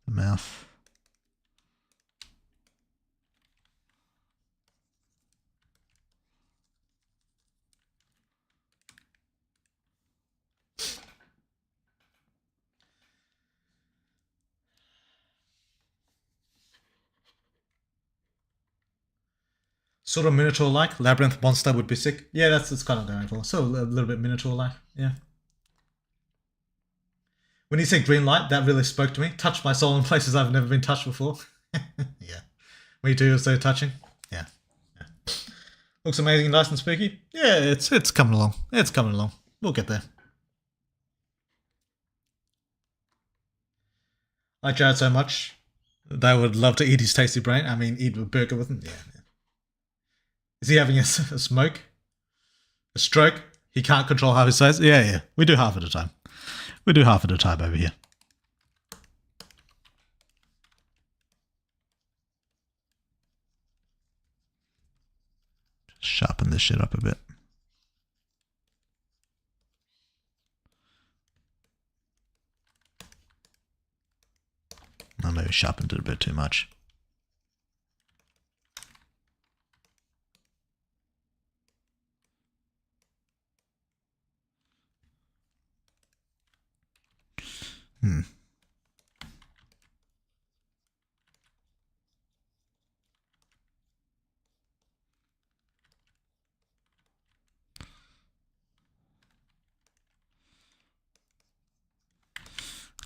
The mouth. Sort of Minotaur-like. Labyrinth monster would be sick. Yeah, that's kind of going for. So a little bit Minotaur-like. Yeah. When you said green light, that really spoke to me. Touched my soul in places I've never been touched before. Yeah. Me too, so touching. Yeah. Looks amazing, nice and spooky. Yeah, it's coming along. It's coming along. We'll get there. I like Jared so much. They would love to eat his tasty brain. I mean, eat a burger with him. Yeah. Is he having a smoke? A stroke? He can't control half his size? Yeah. We do half at a time. We do half at a time over here. Just sharpen this shit up a bit. I maybe sharpened it a bit too much.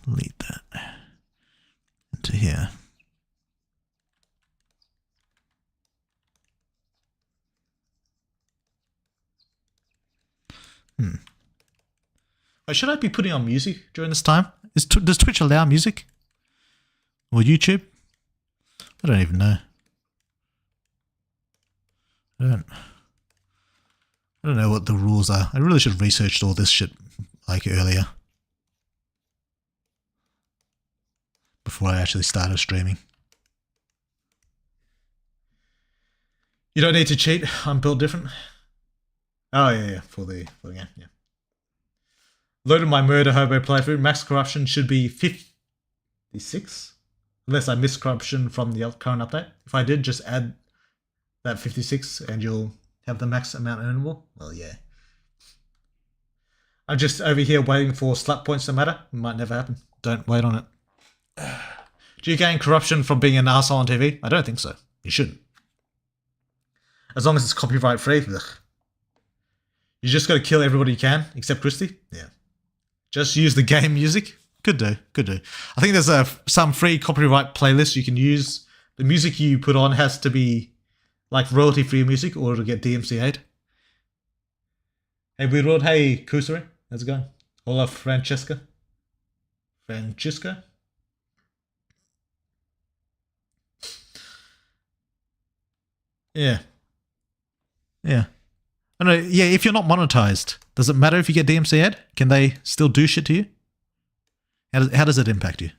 Lead that into here. Should I be putting on music during this time? Does Twitch allow music? Or YouTube? I don't even know. I don't know what the rules are. I really should have researched all this shit like earlier. Before I actually started streaming. You don't need to cheat. I'm built different. Oh yeah, for the game, yeah. Loaded my murder hobo playthrough. Max corruption should be 56. Unless I missed corruption from the current update. If I did, just add that 56 and you'll have the max amount earnable. Well, yeah. I'm just over here waiting for slap points to matter. It might never happen. Don't wait on it. Do you gain corruption from being an arsehole on TV? I don't think so. You shouldn't. As long as it's copyright free. Ugh. You just got to kill everybody you can, except Christy. Yeah. Just use the game music. Could do. I think there's some free copyright playlist you can use. The music you put on has to be like royalty-free music or it'll get DMCA'd. Hey, Weird. Hey, Kusari. How's it going? Hola, Francesca. Yeah. I know. Yeah, if you're not monetized, does it matter if you get DMCA'd? Can they still do shit to you? How does it impact you?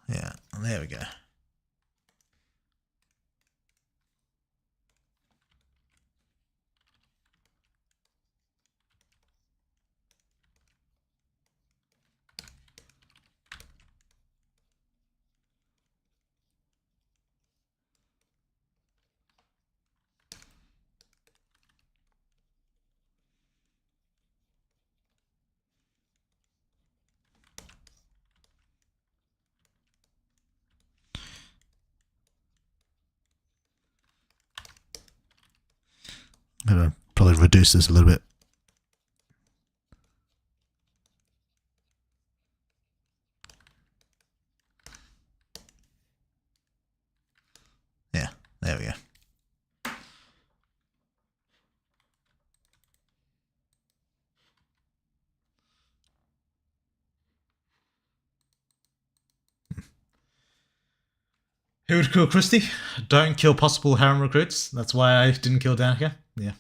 Yeah, there we go. I'm going to probably reduce this a little bit. Yeah, there we go. Who would kill Christy? Don't kill possible harem recruits. That's why I didn't kill Danica. Yeah.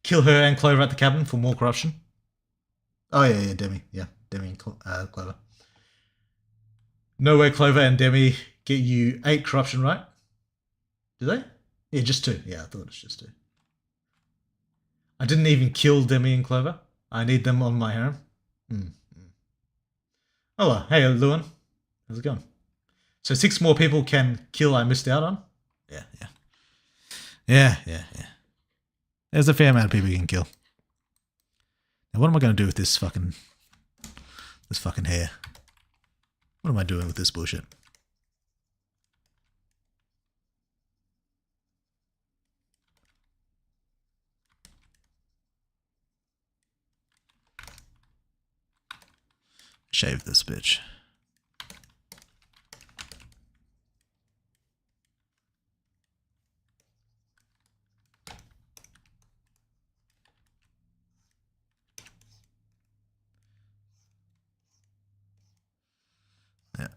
Kill her and Clover at the cabin for more corruption. Oh, yeah, Demi. Yeah, Demi and Clover. No way Clover and Demi get you 8 corruption, right? Do they? Yeah, just two. Yeah, I thought it was just two. I didn't even kill Demi and Clover. I need them on my harem. Mm. Oh, well. Hey, Lewin. How's it going? So 6 more people can kill I missed out on? Yeah. Yeah. There's a fair amount of people you can kill. Now, what am I going to do with this fucking hair? What am I doing with this bullshit? Shave this bitch. Yeah.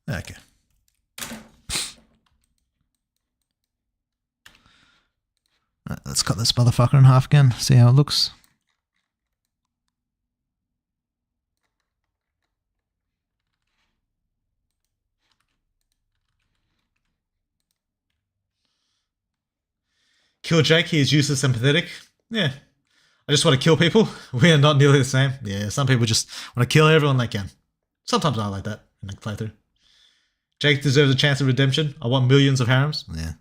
Okay. Right, let's cut this motherfucker in half again. See how it looks. Kill Jake, he is useless and pathetic. Yeah. I just want to kill people. We are not nearly the same. Yeah, some people just want to kill everyone they can. Sometimes I like that in a playthrough. Jake deserves a chance of redemption. I want millions of harems. Yeah.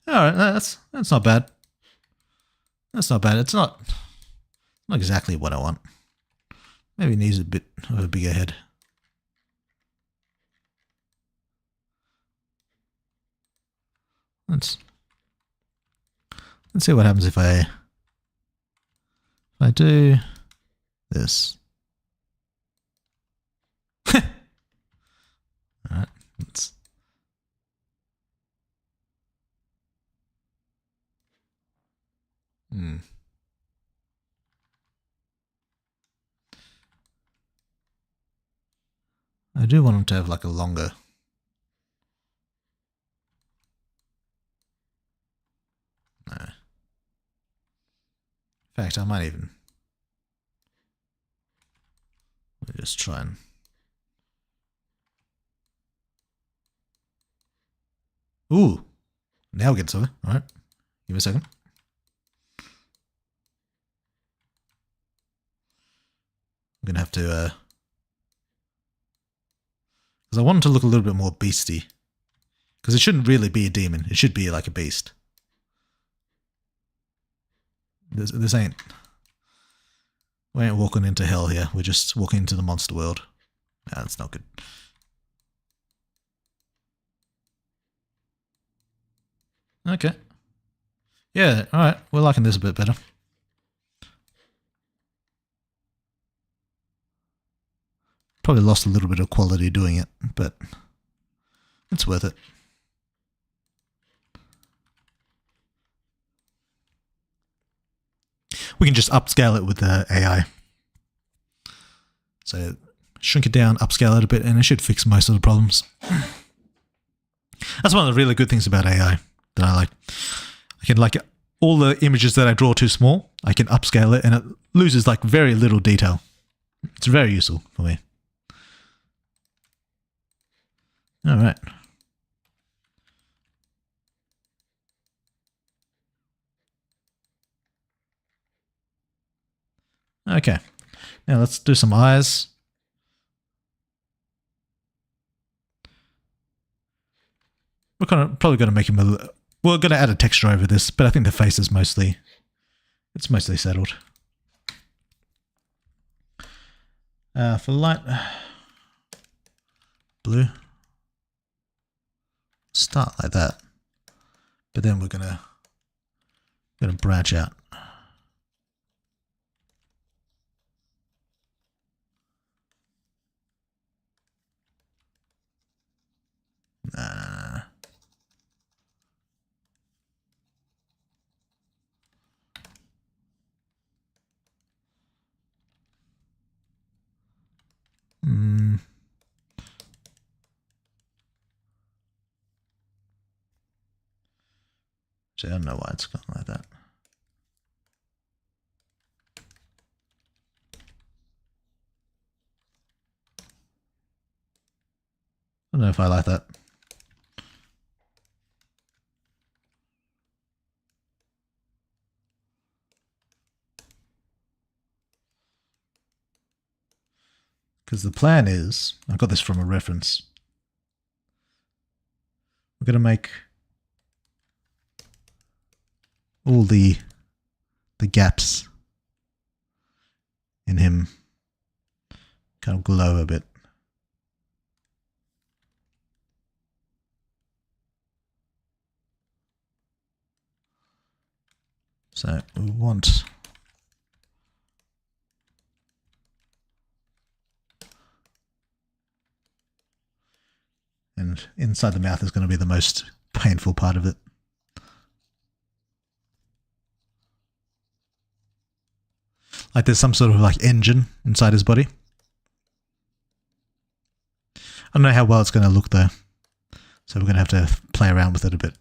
Alright, that's not bad. That's not bad. It's not exactly what I want. Maybe it needs a bit of a bigger head. Let's see what happens if I do this. Alright, let's I do want them to have like a longer. No. In fact, I might even just try and. Ooh, now we get something. All right, give me a second. I'm gonna have to, because I want it to look a little bit more beasty. Because it shouldn't really be a demon. It should be like a beast. This ain't. We ain't walking into hell here. We're just walking into the monster world. Nah, that's not good. Okay. Yeah, alright. We're liking this a bit better. Probably lost a little bit of quality doing it, but it's worth it. We can just upscale it with the AI. So shrink it down, upscale it a bit, and it should fix most of the problems. That's one of the really good things about AI that I like. I can like all the images that I draw too small, I can upscale it and it loses like very little detail. It's very useful for me. All right. Okay. Now let's do some eyes. We're probably going to make him we're going to add a texture over this, but I think the face is mostly settled. For light blue, start like that, but then we're gonna branch out. Nah. Actually, I don't know why it's gone like that. I don't know if I like that. Because the plan is, I got this from a reference. We're going to make all the gaps in him kind of glow a bit. So we want and inside the mouth is going to be the most painful part of it. Like there's some sort of like engine inside his body. I don't know how well it's going to look though. So we're going to have to play around with it a bit.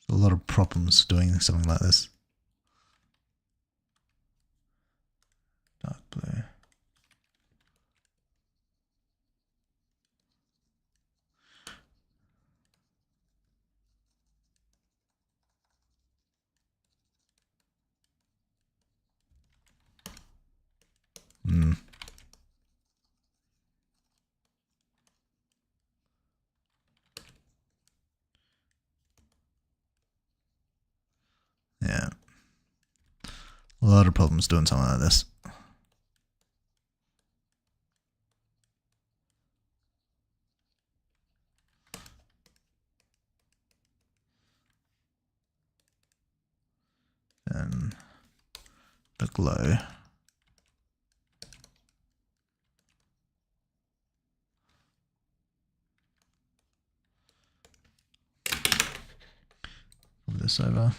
There's a lot of problems doing something like this. Dark blue. Yeah. A lot of problems doing something like this. And the glow. Move this over.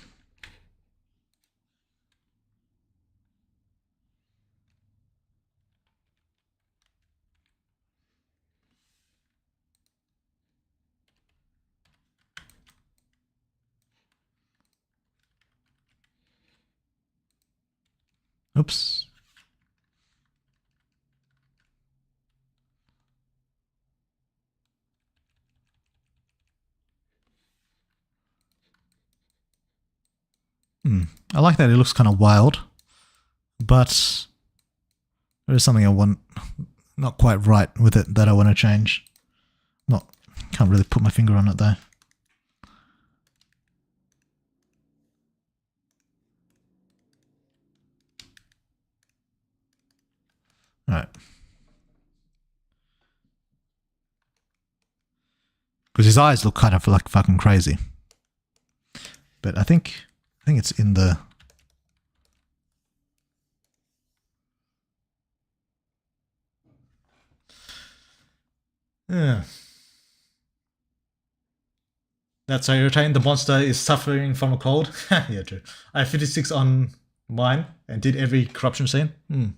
Oops. I like that it looks kind of wild, but there is something I want not quite right with it that I want to change. Can't really put my finger on it though. Alright. Because his eyes look kind of like fucking crazy. But I think it's in the... Yeah. That's so irritating. The monster is suffering from a cold. Yeah, true. I have 56 on mine and did every corruption scene. It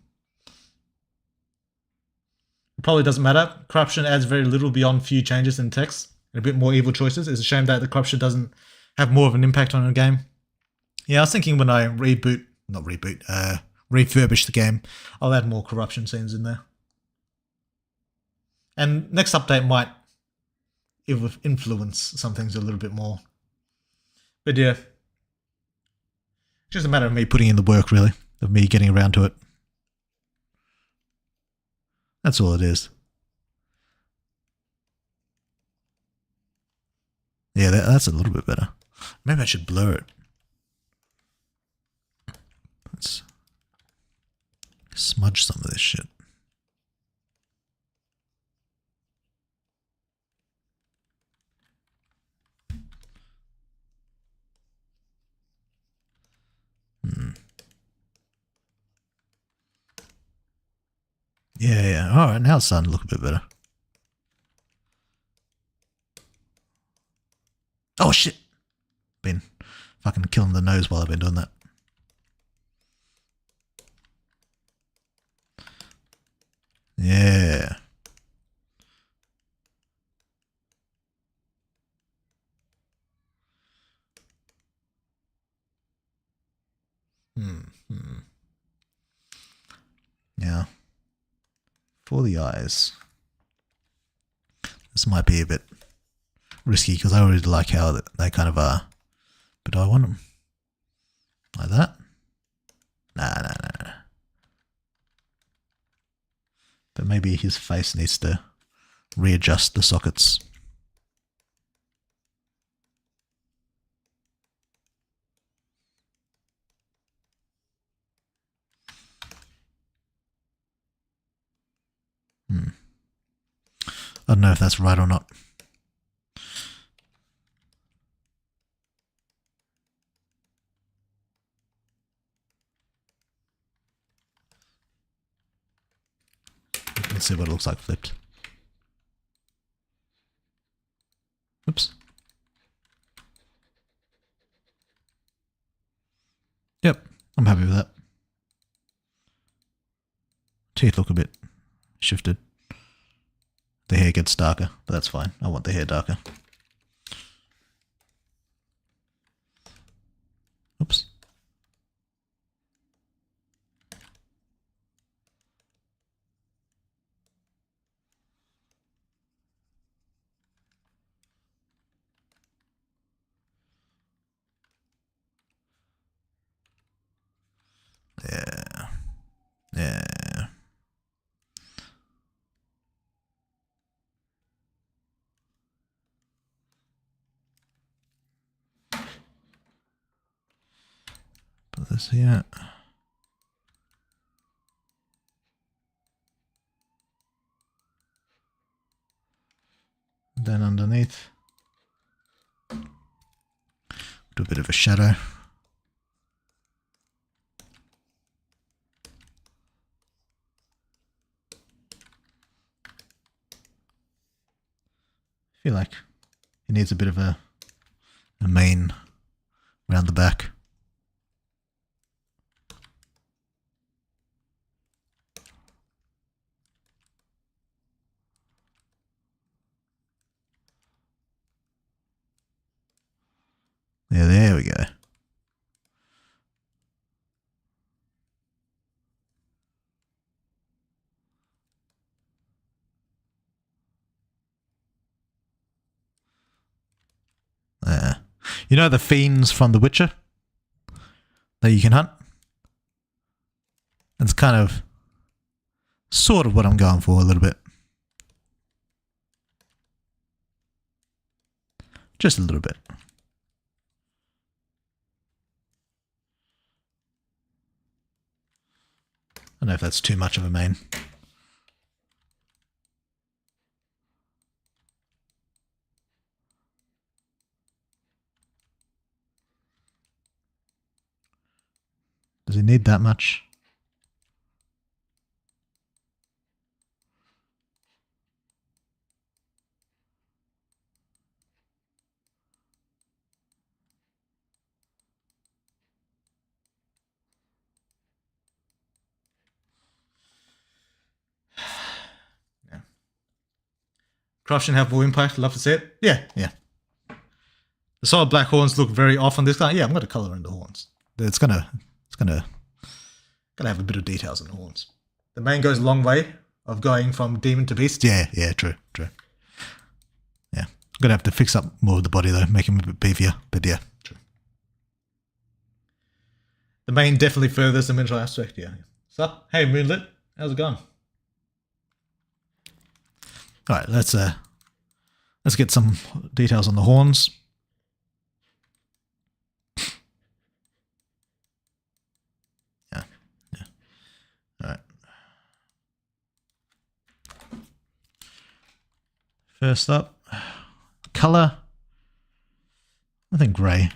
probably doesn't matter. Corruption adds very little beyond few changes in text and a bit more evil choices. It's a shame that the corruption doesn't have more of an impact on the game. Yeah, I was thinking when I refurbish the game, I'll add more corruption scenes in there. And next update might influence some things a little bit more. But yeah, it's just a matter of me putting in the work, really, of me getting around to it. That's all it is. Yeah, that's a little bit better. Maybe I should blur it. Let's smudge some of this shit. Yeah. All right, now it's starting to look a bit better. Oh shit! Been fucking killing the nose while I've been doing that. Yeah. Yeah. For the eyes. This might be a bit risky because I already like how they kind of are. But do I want them like that? Nah. But maybe his face needs to readjust the sockets. I don't know if that's right or not. Let's see what it looks like flipped. Oops. Yep, I'm happy with that. Teeth look a bit shifted. The hair gets darker, but that's fine. I want the hair darker. Oops. Yeah. Put this here. Then underneath, do a bit of a shadow. I feel like it needs a bit of a mane around the back. Yeah, there we go. There. You know the fiends from The Witcher that you can hunt? It's kind of sort of what I'm going for a little bit. Just a little bit. I don't know if that's too much of a mane. Does he need that much? Yeah. Corruption have more impact. Love to see it. Yeah. The solid black horns look very off on this guy. Yeah, I'm going to color in the horns. It's gonna have a bit of details in the horns. The mane goes a long way of going from demon to beast. Yeah, true. Yeah, I'm gonna have to fix up more of the body though, make him a bit beefier. But yeah, true. The mane definitely furthers the mental aspect. Yeah. So, hey Moonlit, how's it going? All right, let's get some details on the horns. Yeah. All right. First up, color. I think grey.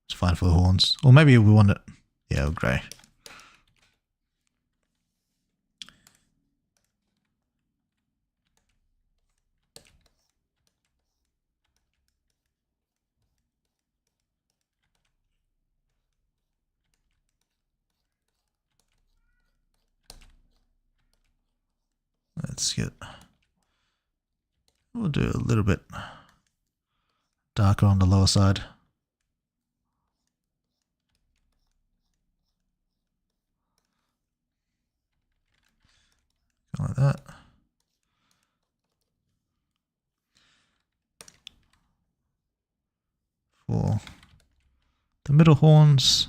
It's fine for the horns. Or maybe we want it, yeah, grey. Let's get, we'll do a little bit darker on the lower side. Like that. For the middle horns,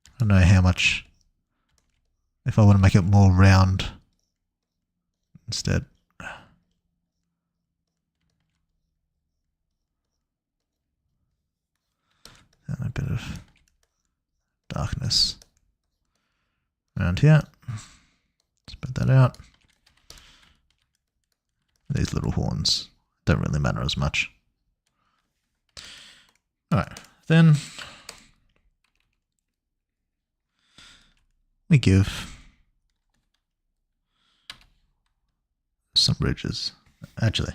I don't know how much, if I want to make it more round instead. And a bit of darkness around here. Spread that out. These little horns don't really matter as much. Alright, then we give some ridges. Actually,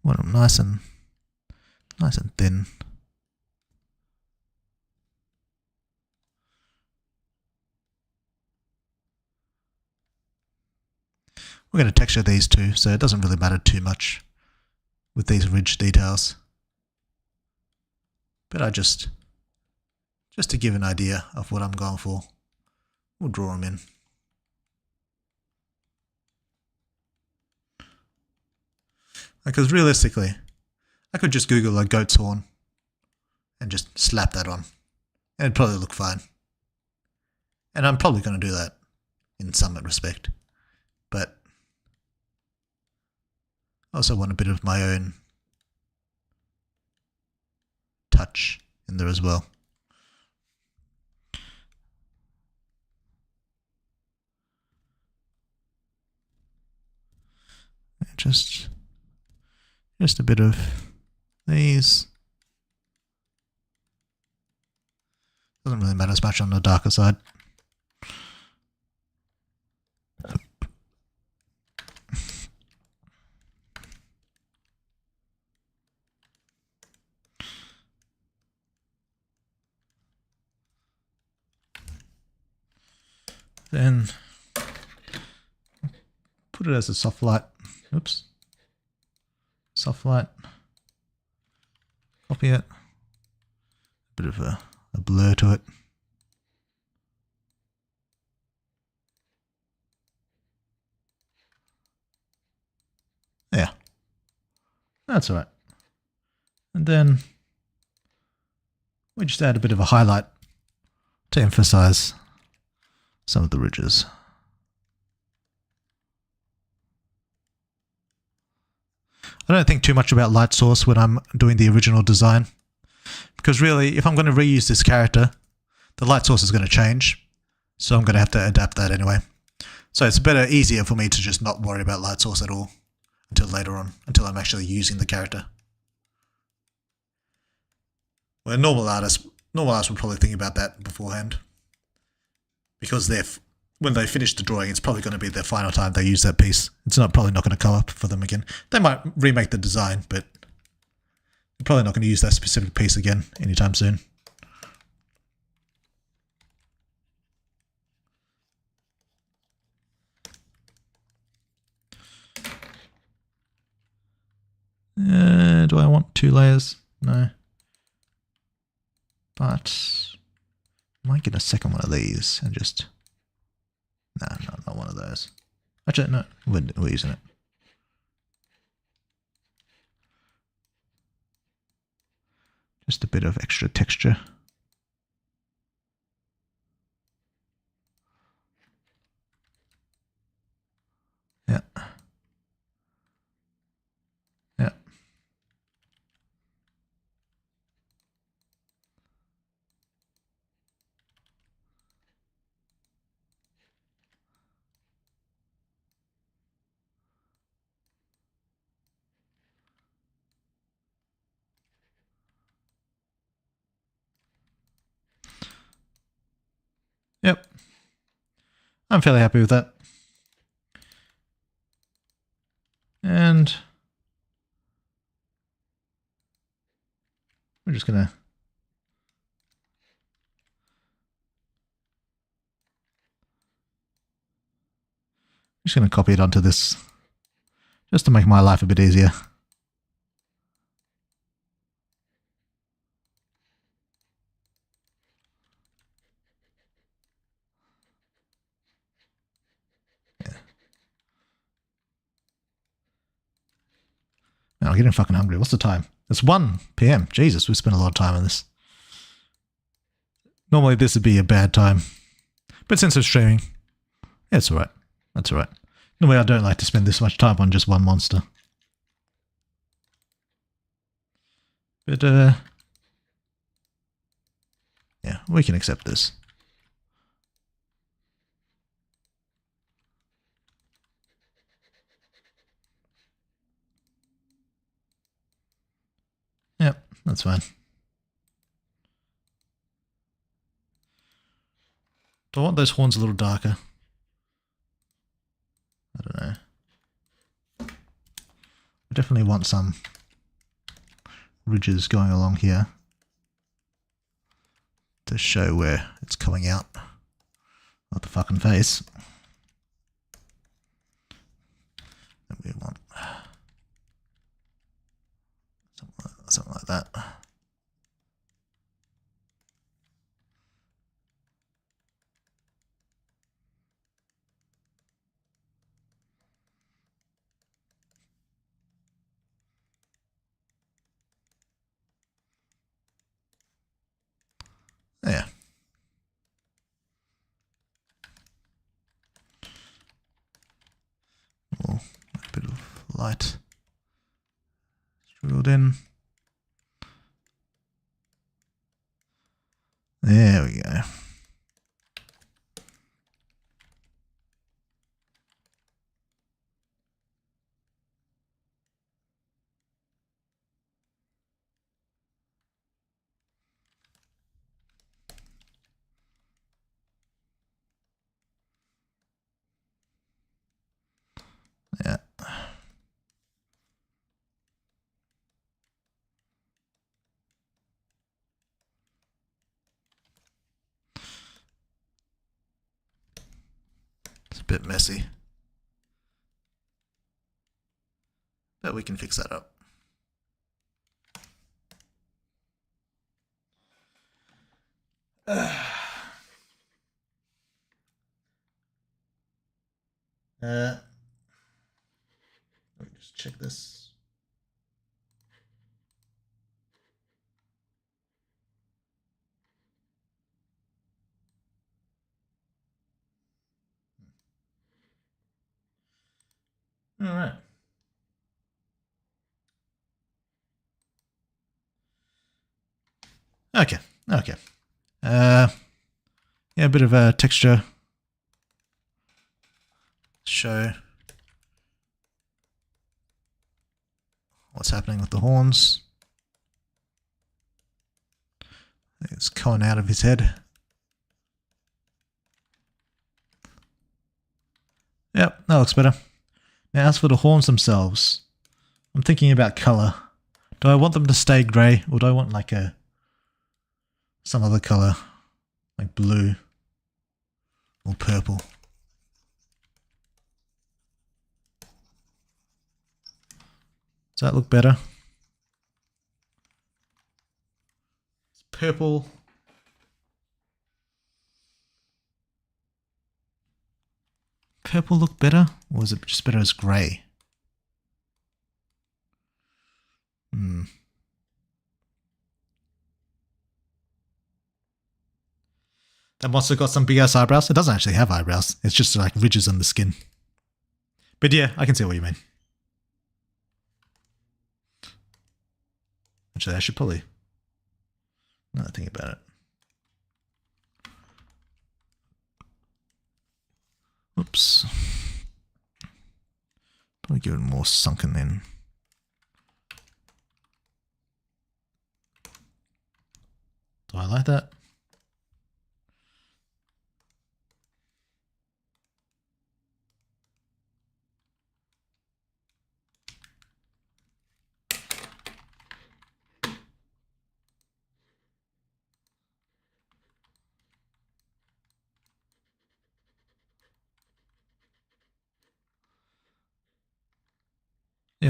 want them nice and thin. We're going to texture these too, so it doesn't really matter too much with these ridge details. But I just to give an idea of what I'm going for, we'll draw them in. Because realistically, I could just Google a goat's horn and just slap that on. And it'd probably look fine. And I'm probably going to do that in some respect. But I also want a bit of my own touch in there as well. And just a bit of these. Doesn't really matter as much on the darker side. Then put it as a soft light. Oops. Soft light. Copy it. A bit of a blur to it. Yeah. That's all right. And then we just add a bit of a highlight to emphasize some of the ridges. I don't think too much about light source when I'm doing the original design, because really, if I'm going to reuse this character, the light source is going to change, so I'm going to have to adapt that anyway. So it's easier for me to just not worry about light source at all until later on, until I'm actually using the character. Well, normal artists would probably think about that beforehand, because when they finish the drawing, it's probably going to be their final time they use that piece. It's probably not going to come up for them again. They might remake the design, but they're probably not going to use that specific piece again anytime soon. Do I want 2 layers? No. But I might get a second one of these and just... No, not one of those. Actually, no, we're using it. Just a bit of extra texture. Yeah. Yeah. Yep. I'm fairly happy with that. And just gonna. Copy it onto this, just to make my life a bit easier. Yeah. Now I'm getting fucking hungry. What's the time? It's 1 p.m. Jesus, we spent a lot of time on this. Normally this would be a bad time, but since I'm streaming, yeah, it's alright. That's alright. Normally I don't like to spend this much time on just one monster. But, yeah, we can accept this. Yep, that's fine. Do I want those horns a little darker? I don't know. I definitely want some ridges going along here to show where it's coming out of the fucking face. And we want something like that. Yeah. Oh, a bit of light drilled in. There we go. Yeah. It's a bit messy, but we can fix that up. Let me just check this. All right. Okay. Okay. Yeah, a bit of a texture. Show what's happening with the horns. It's coming out of his head. Yep, that looks better. Now, as for the horns themselves, I'm thinking about color. Do I want them to stay grey, or do I want like some other color, like blue or purple? Does that look better? Purple. Purple look better, or is it just better as grey? That monster got some big ass eyebrows. It doesn't actually have eyebrows. It's just like ridges on the skin. But yeah, I can see what you mean. Actually, I should probably not think about it. Oops. Probably give it more sunken in. Do I like that?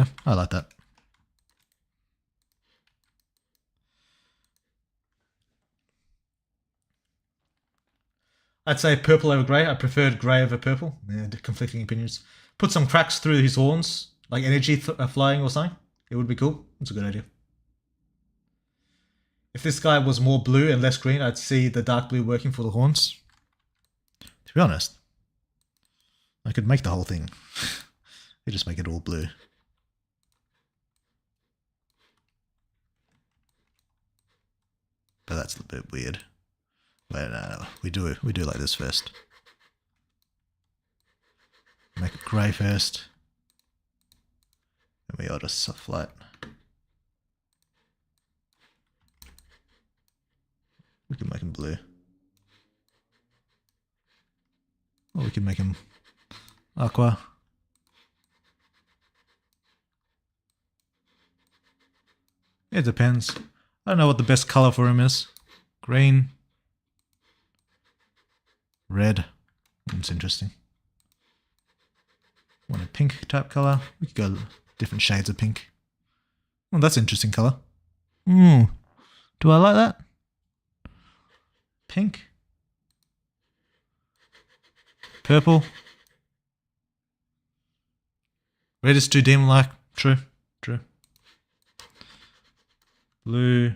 Yeah, I like that. I'd say purple over grey. I preferred grey over purple. Yeah, conflicting opinions. Put some cracks through his horns, like energy flying or something. It would be cool. It's a good idea. If this guy was more blue and less green, I'd see the dark blue working for the horns. To be honest, I could make the whole thing. You just make it all blue. But that's a bit weird. But no, we do like this first. Make it grey first. And we add a soft light. We can make him blue. Or we can make him aqua. It depends. I don't know what the best color for him is. Green. Red. That's interesting. Want a pink type color? We could go different shades of pink. Oh, that's an interesting color. Do I like that? Pink. Purple. Red is too demon-like. True. True. Blue.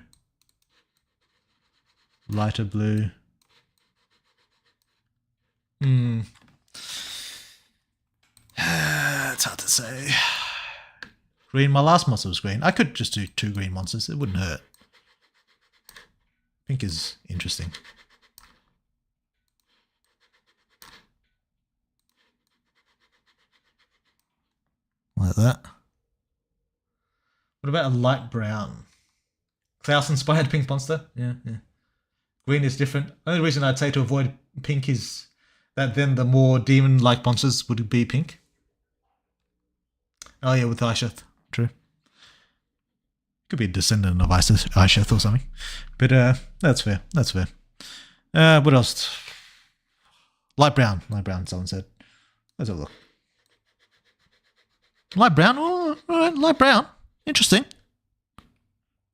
Lighter blue. It's hard to say. Green. My last monster was green. I could just do 2 green monsters. It wouldn't hurt. Pink is interesting. Like that. What about a light brown? Klaus inspired pink monster? Yeah. Green is different. Only reason I'd say to avoid pink is that then the more demon-like monsters would be pink. Oh yeah, with Aisheth. True. Could be a descendant of Aisheth or something. But that's fair. That's fair. What else? Light brown. Light brown, someone said. Let's have a look. Light brown? Oh, alright, light brown. Interesting.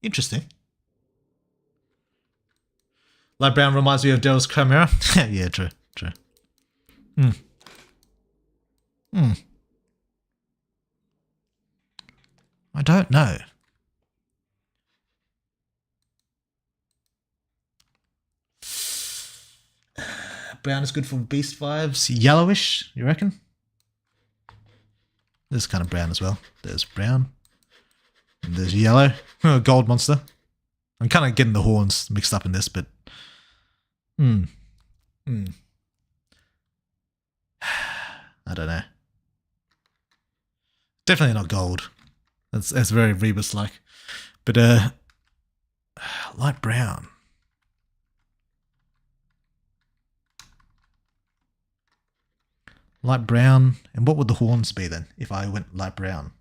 Interesting. Light brown reminds me of Daryl's Chimera. Yeah, true. True. I don't know. Brown is good for beast vibes. Yellowish, you reckon? There's kind of brown as well. There's brown. And there's yellow. Gold monster. I'm kind of getting the horns mixed up in this, but... I don't know. Definitely not gold. That's very Rebus-like. But, light brown. Light brown. And what would the horns be then, if I went light brown?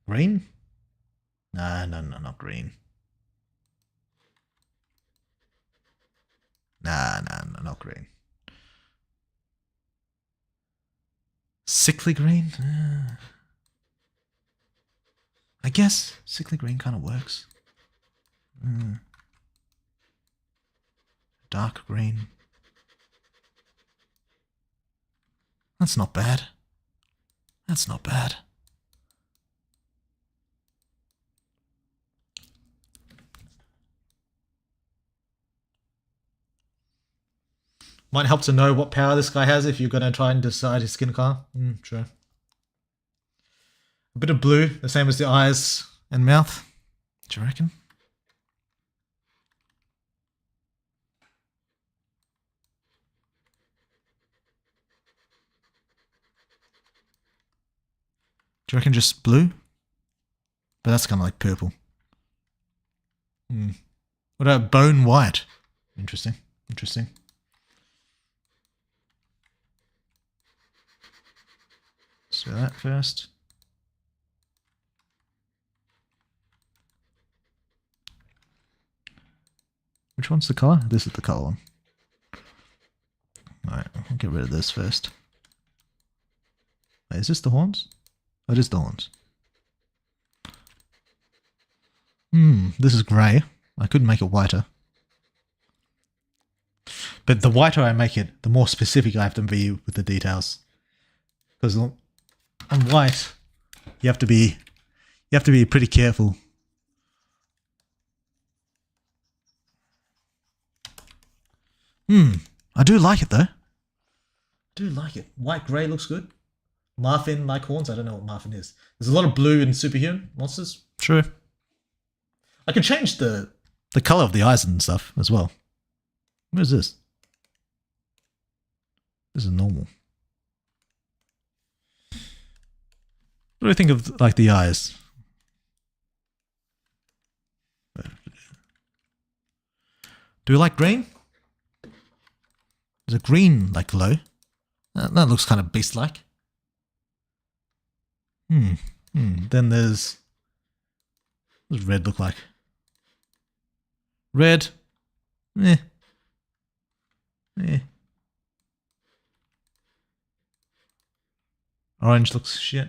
Green? No, not green. Nah, not green. Sickly green? I guess sickly green kind of works. Dark green. That's not bad. That's not bad. Might help to know what power this guy has if you're going to try and decide his skin color. True. A bit of blue, the same as the eyes and mouth. Do you reckon? Do you reckon just blue? But that's kind of like purple. What about bone white? Interesting. Interesting. Let's do that first. Which one's the color? This is the color one. Alright, I'll get rid of this first. Wait, is this the horns? Oh, it is the horns. This is grey. I could make it whiter. But the whiter I make it, the more specific I have to be with the details. Because on white, you have to be pretty careful. I do like it though. I do like it. White grey looks good. Marfin like horns. I don't know what Marfin is. There's a lot of blue in superhuman monsters. True. I could change the color of the eyes and stuff as well. What is this? This is normal. What do you think of like the eyes? Do you like green? There's a green like glow. That looks kind of beast-like. Then there's... What does red look like? Red. Orange looks shit.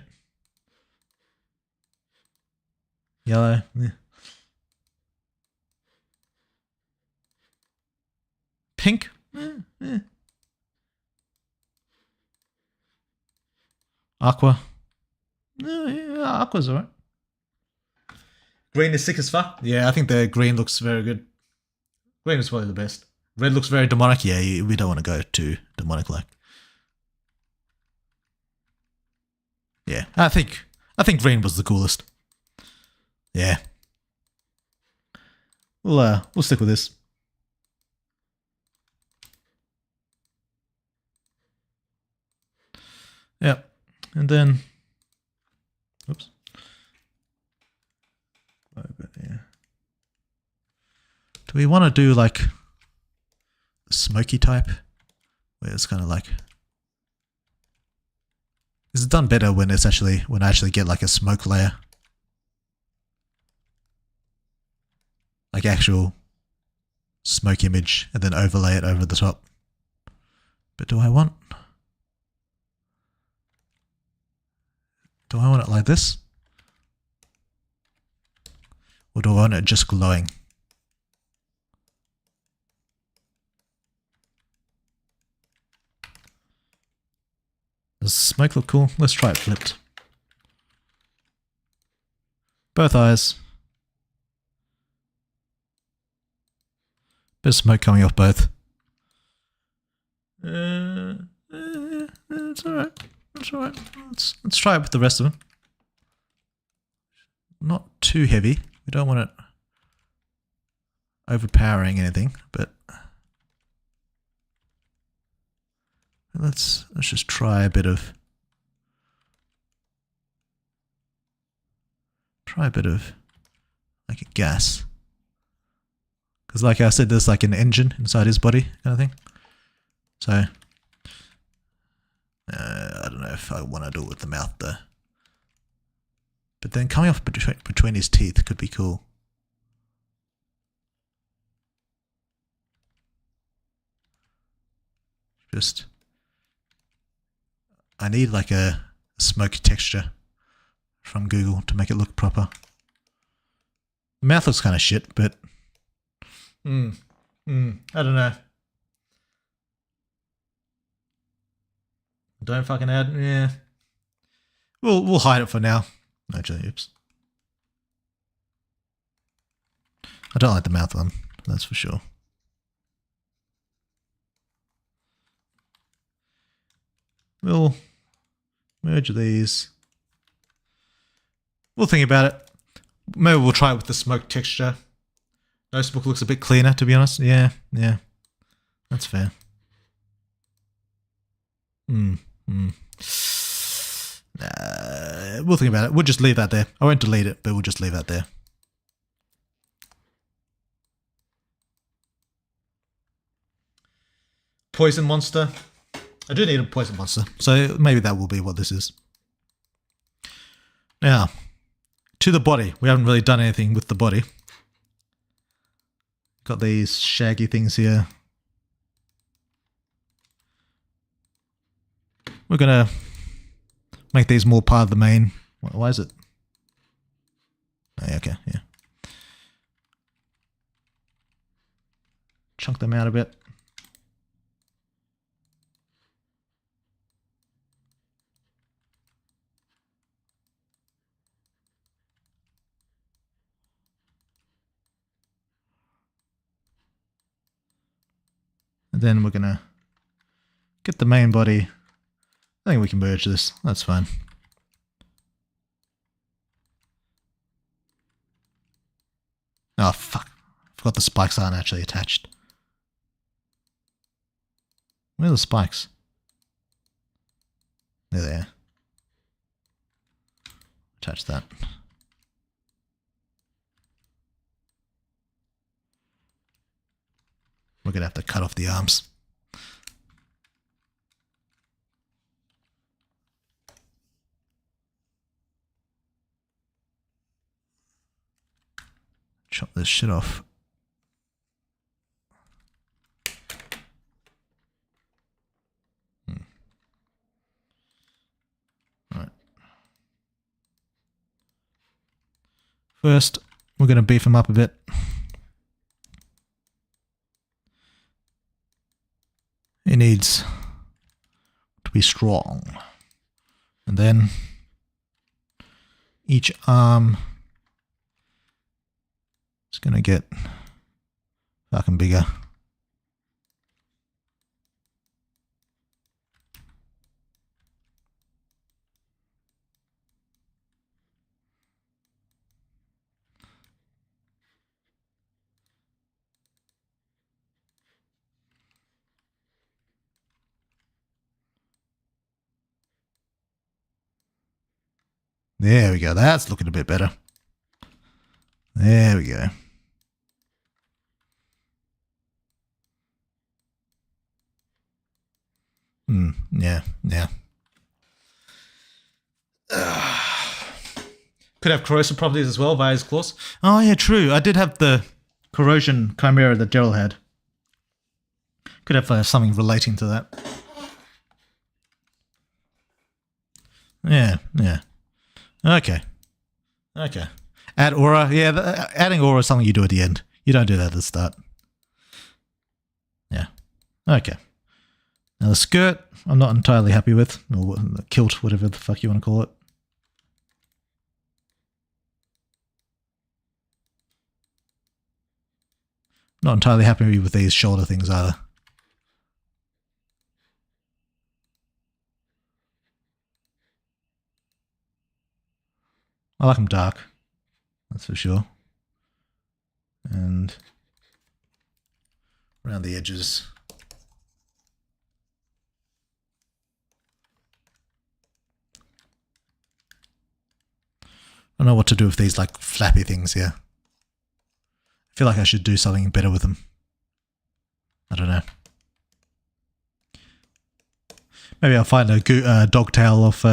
Yellow. Pink. Aqua. Aqua's alright. Green is sick as fuck. Yeah, I think the green looks very good. Green is probably the best. Red looks very demonic. Yeah, we don't want to go too demonic like. Yeah, I think green was the coolest. Yeah. We'll stick with this. Yeah. And then oops. Do we want to do like a smoky type? Where it's kind of like... It's done better when I actually get like a smoke layer. Like actual smoke image and then overlay it over the top. But do I want it like this? Or do I want it just glowing? Does smoke look cool? Let's try it flipped. Both eyes. Bit of smoke coming off both. It's alright. It's alright. Let's try it with the rest of them. Not too heavy. We don't want it overpowering anything, but let's just try a bit of like a gas. Because like I said, there's like an engine inside his body kind of thing. So I don't know if I want to do it with the mouth though. But then coming off between his teeth could be cool. Just, I need like a smoke texture from Google to make it look proper. The mouth looks kind of shit, but I don't know. Don't fucking add. Yeah, we'll hide it for now. Actually, oops. I don't like the mouth one. That's for sure. We'll merge these. We'll think about it. Maybe we'll try it with the smoke texture. No smoke looks a bit cleaner, to be honest. Yeah. That's fair. We'll think about it. We'll just leave that there. I won't delete it, but we'll just leave that there. Poison monster. I do need a poison monster, so maybe that will be what this is. Now, to the body. We haven't really done anything with the body. Got these shaggy things here. We're gonna make these more part of the main. Why is it? Oh, okay, yeah. chunk them out a bit. And then we're gonna get the main body. I think we can merge this. That's fine. Oh, fuck. Forgot the spikes aren't actually attached. Where are the spikes? There they are. Attach that. We're going to have to cut off the arms. Chop this shit off. Right. First, we're going to beef him up a bit. He needs to be strong. And then each arm is going to get fucking bigger. There we go. That's looking a bit better. There we go. Yeah. Could have corrosive properties as well via his claws. Oh yeah, true. I did have the corrosion chimera that Gerald had. Could have something relating to that. Yeah. Okay. Add aura. Yeah, adding aura is something you do at the end. You don't do that at the start. Yeah. Okay. Now the skirt, I'm not entirely happy with. Or the kilt, whatever the fuck you want to call it. Not entirely happy with these shoulder things either. I like them dark. That's for sure. And around the edges. I don't know what to do with these like flappy things here. I feel like I should do something better with them. I don't know. Maybe I'll find a dog tail of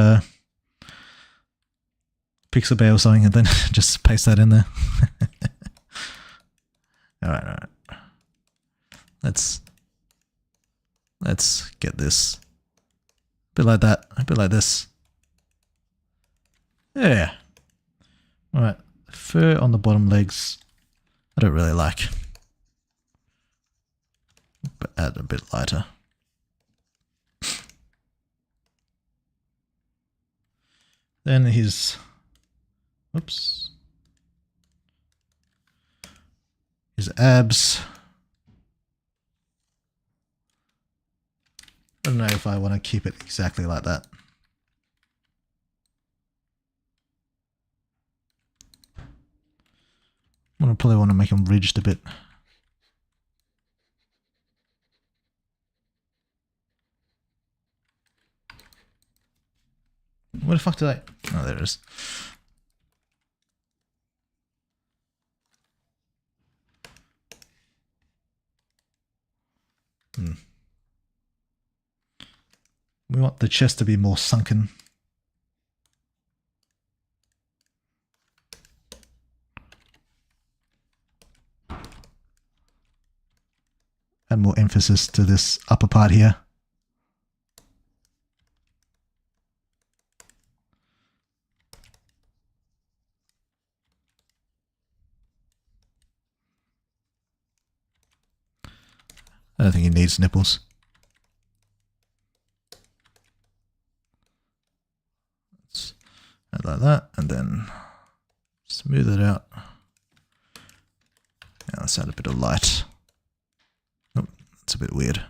Pixabay or something and then just paste that in there. Alright. Let's get this. A bit like that. A bit like this. Yeah. Alright. Fur on the bottom legs. I don't really like. But add a bit lighter. Then his... Oops. His abs. I don't know if I want to keep it exactly like that. I probably want to make them ridged a bit. Where the fuck did I... Oh, there it is. We want the chest to be more sunken. Add more emphasis to this upper part here. I don't think he needs nipples. Let's add like that, and then smooth it out. Now let's add a bit of light. Oh, that's a bit weird.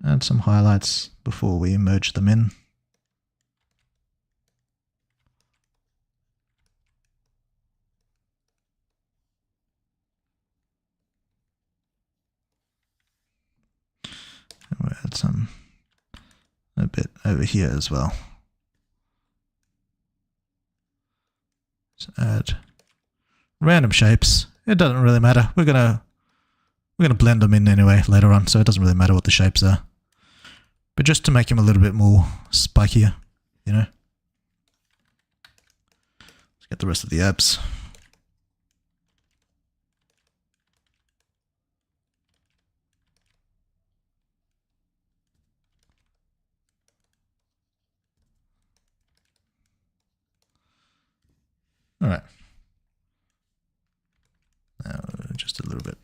Add some highlights before we merge them in. And we'll add a bit over here as well. Just add random shapes. It doesn't really matter. We're gonna blend them in anyway later on, so it doesn't really matter what the shapes are. But just to make him a little bit more spikier, you know. Let's get the rest of the abs. All right. Now just a little bit.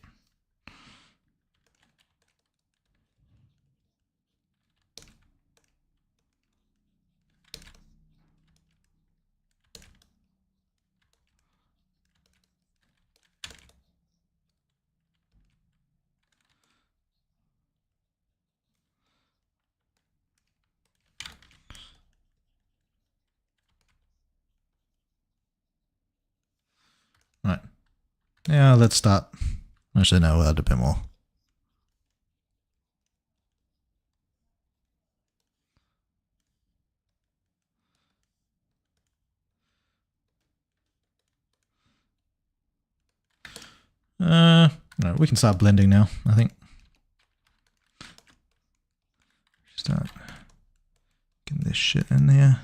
Right. Now let's start. Actually, no, we'll add a bit more. No, we can start blending now, I think. Start getting this shit in there.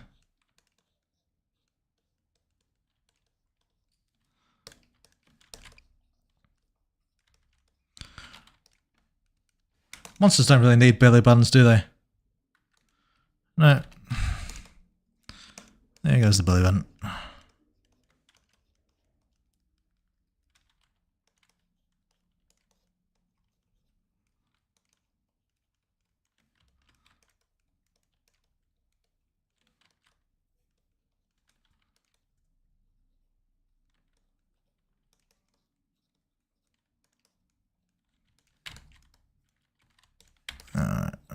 Monsters don't really need belly buttons, do they? No. There goes the belly button.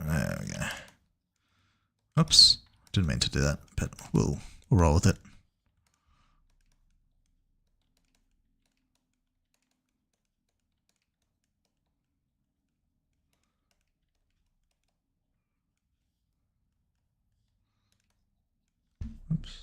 There we go. Oops, didn't mean to do that, but we'll roll with it. Oops.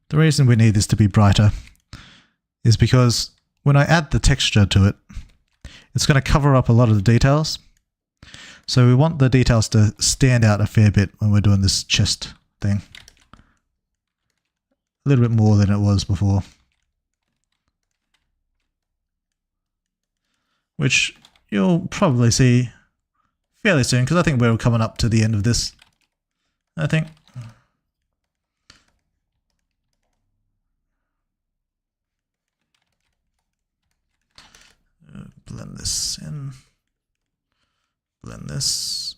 The reason we need this to be brighter is because when I add the texture to it, it's going to cover up a lot of the details. So we want the details to stand out a fair bit when we're doing this chest thing. A little bit more than it was before. Which you'll probably see fairly soon, because I think we're coming up to the end of this. I think. Blend this in. Blend this.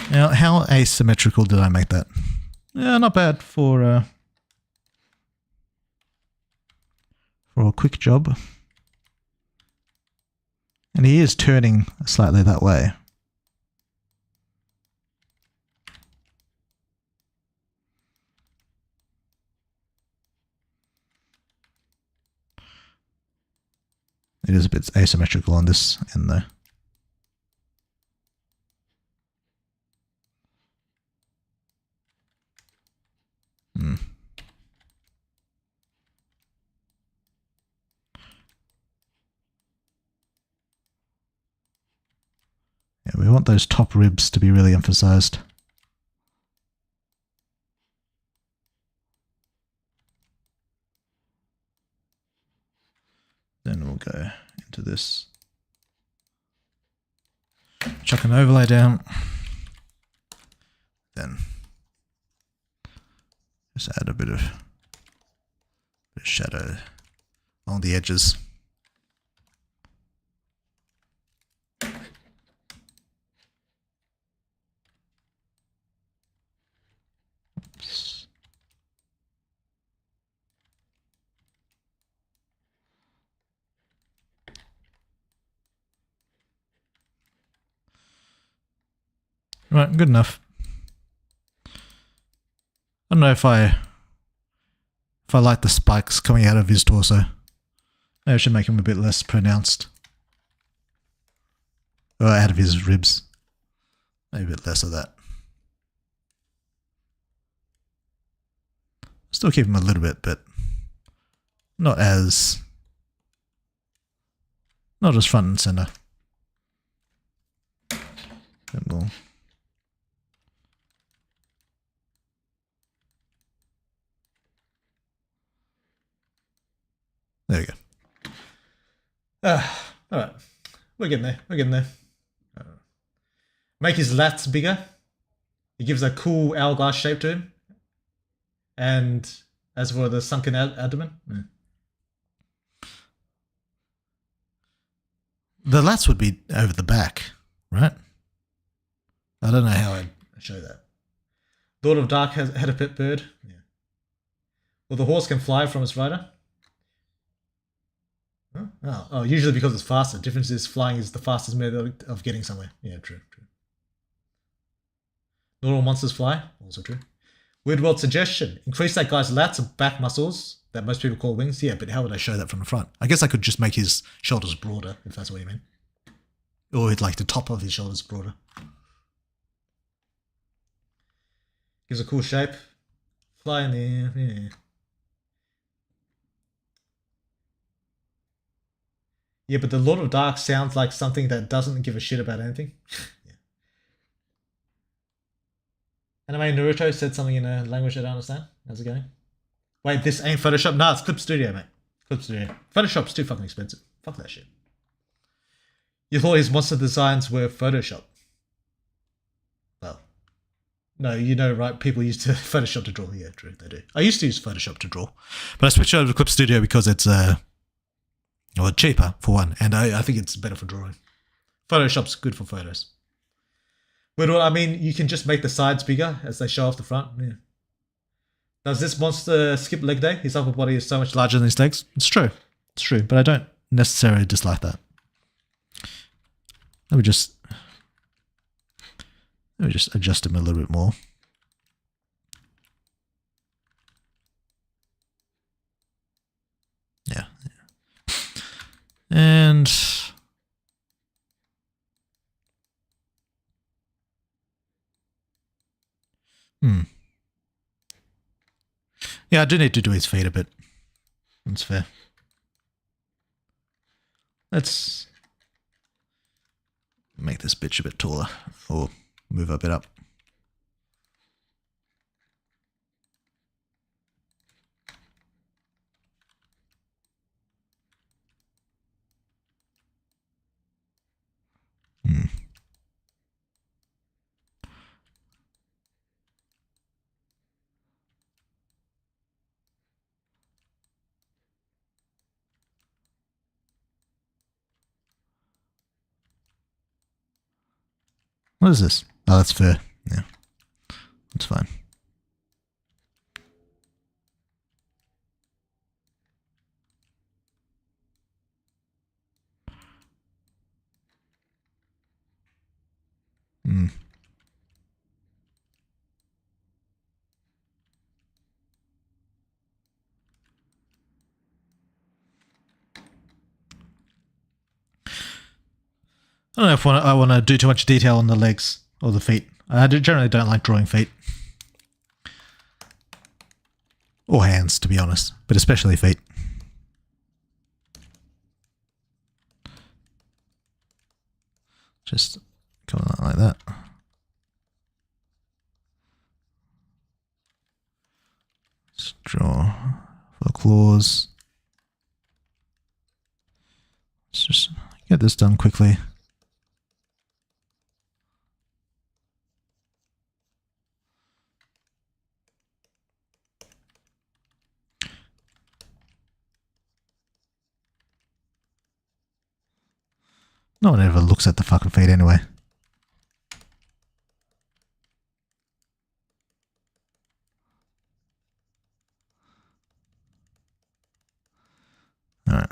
Now, how asymmetrical did I make that? Yeah, not bad for a quick job. And he is turning slightly that way. It is a bit asymmetrical on this end though. we want those top ribs to be really emphasized. Then we'll go into this. Chuck an overlay down. Then just add a bit of shadow on the edges. Oops. Right, good enough. I don't know if I like the spikes coming out of his torso. Maybe I should make him a bit less pronounced. Or out of his ribs. Maybe a bit less of that. Still keep him a little bit, but not as front and center. Then we'll there we go. Alright. We're getting there. We're getting there. Make his lats bigger. It gives a cool hourglass shape to him. And as for the sunken abdomen, the lats would be over the back, right? I don't know how I'd show that. Lord of Dark had a pet bird. Yeah. Well, the horse can fly from its rider. Huh? Oh, usually because it's faster. The difference is flying is the fastest method of getting somewhere. Yeah, true. Not all monsters fly. Also true. Weird World suggestion. Increase that guy's lats and back muscles that most people call wings. Yeah, but how would I show that from the front? I guess I could just make his shoulders broader, if that's what you mean. Or like the top of his shoulders broader. Gives a cool shape. Fly in the air. Yeah. Yeah, but the Lord of Dark sounds like something that doesn't give a shit about anything. Yeah. Anime Naruto said something in a language I don't understand. How's it going? Wait, this ain't Photoshop? Nah, it's Clip Studio, mate. Clip Studio. Photoshop's too fucking expensive. Fuck that shit. You thought his monster designs were Photoshop. Well, no, you know, right? People used to Photoshop to draw. Yeah, true, they do. I used to use Photoshop to draw. But I switched over to Clip Studio because it's well, cheaper, for one, and I think it's better for drawing. Photoshop's good for photos. But I mean, you can just make the sides bigger as they show off the front. Yeah. Does this monster skip leg day? His upper body is so much larger than his legs. It's true. It's true, but I don't necessarily dislike that. Let me just adjust him a little bit more. Yeah. And yeah, I do need to do his feet a bit. That's fair. Let's make this bitch a bit taller, or move a bit up. What is this? Oh, that's fair. Yeah, that's fine. I don't know if I want to do too much detail on the legs or the feet. I generally don't like drawing feet. Or hands, to be honest, but especially feet. Just Going on like that. Let's draw for the claws. Let's just get this done quickly. No one ever looks at the fucking feet anyway. Alright.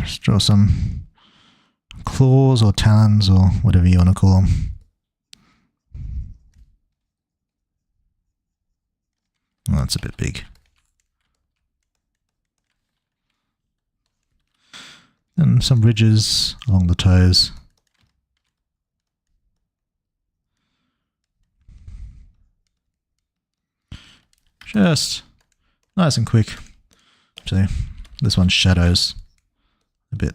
Let's draw some claws or talons or whatever you want to call them. Oh, that's a bit big. And some ridges along the toes. Just nice and quick. Actually, this one shadows a bit.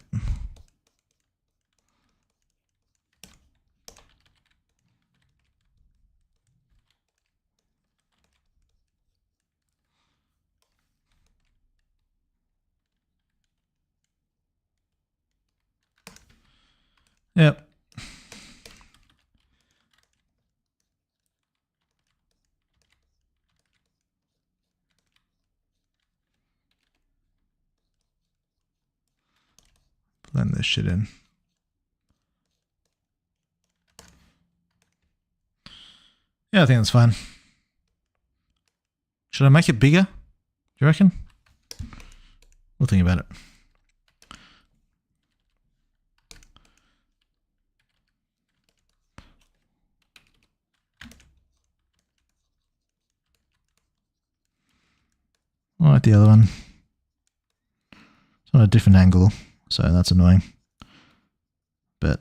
Yep. Blend this shit in. Yeah, I think that's fine. Should I make it bigger? Do you reckon? We'll think about it. I like the other one. It's on a different angle, so that's annoying. But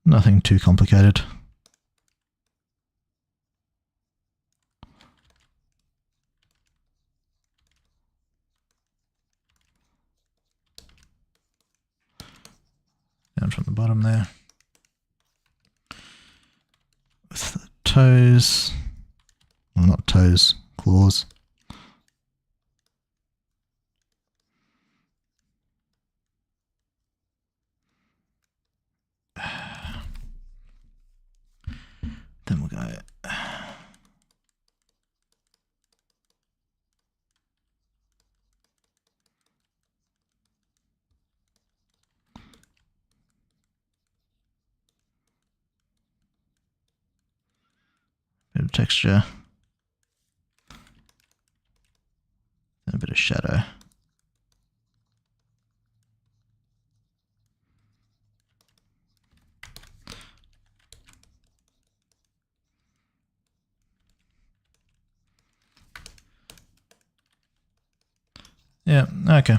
nothing too complicated. Down from the bottom there. With the toes, well, not toes, claws. Then we'll go. Bit of texture. And a bit of shadow. Yeah, okay.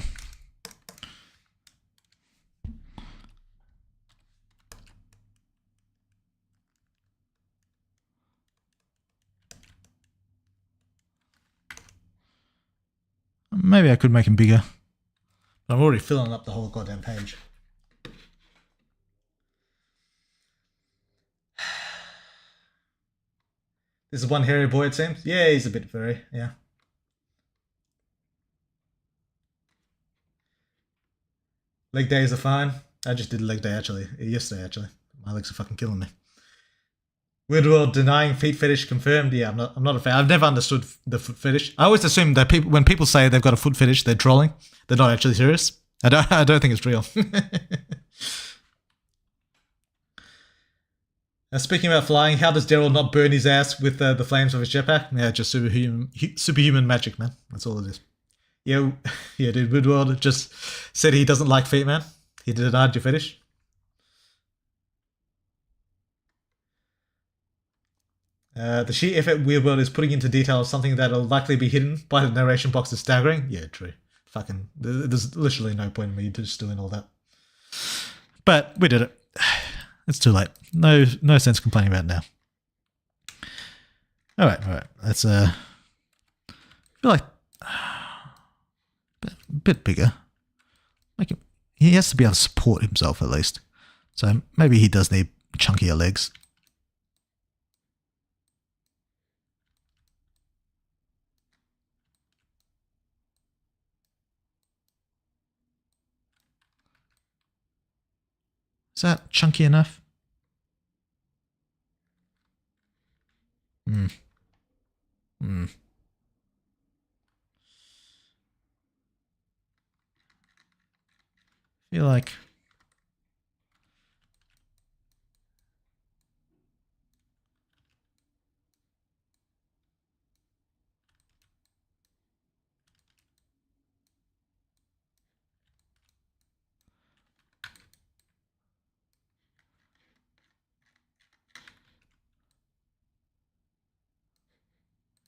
Maybe I could make him bigger. I'm already filling up the whole goddamn page. This is one hairy boy, it seems. Yeah, he's a bit furry, yeah. Leg days are fine. I just did a leg day yesterday actually. My legs are fucking killing me. Weird World denying feet fetish confirmed. Yeah, I'm not a fan. I've never understood the foot fetish. I always assume that when people say they've got a foot fetish, they're trolling. They're not actually serious. I don't think it's real. Speaking about flying, how does Daryl not burn his ass with the flames of his jetpack? Yeah, just superhuman magic, man. That's all it is. Yeah, yeah, dude. Woodward just said he doesn't like feet, man. He denied your fetish. The sheer effort Weirdworld is putting into detail of something that'll likely be hidden by the narration box is staggering. Yeah, true. Fucking, there's literally no point in me just doing all that. But we did it. It's too late. No sense complaining about it now. All right. Let's I feel like a bit bigger. Make him. He has to be able to support himself at least. So maybe he does need chunkier legs. Is that chunky enough? Feel like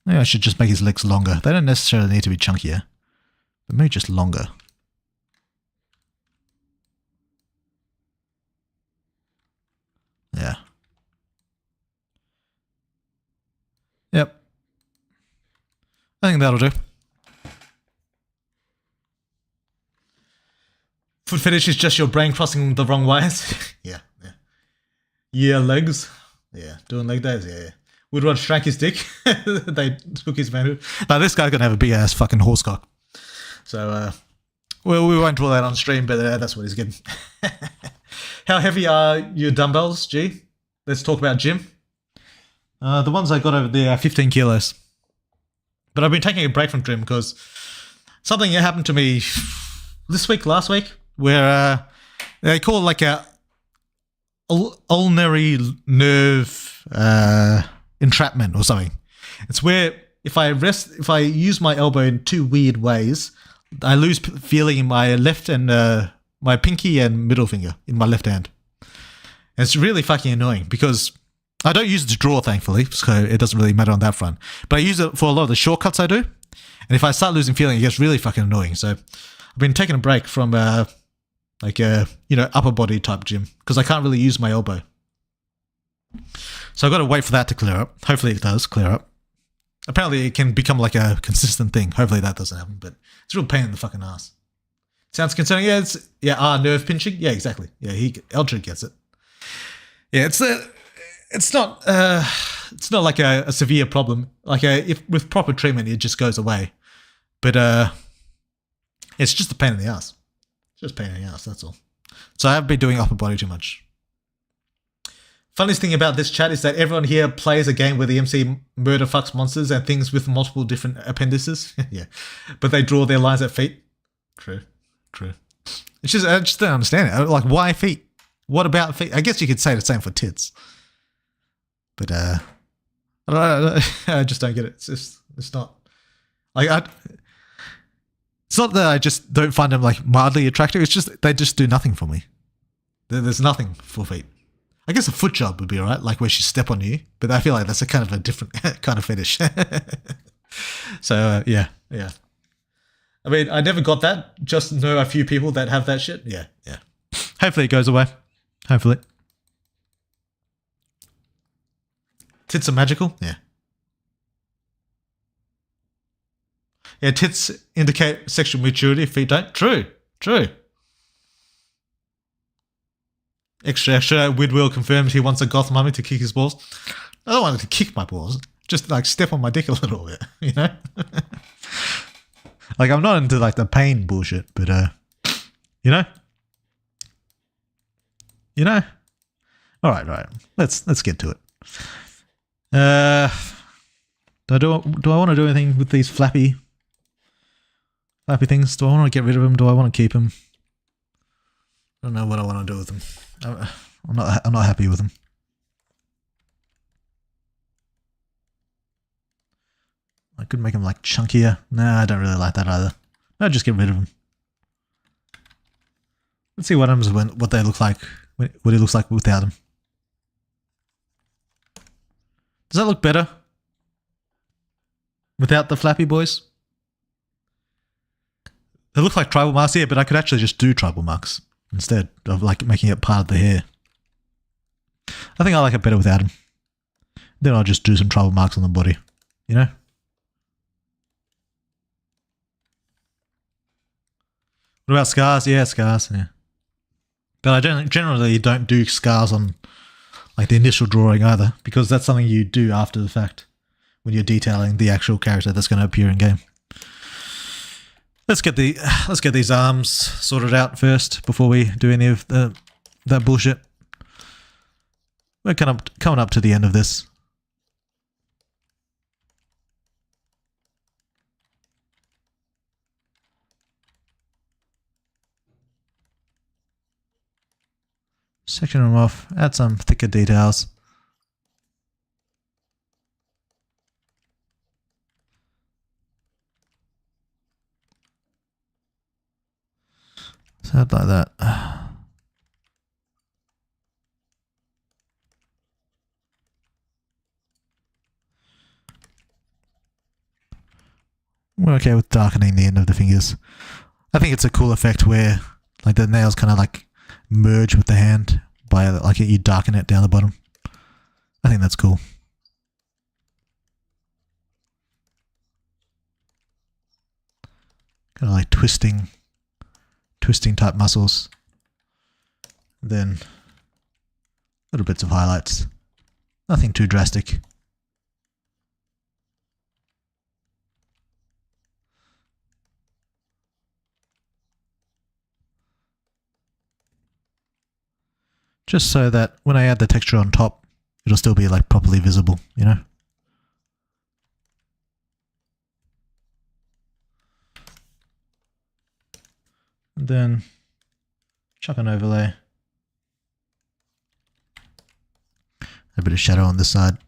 maybe I should just make his legs longer. They don't necessarily need to be chunkier, but maybe just longer. Yeah. Yep. I think that'll do. Foot fetish is just your brain crossing the wrong wires. Yeah. Yeah, legs. Yeah, doing leg days. Yeah. Woodward shrank his dick. They took his manhood. Now this guy's gonna have a big ass fucking horse cock. So, well, we won't draw that on stream, but that's what he's getting. How heavy are your dumbbells, G? Let's talk about gym. The ones I got over there are 15 kilos. But I've been taking a break from gym because something happened to me last week, where they call it like a ulnar nerve entrapment or something. It's where if I use my elbow in two weird ways, I lose feeling in my left and my pinky and middle finger in my left hand. And it's really fucking annoying because I don't use it to draw, thankfully, so it doesn't really matter on that front. But I use it for a lot of the shortcuts I do. And if I start losing feeling, it gets really fucking annoying. So I've been taking a break from upper body type gym because I can't really use my elbow. So I've got to wait for that to clear up. Hopefully it does clear up. Apparently it can become like a consistent thing. Hopefully that doesn't happen, but it's a real pain in the fucking ass. Sounds concerning. Yeah, nerve pinching. Yeah, exactly. Yeah, Eldred gets it. Yeah, it's not like a severe problem. Like if with proper treatment, it just goes away. But it's just a pain in the ass. It's just a pain in the ass. That's all. So I haven't been doing upper body too much. Funniest thing about this chat is that everyone here plays a game where the MC murder fucks monsters and things with multiple different appendices. Yeah, but they draw their lines at feet. True. It's just I just don't understand it. Like, why feet? What about feet? I guess you could say the same for tits. But I just don't get it. It's not like it's not that I just don't find them like mildly attractive. It's just they just do nothing for me. There's nothing for feet. I guess a foot job would be alright, like where she step on you. But I feel like that's a kind of a different kind of fetish. So yeah. I mean, I never got that. Just know a few people that have that shit. Yeah. Hopefully it goes away. Hopefully. Tits are magical? Yeah. Yeah, tits indicate sexual maturity, feet don't. True. Extra. Widwill confirms he wants a goth mummy to kick his balls. I don't want it to kick my balls. Just like step on my dick a little bit, you know? Like I'm not into like the pain bullshit, but you know? Alright. Let's get to it. Do I want to do anything with these flappy things? Do I want to get rid of them? Do I want to keep them? I don't know what I want to do with them. I'm not happy with them. I could make them like chunkier. Nah, I don't really like that either. I'll just get rid of them. Let's see what happens when what they look like, what it looks like without them. Does that look better? Without the flappy boys? They look like tribal marks, yeah, but I could actually just do tribal marks instead of like making it part of the hair. I think I like it better without them. Then I'll just do some tribal marks on the body, you know? What about scars? Yeah, scars, yeah. But I generally don't do scars on like the initial drawing either, because that's something you do after the fact when you're detailing the actual character that's going to appear in game. Let's get these arms sorted out first before we do any of that bullshit. We're kind of coming up to the end of this. Section them off, add some thicker details. So like that. We're okay with darkening the end of the fingers. I think it's a cool effect where like the nails kind of like merge with the hand by like you darken it down the bottom. I think that's cool. Kind of like twisting type muscles. Then little bits of highlights. Nothing too drastic. Just so that when I add the texture on top, it'll still be like properly visible, you know? And then chuck an overlay. A bit of shadow on this side.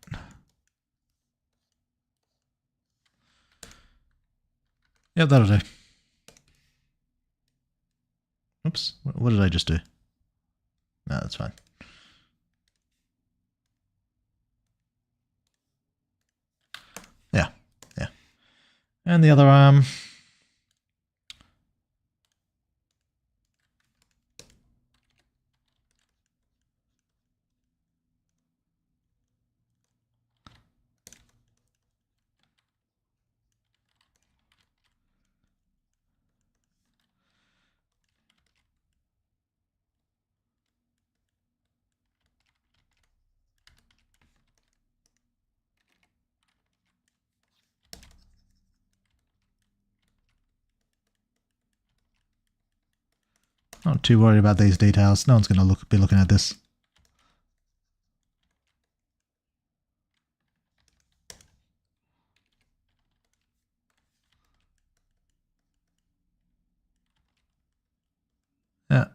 Yeah, that'll do. Oops, what did I just do? No, that's fine. Yeah. And the other arm. Not too worried about these details. No one's going to be looking at this. Yeah.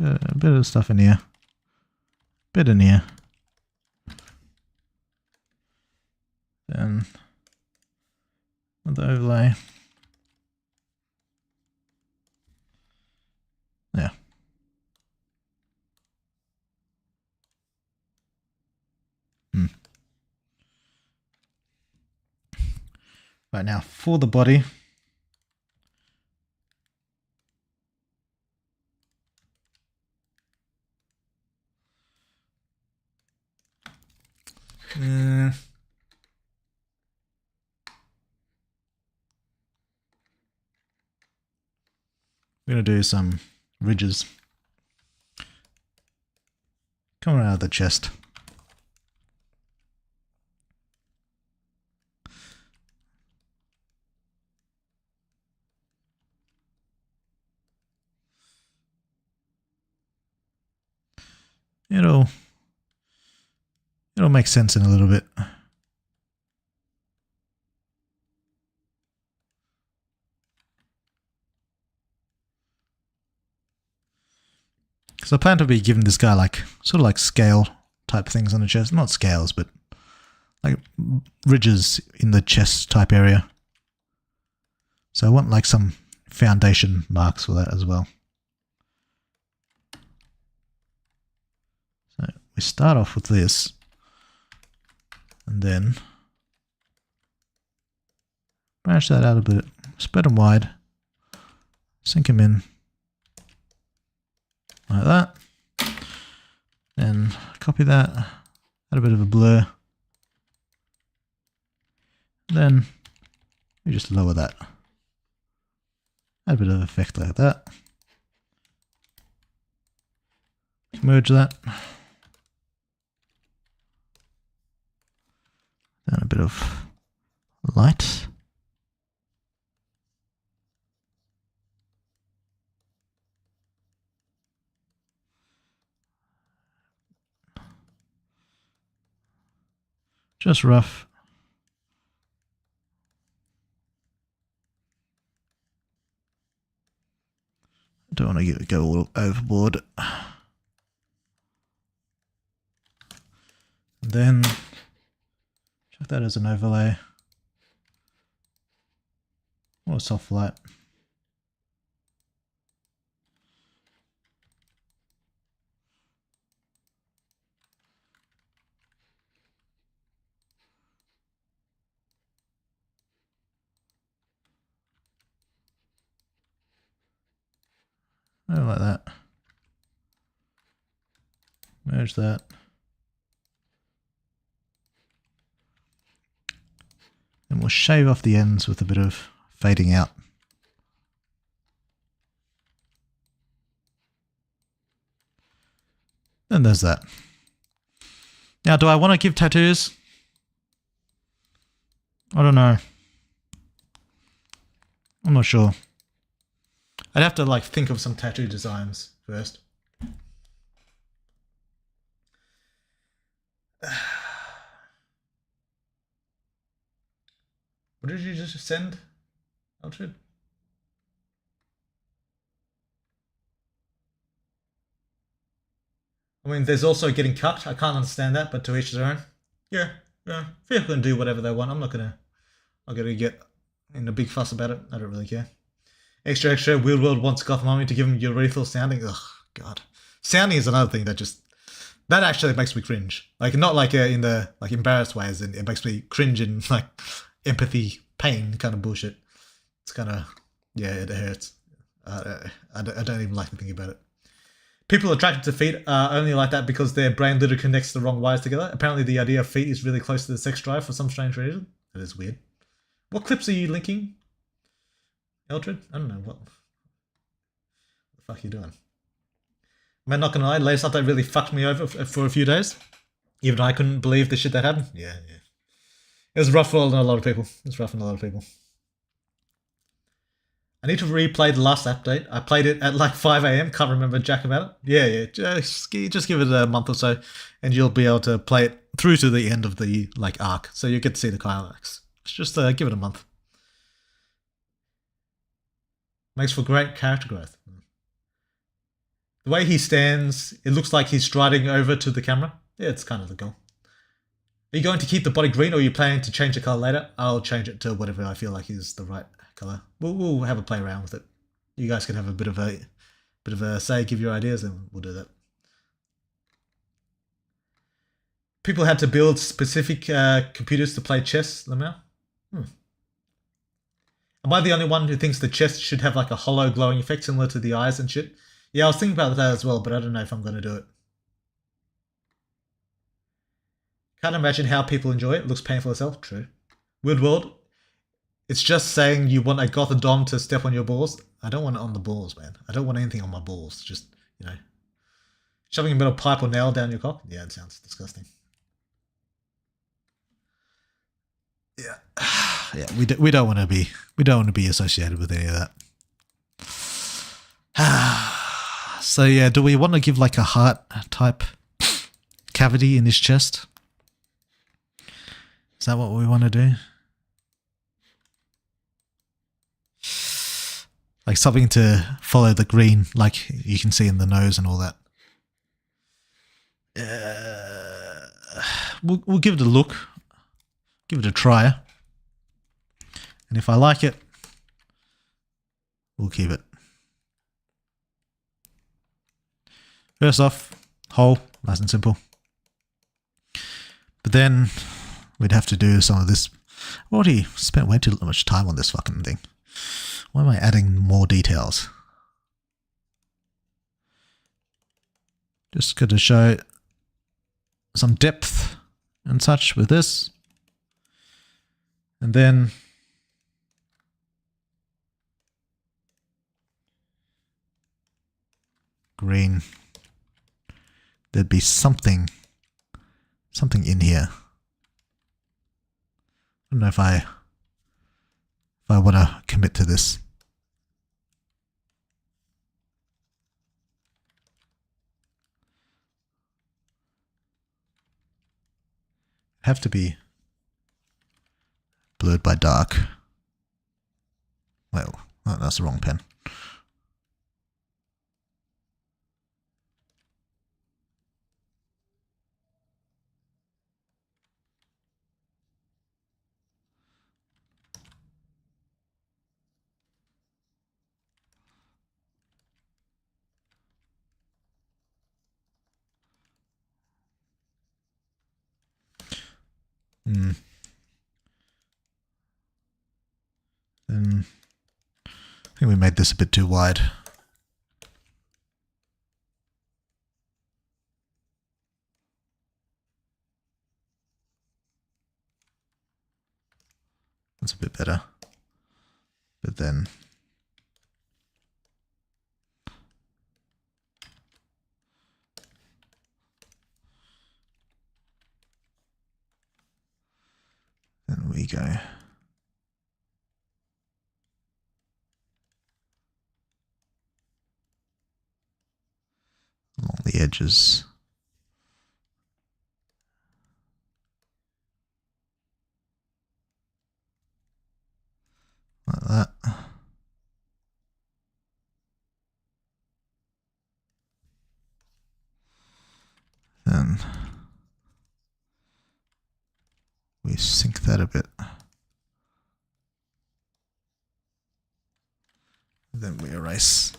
A bit of stuff in here. Bit in here. Then the overlay. Yeah. Right now, for the body. I'm going to do some ridges coming out of the chest. It'll make sense in a little bit. Because I plan to be giving this guy like sort of like scale type things on the chest. Not scales, but like ridges in the chest type area. So I want like some foundation marks for that as well. So we start off with this, and then branch that out a bit, spread them wide, sink them in like that, and copy that, add a bit of a blur, then we just lower that, add a bit of effect like that, merge that, then a bit of light. Just rough. Don't want to go all overboard. Then check that as an overlay or a soft light. Like that. Merge that. And we'll shave off the ends with a bit of fading out. And there's that. Now, do I want to give tattoos? I don't know. I'm not sure. I'd have to like think of some tattoo designs first. What did you just send, Altrid? I mean, there's also getting cut. I can't understand that, but to each their own. Yeah. People can do whatever they want. I'm not gonna get in a big fuss about it. I don't really care. Extra. Weird World wants Gotham Army to give him urethral sounding. Ugh, God. Sounding is another thing that actually makes me cringe. Like, not like in the like embarrassed ways, and it makes me cringe in like empathy, pain kind of bullshit. It's kind of, yeah, it hurts. I don't even like to think about it. People attracted to feet are only like that because their brain literally connects the wrong wires together. Apparently the idea of feet is really close to the sex drive for some strange reason. That is weird. What clips are you linking, Eldred? I don't know. What the fuck are you doing? Man, not gonna lie, latest update really fucked me over for a few days. Even I couldn't believe the shit that happened. Yeah. It was rough for a lot of people. I need to replay the last update. I played it at like 5 AM. Can't remember jack about it. Yeah. Just give it a month or so, and you'll be able to play it through to the end of the like arc. So you get to see the climax. Just give it a month. Makes for great character growth. The way he stands, it looks like he's striding over to the camera. Yeah, it's kind of the goal. Are you going to keep the body green, or are you planning to change the color later? I'll change it to whatever I feel like is the right color. We'll have a play around with it. You guys can have a bit of a say, give your ideas, and we'll do that. People had to build specific computers to play chess, Lamau. Am I the only one who thinks the chest should have like a hollow glowing effect similar to the eyes and shit? Yeah, I was thinking about that as well, but I don't know if I'm going to do it. Can't imagine how people enjoy it. Looks painful as hell. True. Weird World. It's just saying you want a Gotham to step on your balls. I don't want it on the balls, man. I don't want anything on my balls. Just, shoving a metal pipe or nail down your cock. Yeah, it sounds disgusting. Yeah. Yeah, we don't want to be associated with any of that. So yeah, do we want to give like a heart type cavity in his chest? Is that what we want to do? Like something to follow the green, like you can see in the nose and all that. We'll give it a look. give it a try. And if I like it, we'll keep it. First off, whole, nice and simple. But then we'd have to do some of this. I've already spent way too much time on this fucking thing. Why am I adding more details? Just going to show some depth and such with this. And then green. There'd be something in here. I don't know if I want to commit to this. Have to be blurred by dark. Well, oh, that's the wrong pen. Then I think we made this a bit too wide. That's a bit better. But then we go. Along the edges. Like that. Then we sink that a bit. Then we erase.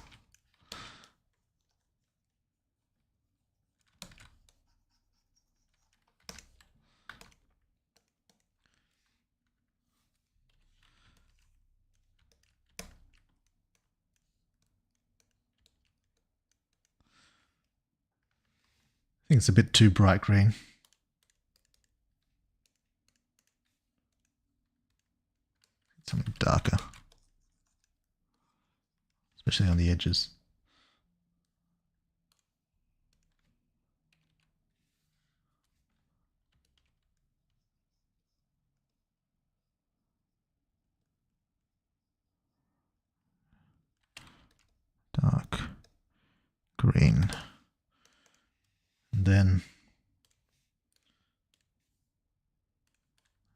I think it's a bit too bright green. Something darker. Especially on the edges. Dark green. And then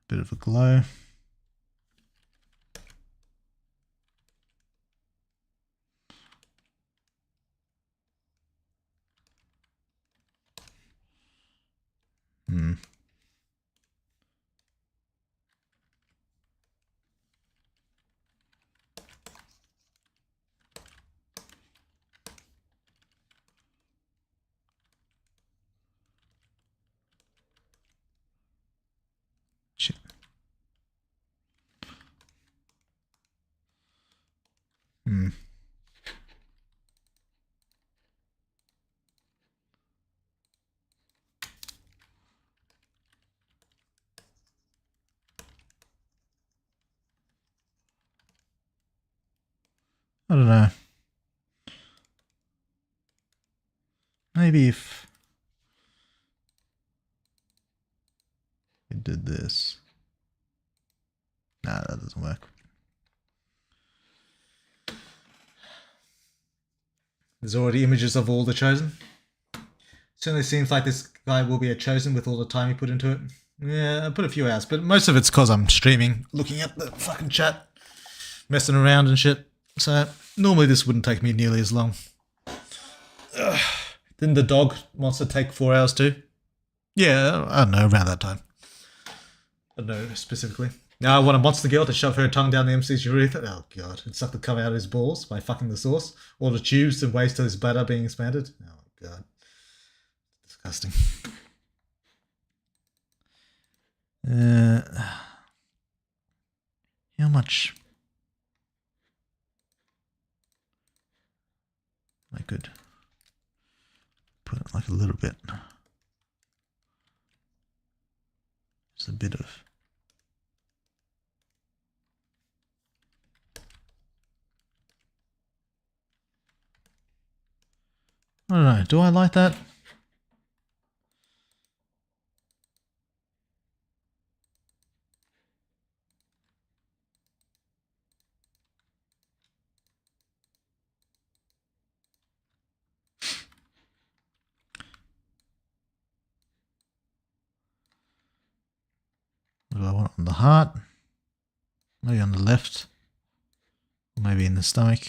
a bit of a glow. Shit. I don't know. Maybe if we did this. Nah, that doesn't work. There's already images of all the Chosen. Certainly seems like this guy will be a Chosen with all the time he put into it. Yeah, I put a few hours, but most of it's because I'm streaming, looking at the fucking chat, messing around and shit. So normally this wouldn't take me nearly as long. Didn't the dog monster take 4 hours too? Yeah, I don't know, around that time. No, specifically. Now I want a monster girl to shove her tongue down the MC's urethra. Oh god, and suck the cover out of his balls by fucking the sauce. Or the tubes and waste of his bladder being expanded. Oh god. Disgusting. How much I could put it like a little bit. Just a bit of. I don't know. Do I like that? What do I want on the heart? Maybe on the left. Or maybe in the stomach.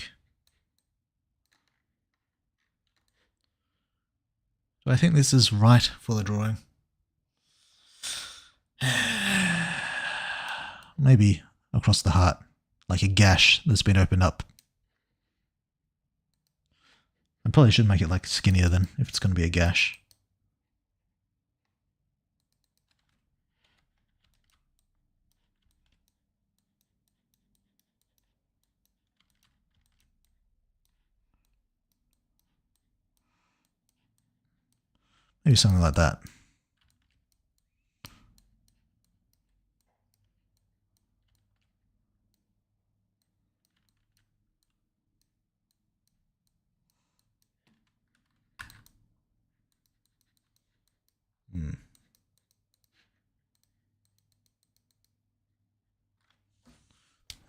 Do I think this is right for the drawing? Maybe across the heart, like a gash that's been opened up. I probably should make it like skinnier then, if it's going to be a gash. Maybe something like that.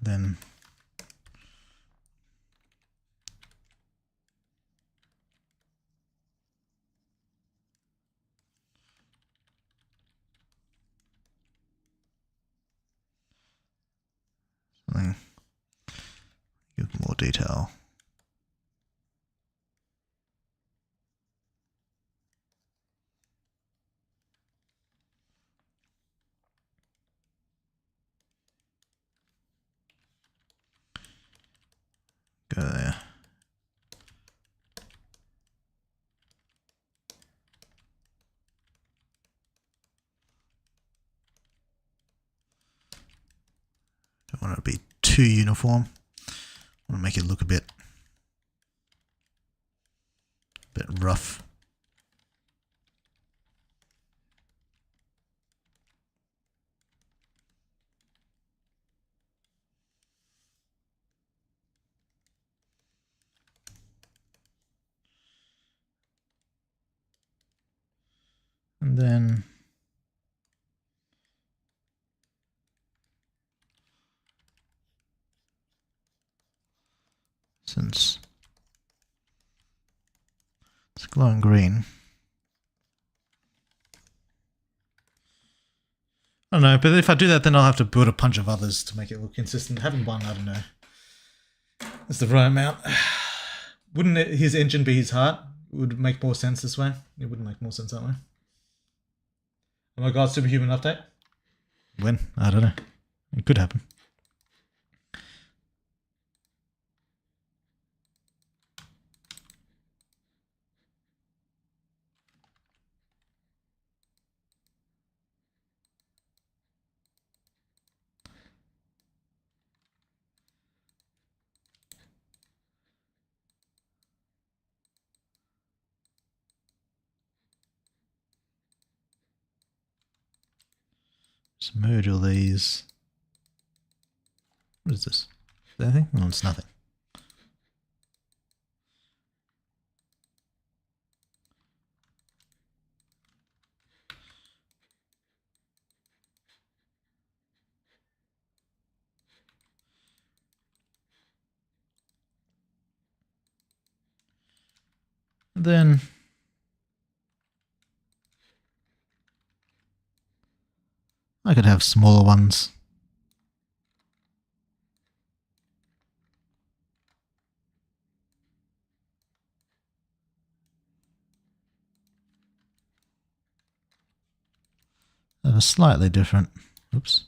Then something, give more detail. Go there. Don't want it to be too uniform. I want to make it look a bit rough. And then since it's glowing green, I don't know, but if I do that, then I'll have to build a bunch of others to make it look consistent. Having one, I don't know, it's the right amount. Wouldn't his engine be his heart? It would make more sense this way. It wouldn't make more sense that way. Oh my god, superhuman update? When? I don't know. It could happen. Just merge all these. What is this? Is that anything? No, it's nothing. And then I could have smaller ones. That are slightly different. Oops.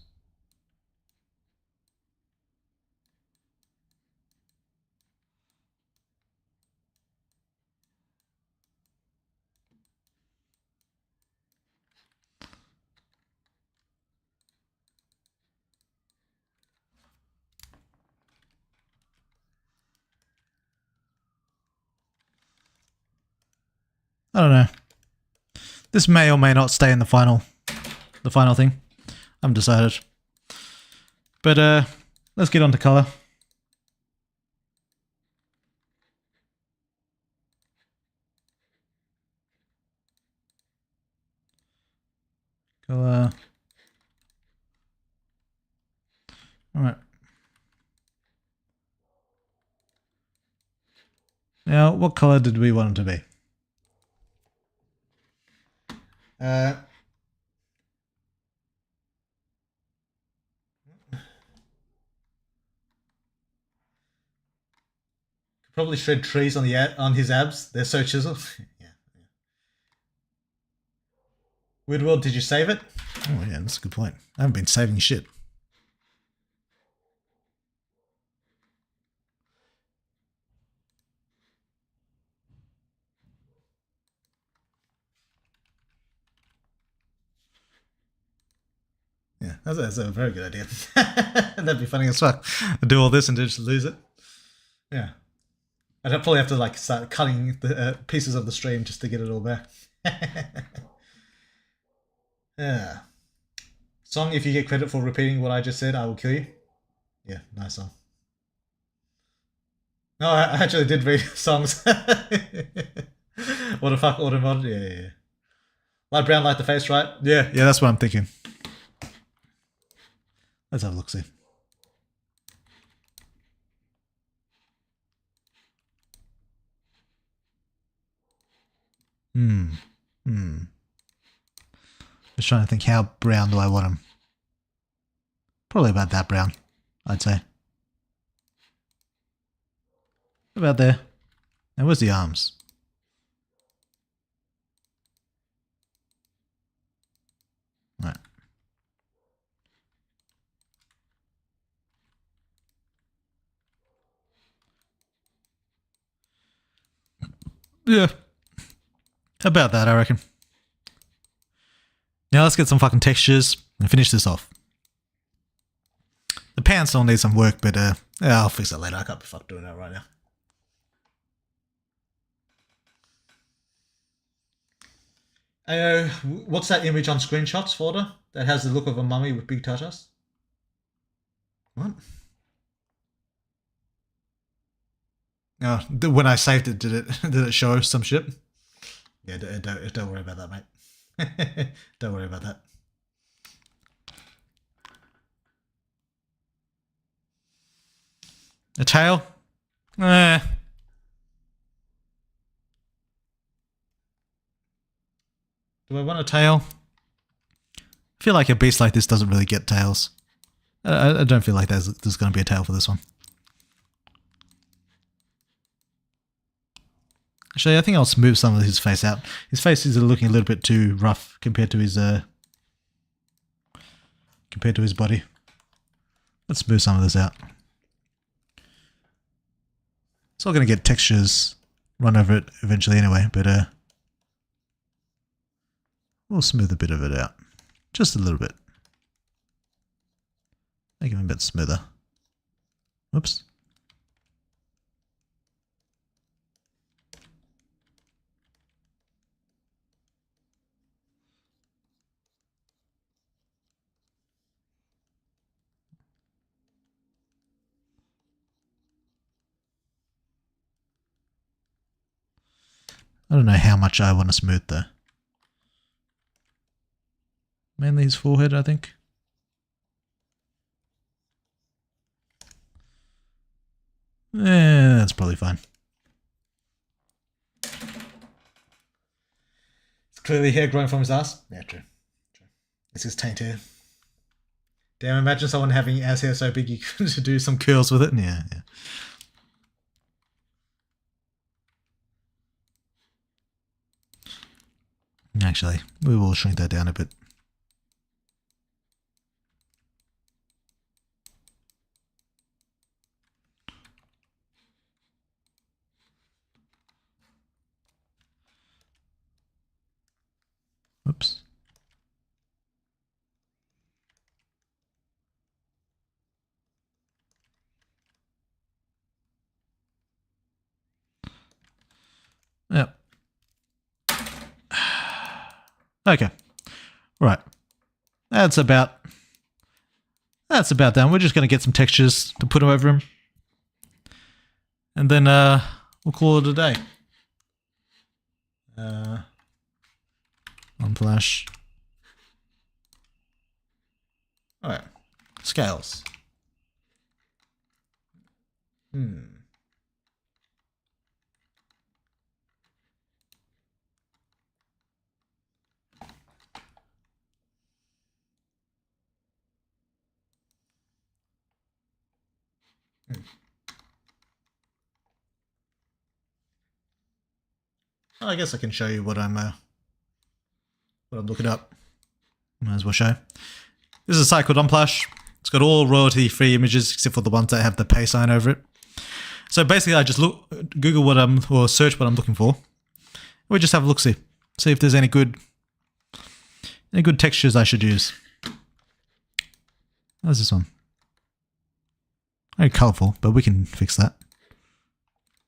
I don't know. This may or may not stay in the final thing. I haven't decided. But let's get on to color. Color. All right. Now, what color did we want it to be? Probably shred trees on his abs. They're so chiseled. Yeah. Weird World, did you save it? Oh yeah, that's a good point. I haven't been saving shit. Yeah, that's a very good idea. That'd be funny as fuck. I'd do all this and just lose it. Yeah. I'd probably have to like start cutting the pieces of the stream just to get it all back. Yeah. Song, if you get credit for repeating what I just said, I will kill you. Yeah, nice song. No, I actually did read songs. What the fuck, automotive? Yeah. Light brown, light the face, right? Yeah, that's what I'm thinking. Let's have a look-see. Just trying to think, how brown do I want them? Probably about that brown, I'd say. About there. Now where's the arms? Right. Yeah. About that, I reckon. Now let's get some fucking textures and finish this off. The pants still need some work, but yeah, I'll fix that later. I can't be fucked doing that right now. What's that image on screenshots folder that has the look of a mummy with big tatas? What? Oh, when I saved it, did it show some shit? Yeah, don't worry about that, mate. Don't worry about that. A tail? Eh. Do I want a tail? I feel like a beast like this doesn't really get tails. I don't feel like there's going to be a tail for this one. Actually, I think I'll smooth some of his face out. His face is looking a little bit too rough compared to his body. Let's smooth some of this out. It's all going to get textures run over it eventually anyway, but we'll smooth a bit of it out. Just a little bit. Make him a bit smoother. Whoops. I don't know how much I want to smooth though. Mainly his forehead, I think. That's probably fine. It's clearly hair growing from his ass. Yeah, true. It's his taint hair. Damn, imagine someone having ass hair so big you could do some curls with it. Yeah. Actually, we will shrink that down a bit. Okay. Right. That's about done. We're just going to get some textures to put over him. And then we'll call it a day. Unflash. Alright. Scales. I guess I can show you what I'm looking up. Might as well show. This is a site called Unsplash. It's got all royalty-free images except for the ones that have the pay sign over it. So basically, I just Google or search what I'm looking for. We just have a look, see if there's any good textures I should use. How's this one? Very colourful, but we can fix that.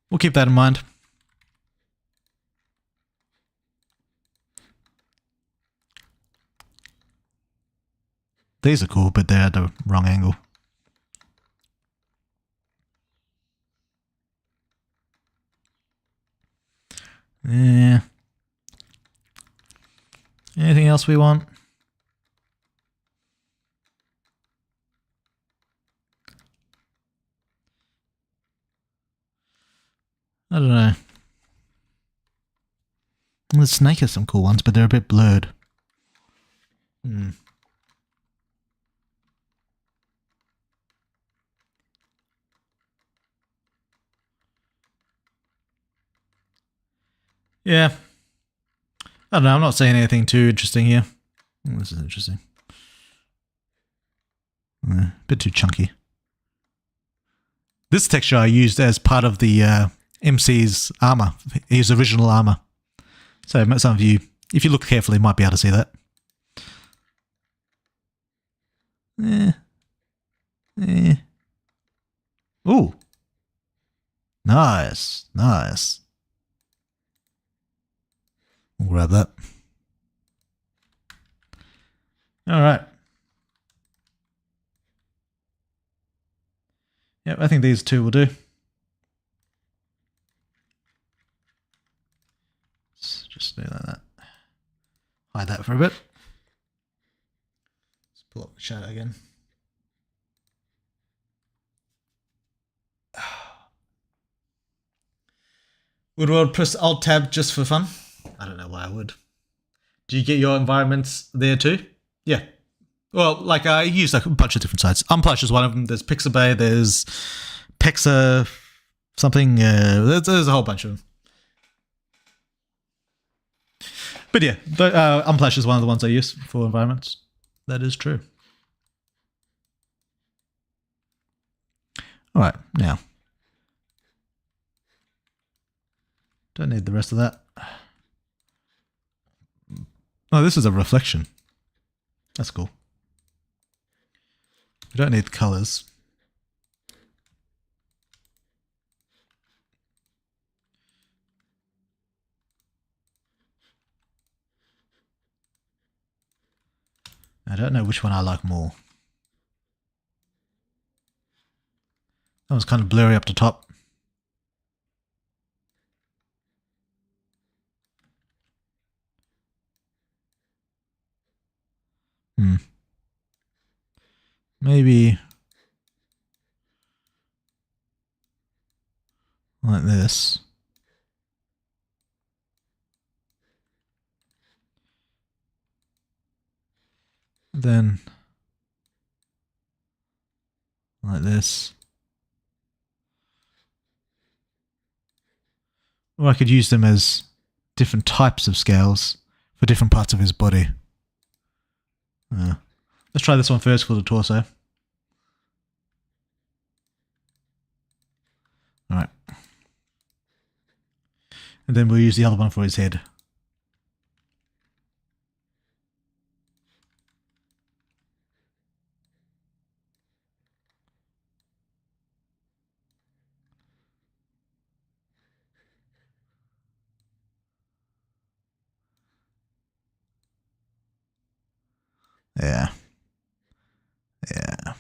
We'll keep that in mind. These are cool, but they're at the wrong angle. Yeah. Anything else we want? I don't know. The snake has some cool ones, but they're a bit blurred. Yeah. I don't know, I'm not saying anything too interesting here. This is interesting. A bit too chunky. This texture I used as part of the MC's armor, his original armor. So some of you, if you look carefully, might be able to see that. Ooh. Nice. Nice. We'll grab that. All right. Yep, I think these two will do. Let's just do like that. Hide that for a bit. Let's pull up the shadow again. Would I press Alt-Tab just for fun? I don't know why I would. Do you get your environments there too? Yeah. Well, like I use like a bunch of different sites. Unsplash is one of them. There's Pixabay. There's Pexa something. There's a whole bunch of them. But yeah, Unsplash is one of the ones I use for environments. That is true. All right, now. Don't need the rest of that. Oh, this is a reflection. That's cool. We don't need colors. I don't know which one I like more. That was kind of blurry up the top. Maybe like this. Then like this. Or I could use them as different types of scales for different parts of his body. Let's try this one first for the torso. Alright. And then we'll use the other one for his head. Yeah. Yeah.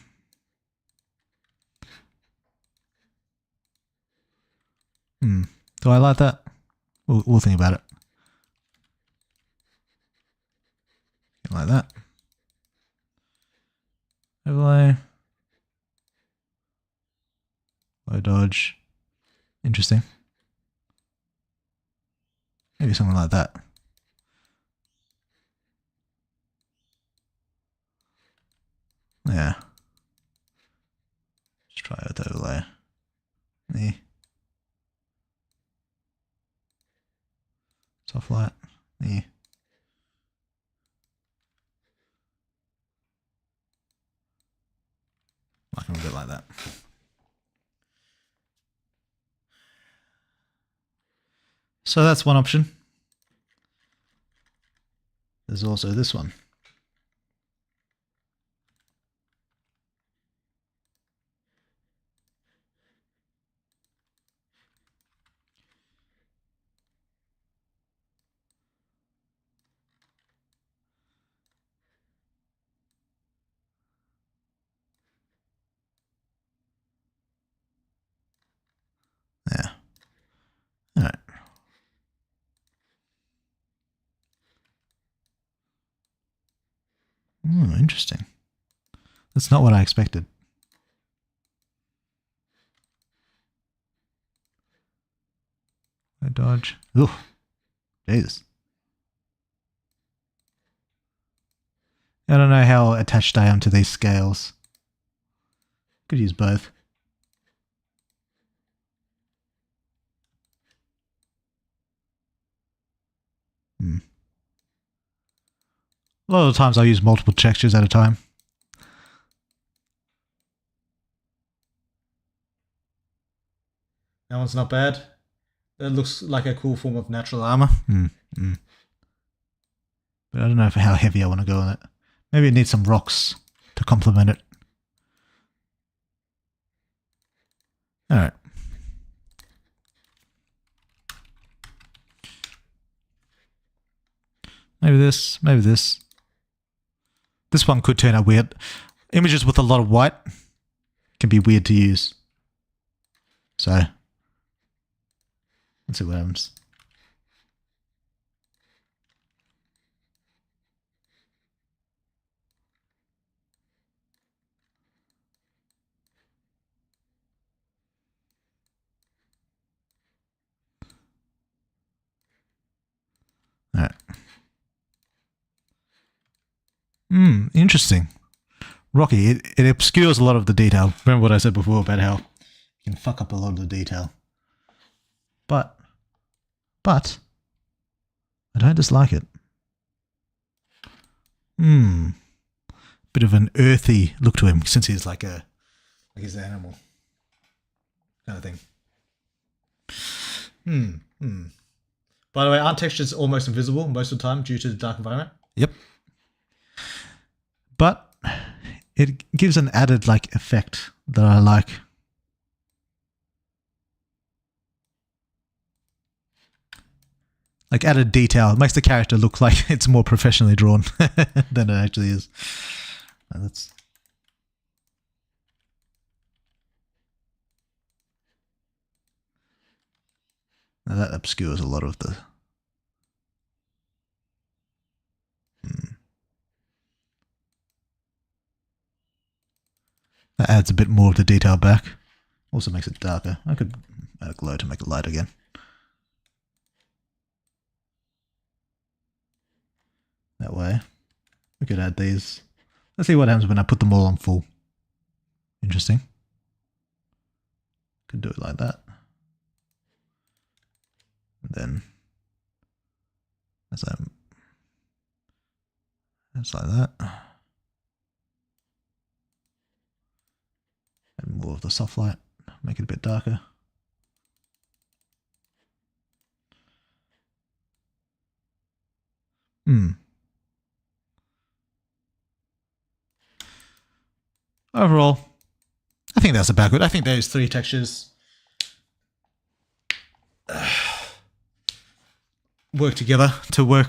Do I like that? We'll think about it. Like that. Overlay. Low dodge. Interesting. Maybe something like that. Yeah. Let's try it with overlay. Yeah. Soft light. Yeah. Like a bit like that. So that's one option. There's also this one. Yeah. All right. Interesting. That's not what I expected. I dodge. Ooh. Jesus. I don't know how attached I am to these scales. Could use both. A lot of the times I use multiple textures at a time. That one's not bad. That looks like a cool form of natural armor. But I don't know how heavy I want to go on it. Maybe it needs some rocks to complement it. Alright. Maybe this, maybe this. This one could turn out weird. Images with a lot of white can be weird to use. So, let's see what happens. Alright. Interesting. Rocky, it obscures a lot of the detail. Remember what I said before about how you can fuck up a lot of the detail. But I don't dislike it. Bit of an earthy look to him since he's like he's an animal kind of thing. By the way, aren't textures almost invisible most of the time due to the dark environment? Yep. But it gives an added like effect that I like. Like added detail. It makes the character look like it's more professionally drawn than it actually is. Now that obscures a lot of the... That adds a bit more of the detail back. Also makes it darker. I could add a glow to make it light again. That way. We could add these. Let's see what happens when I put them all on full. Interesting. Could do it like that. And then that's like that. And more of the soft light, make it a bit darker. Overall, I think that's about good. I think those three textures work together to work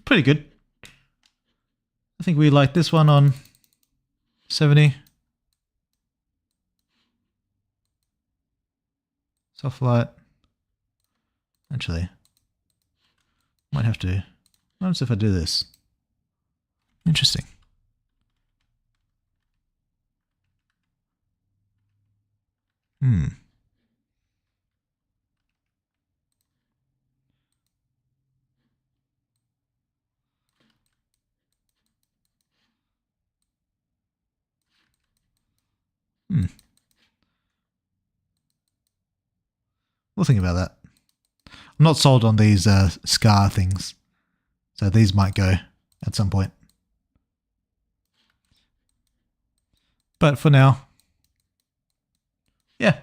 pretty good. I think we like this one on 70. Soft light. Actually, might have to. What happens if I do this? Interesting. Hmm. We'll think about that. I'm not sold on these scar things, so these might go at some point. But for now, yeah,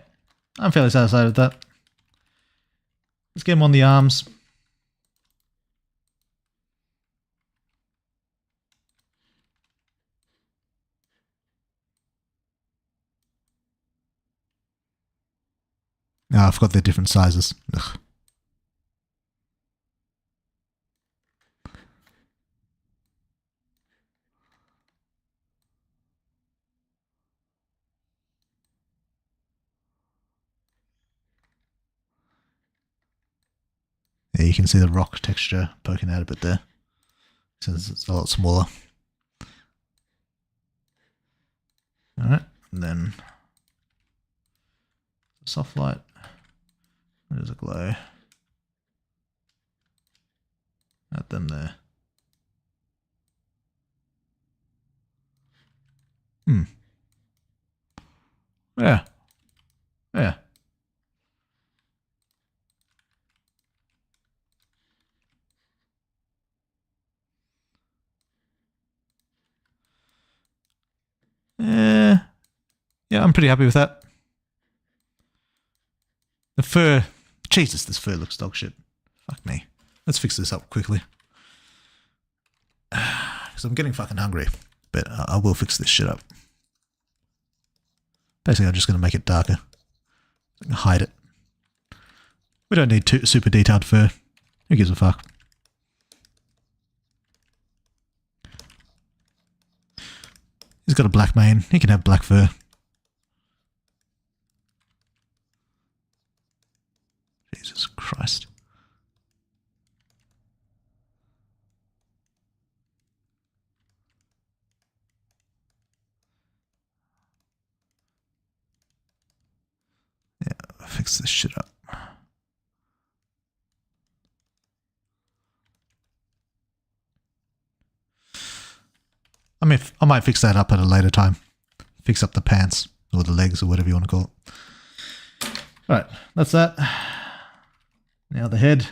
I'm fairly satisfied with that. Let's get them on the arms. Oh, I forgot they're different sizes. Ugh. Yeah, you can see the rock texture poking out a bit there, since it's a lot smaller. Alright, and then soft light. There's a glow. Add them there. Yeah. Yeah. Yeah, I'm pretty happy with that. The fur. Jesus, this fur looks dog shit. Fuck me. Let's fix this up quickly. Because I'm getting fucking hungry. But I will fix this shit up. Basically, I'm just going to make it darker. So I can hide it. We don't need super detailed fur. Who gives a fuck? He's got a black mane. He can have black fur. Jesus Christ. Yeah, I'll fix this shit up. I mean, I might fix that up at a later time. Fix up the pants or the legs or whatever you want to call it. Right, that's that. Now the head.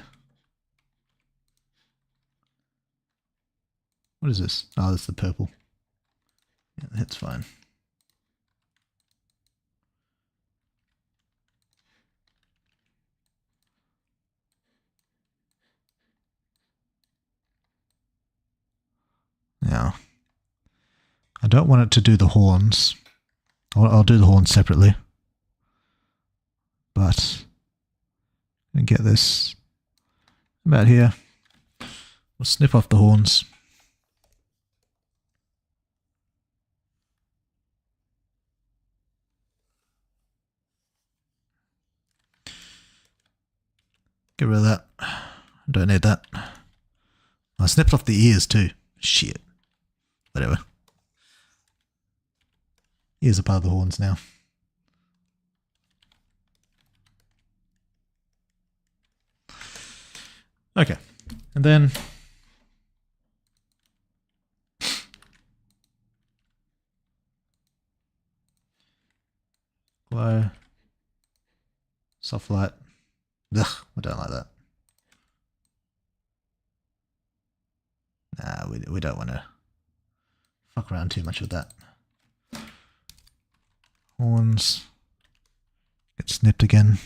What is this? Oh, that's the purple. Yeah, the head's fine. Now, I don't want it to do the horns. I'll do the horns separately. But I'm going to get this about here. We'll snip off the horns. Get rid of that. Don't need that. I snipped off the ears too. Shit. Whatever. Ears are part of the horns now. Okay. And then glow. Soft light. Ugh, I don't like that. Nah, we don't want to fuck around too much with that. Horns. Get snipped again.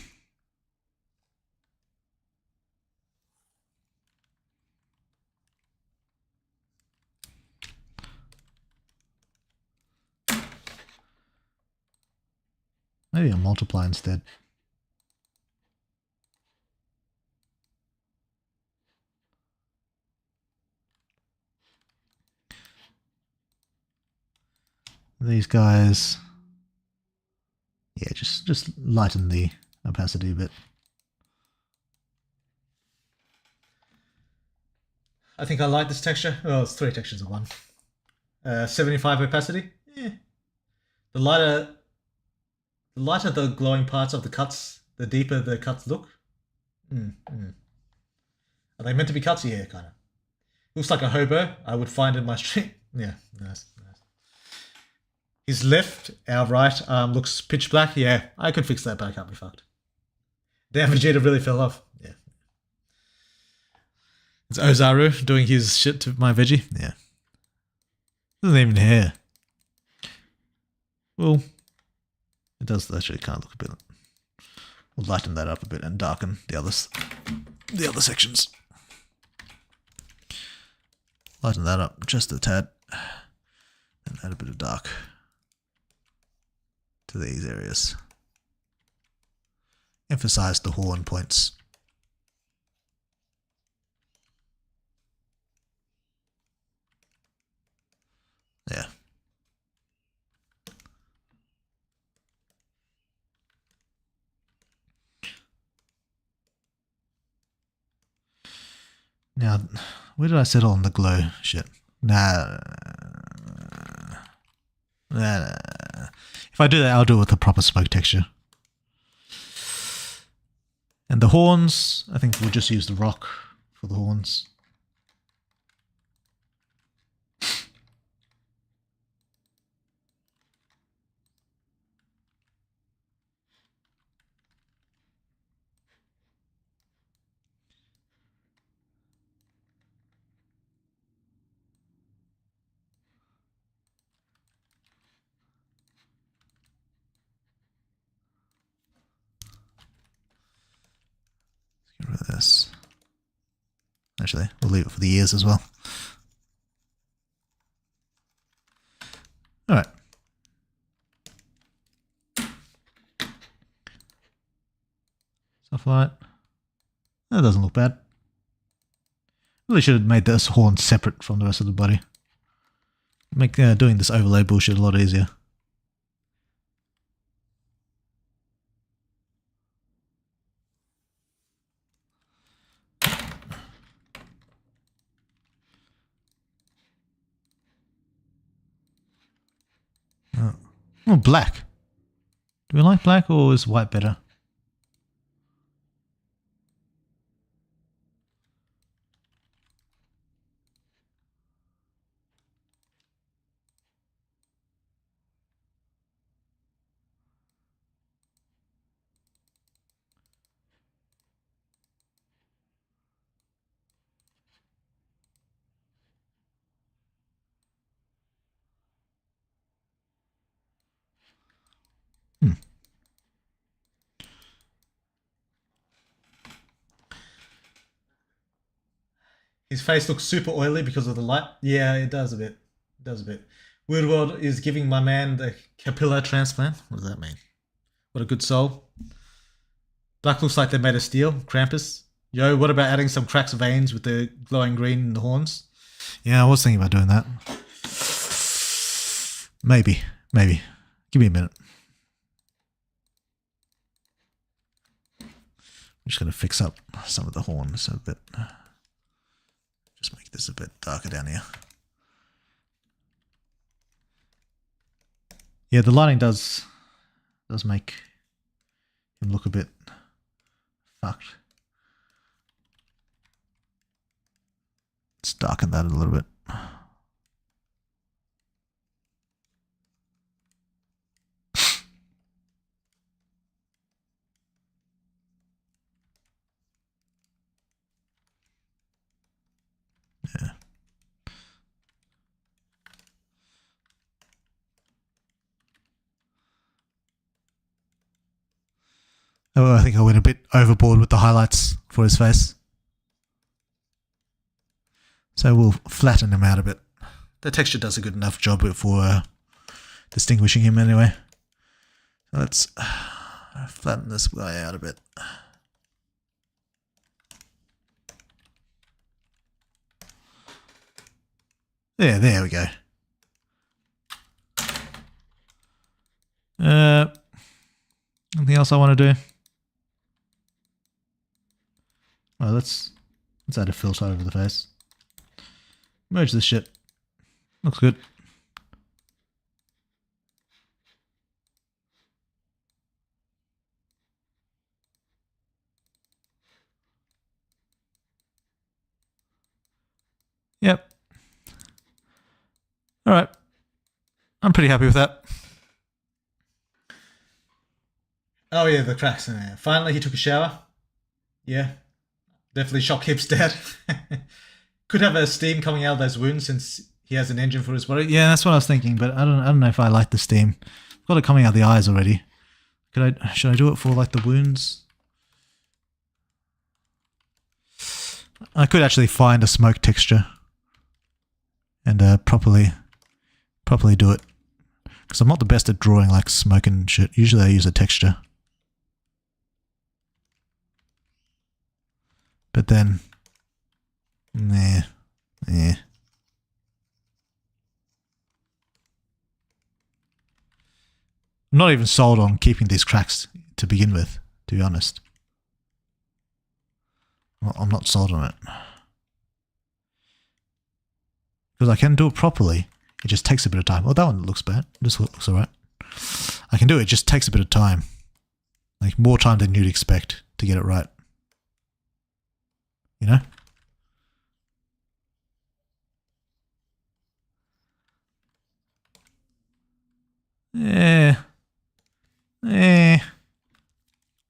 Maybe I'll multiply instead. These guys, yeah, just lighten the opacity a bit. I think I like this texture. Well, it's 3 textures in one. 75 opacity. Yeah. The lighter the glowing parts of the cuts, the deeper the cuts look. Are they meant to be cuts? Yeah, kind of. Looks like a hobo I would find in my street. Yeah, nice. His left, our right arm looks pitch black. Yeah, I could fix that, but I can't be fucked. Damn, Vegeta really fell off. Yeah. It's Ozaru doing his shit to my veggie. Yeah. Doesn't even hair. Well, it does actually kind of look a bit. We'll lighten that up a bit and darken the other sections. Lighten that up just a tad. And add a bit of dark to these areas. Emphasize the horn points. Yeah. Now, where did I settle on the glow shit? Nah. If I do that, I'll do it with a proper smoke texture. And the horns, I think we'll just use the rock for the horns. Get rid of this. Actually, we'll leave it for the ears as well. Alright. Stuff like that doesn't look bad. Really should have made this horn separate from the rest of the body. Make doing this overlay bullshit a lot easier. Oh, black. Do we like black or is white better? His face looks super oily because of the light. Yeah, it does a bit. It does a bit. Weird World is giving my man the capilla transplant. What does that mean? What a good soul. Black looks like they're made of steel. Krampus. Yo, what about adding some cracks veins with the glowing green in the horns? Yeah, I was thinking about doing that. Maybe. Give me a minute. I'm just going to fix up some of the horns a bit. Just make this a bit darker down here. Yeah, the lighting does make him look a bit fucked. Let's darken that a little bit. Yeah. Oh, I think I went a bit overboard with the highlights for his face. So we'll flatten him out a bit. The texture does a good enough job for distinguishing him anyway. So let's flatten this guy out a bit. Yeah, there we go. Anything else I want to do? Well, let's add a filter over the face. Merge this shit. Looks good. Yep. All right. I'm pretty happy with that. Oh yeah, the cracks in there. Finally, he took a shower. Yeah. Definitely shock Hip's dad. Could have a steam coming out of those wounds since he has an engine for his body. Yeah, that's what I was thinking, but I don't know if I like the steam. I've got it coming out the eyes already. Should I do it for like the wounds? I could actually find a smoke texture and properly do it, because I'm not the best at drawing like smoke and shit. Usually I use a texture, but then nah. I'm not even sold on keeping these cracks to begin with, to be honest. I'm not sold on it. Because I can do it properly. It just takes a bit of time. Oh, that one looks bad. This looks alright. I can do it. It just takes a bit of time. Like more time than you'd expect to get it right. You know?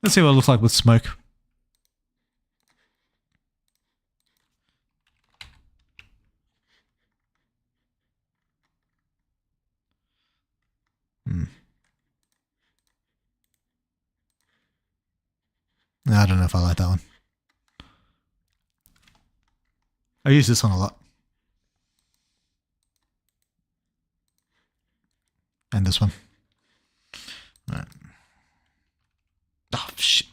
Let's see what it looks like with smoke. I don't know if I like that one. I use this one a lot. And this one. Alright. Oh, shit.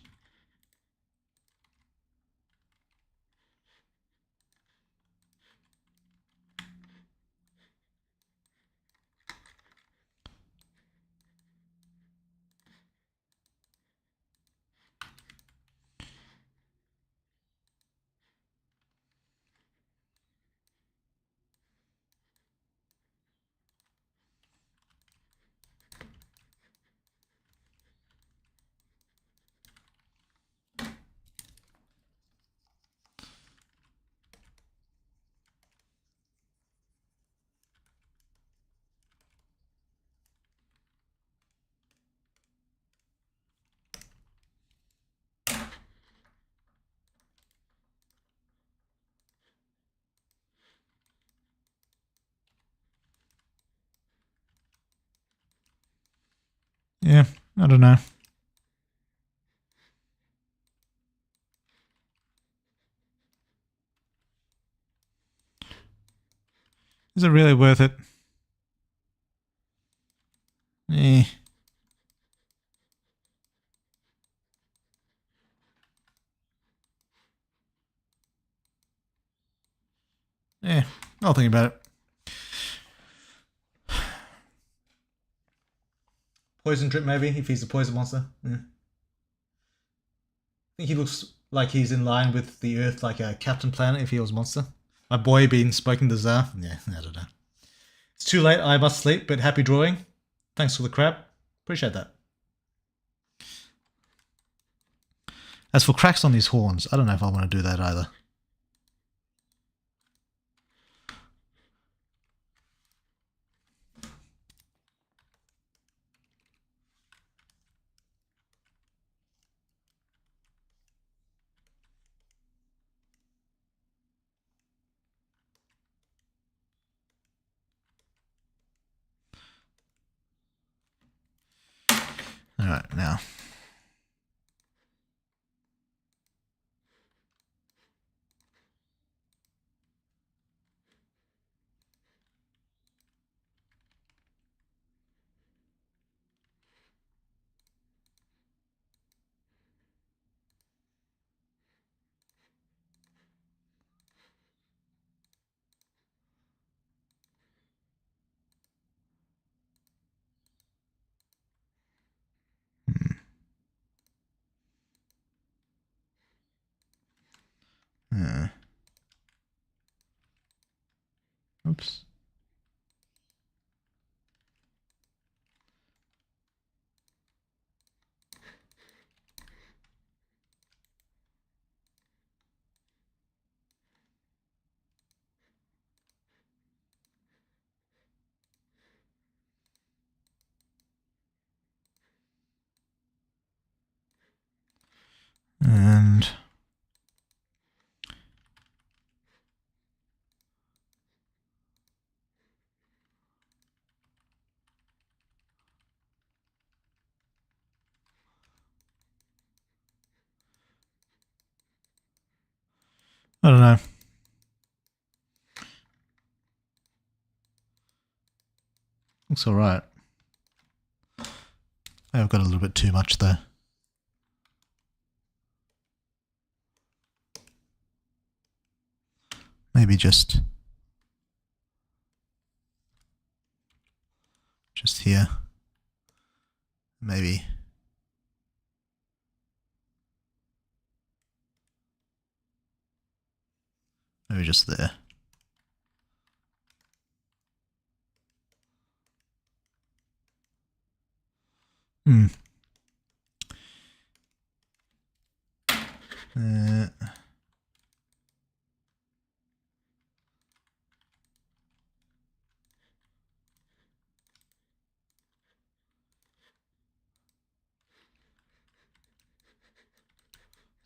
Yeah, I don't know. Is it really worth it? Eh. Yeah, I'll think about it. Poison drip maybe, if he's a poison monster. Yeah. I think he looks like he's in line with the Earth, like a Captain Planet if he was a monster. My boy being spoken to Tsar. Yeah, I don't know. It's too late, I must sleep, but happy drawing. Thanks for the crap. Appreciate that. As for cracks on these horns, I don't know if I want to do that either. Alright, now. vibes. And I don't know. Looks alright. I've got a little bit too much there. Maybe just here. Maybe just there.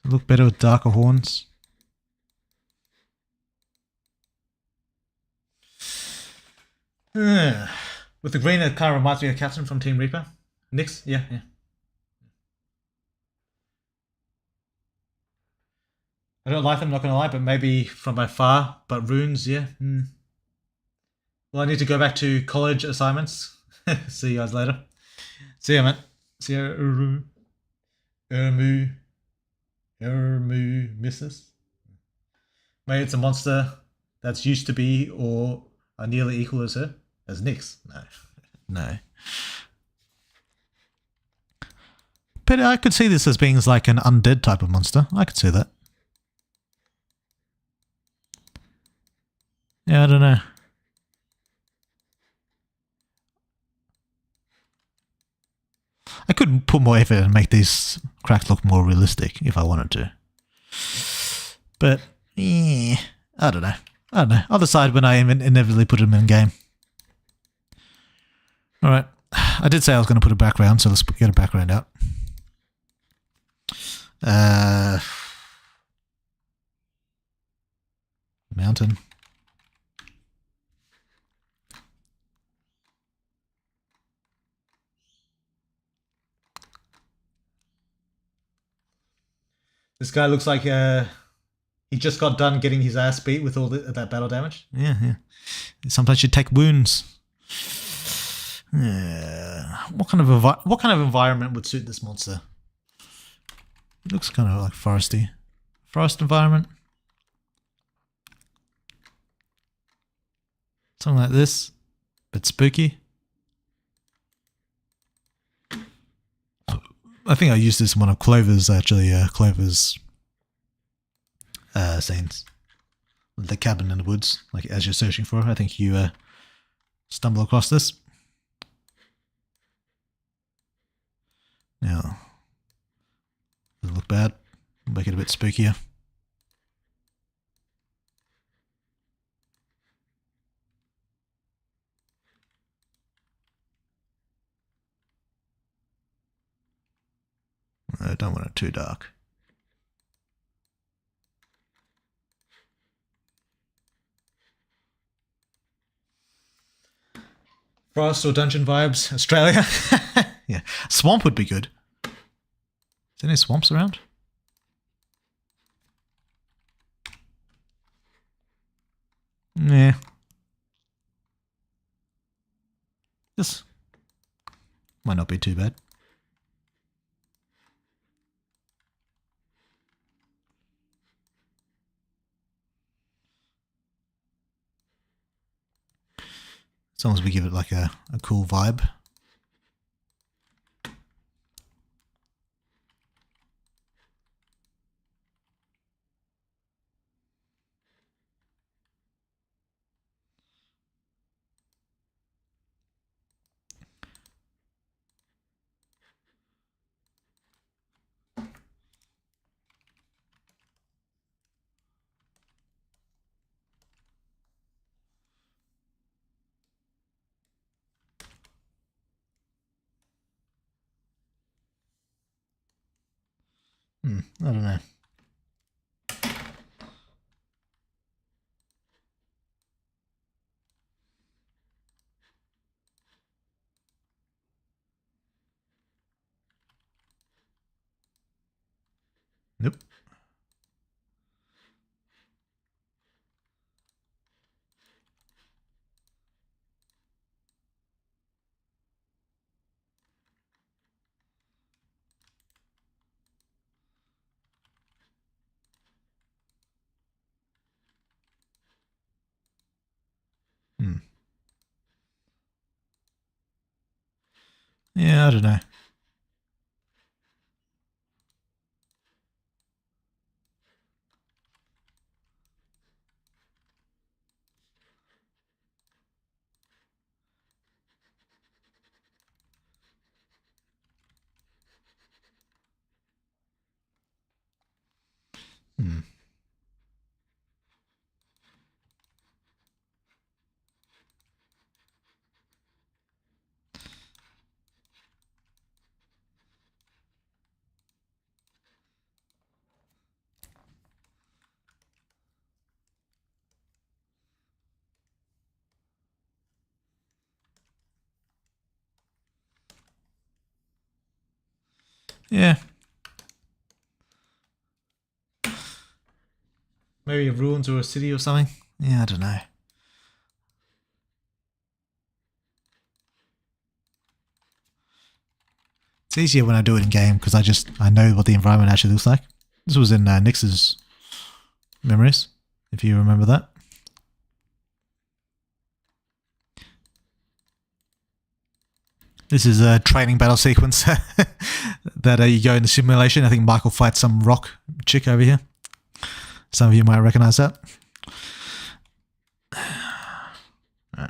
Look better with darker horns. With the green, it kind of reminds me of Captain from Team Reaper. Nyx, yeah. I don't like them, not gonna lie, but maybe from afar. But runes, yeah. Well, I need to go back to college assignments. See you guys later. See ya, man. See ya, Ermu misses. Maybe it's a monster that's used to be or are nearly equal as her. As Nyx. No. But I could see this as being like an undead type of monster. I could see that. Yeah, I don't know. I could put more effort and make these cracks look more realistic if I wanted to. But, I don't know. I'll decide when I inevitably put them in game. Alright. I did say I was going to put a background, so let's get a background out. Mountain. This guy looks like he just got done getting his ass beat with all that battle damage. Yeah. Sometimes you take wounds. What kind of environment would suit this monster? It looks kind of like foresty. Forest environment. Something like this. Bit spooky. I think I used this in one of Clover's, Clover's scenes. The cabin in the woods, like as you're searching for it, I think you stumble across this. Now, does it look bad? Make it a bit spookier. I don't want it too dark. Frost or dungeon vibes, Australia. Yeah, swamp would be good. Is there any swamps around? Yeah. This might not be too bad. As long as we give it like a cool vibe. I don't know. Nope. Yeah, I don't know. Yeah. Maybe a ruins or a city or something. Yeah, I don't know. It's easier when I do it in game because I know what the environment actually looks like. This was in Nix's memories, if you remember that. This is a training battle sequence that you go into simulation. I think Michael fights some rock chick over here. Some of you might recognize that. Right.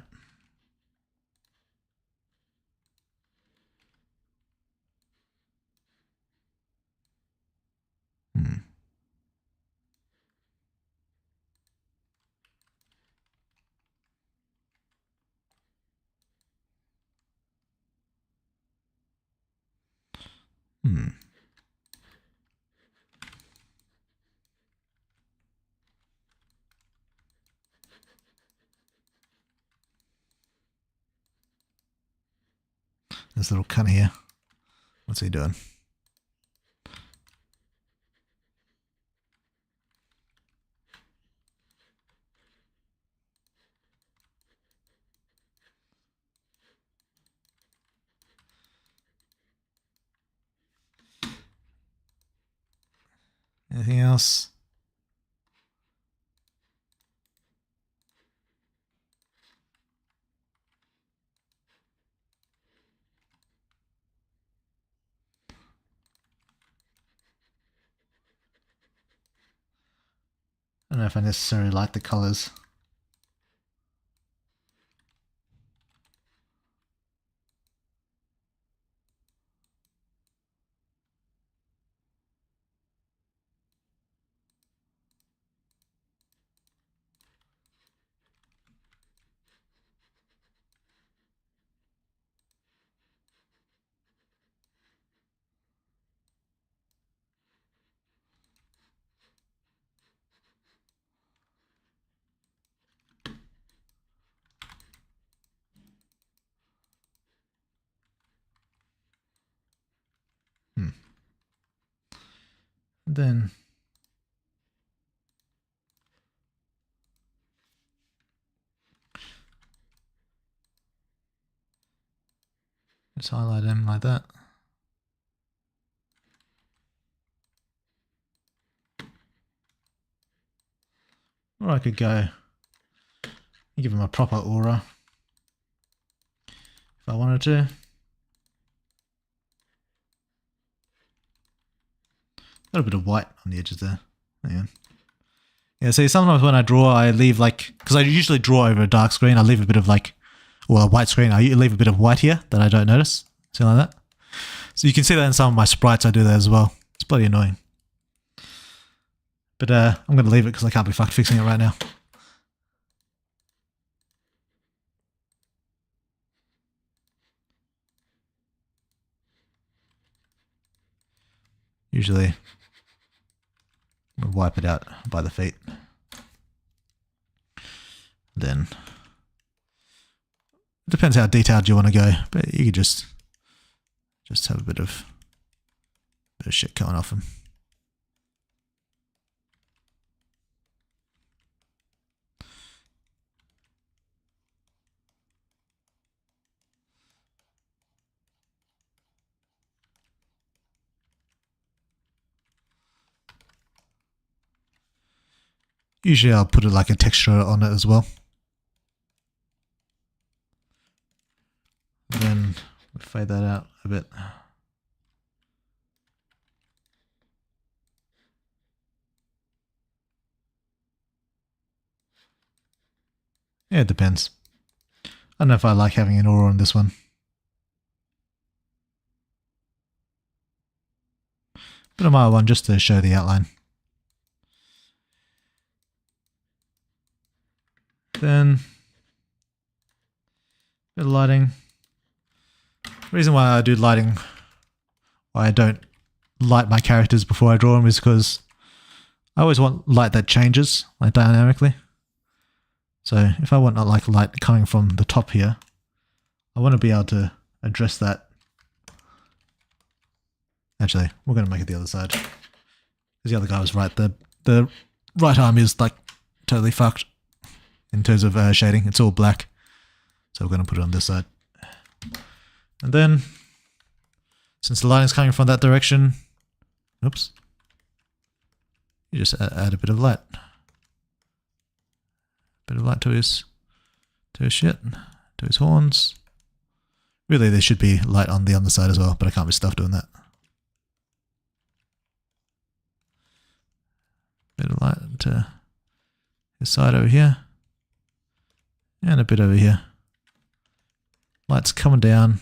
This little cunt here. What's he doing? Anything else? I don't know if I necessarily like the colors. Then just highlight them like that. Or I could go give him a proper aura if I wanted to. Got a bit of white on the edges there. Yeah. Yeah, see, sometimes when I draw, I leave like, because I usually draw over a dark screen, I leave a bit of like, or a white screen, I leave a bit of white here that I don't notice. See like that? So you can see that in some of my sprites, I do that as well. It's bloody annoying. But I'm going to leave it because I can't be fucked fixing it right now. Usually wipe it out by the feet. Then it depends how detailed you want to go, but you could just have a bit of shit coming off them. Usually I'll put like a texture on it as well. Then fade that out a bit. Yeah, it depends. I don't know if I like having an aura on this one. But I might want just to show the outline. Then bit of lighting. The reason why I do lighting, why I don't light my characters before I draw them, is because I always want light that changes, like dynamically. So if I want like light coming from the top here, I want to be able to address that. Actually, we're going to make it the other side, because the other guy was right. The right arm is like totally fucked in terms of shading. It's all black. So we're going to put it on this side. And then, since the light is coming from that direction, oops, you just add a bit of light. Bit of light to his shit, to his horns. Really, there should be light on the underside as well, but I can't be stuffed doing that. Bit of light to his side over here. And a bit over here. Light's coming down.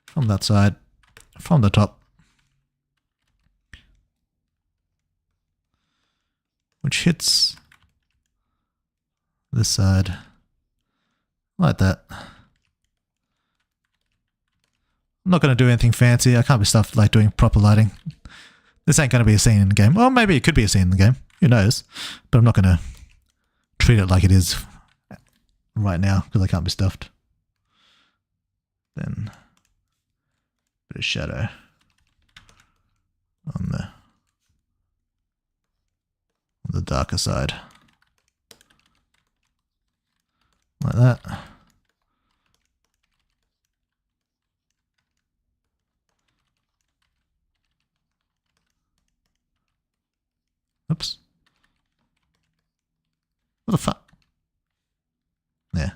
From that side. From the top. Which hits this side. Like that. I'm not going to do anything fancy. I can't be stuffed like doing proper lighting. This ain't going to be a scene in the game. Well, maybe it could be a scene in the game. Who knows? But I'm not going to treat it like it is right now, because I can't be stuffed. Then a bit of shadow on the darker side. Like that. Oops. What the fuck? Yeah.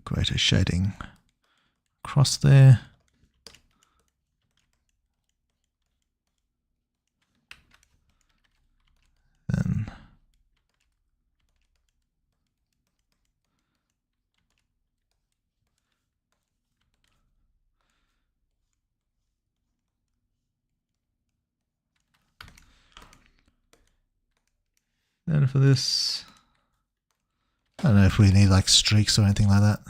Greater shading across there. Then for this, I don't know if we need like streaks or anything like that.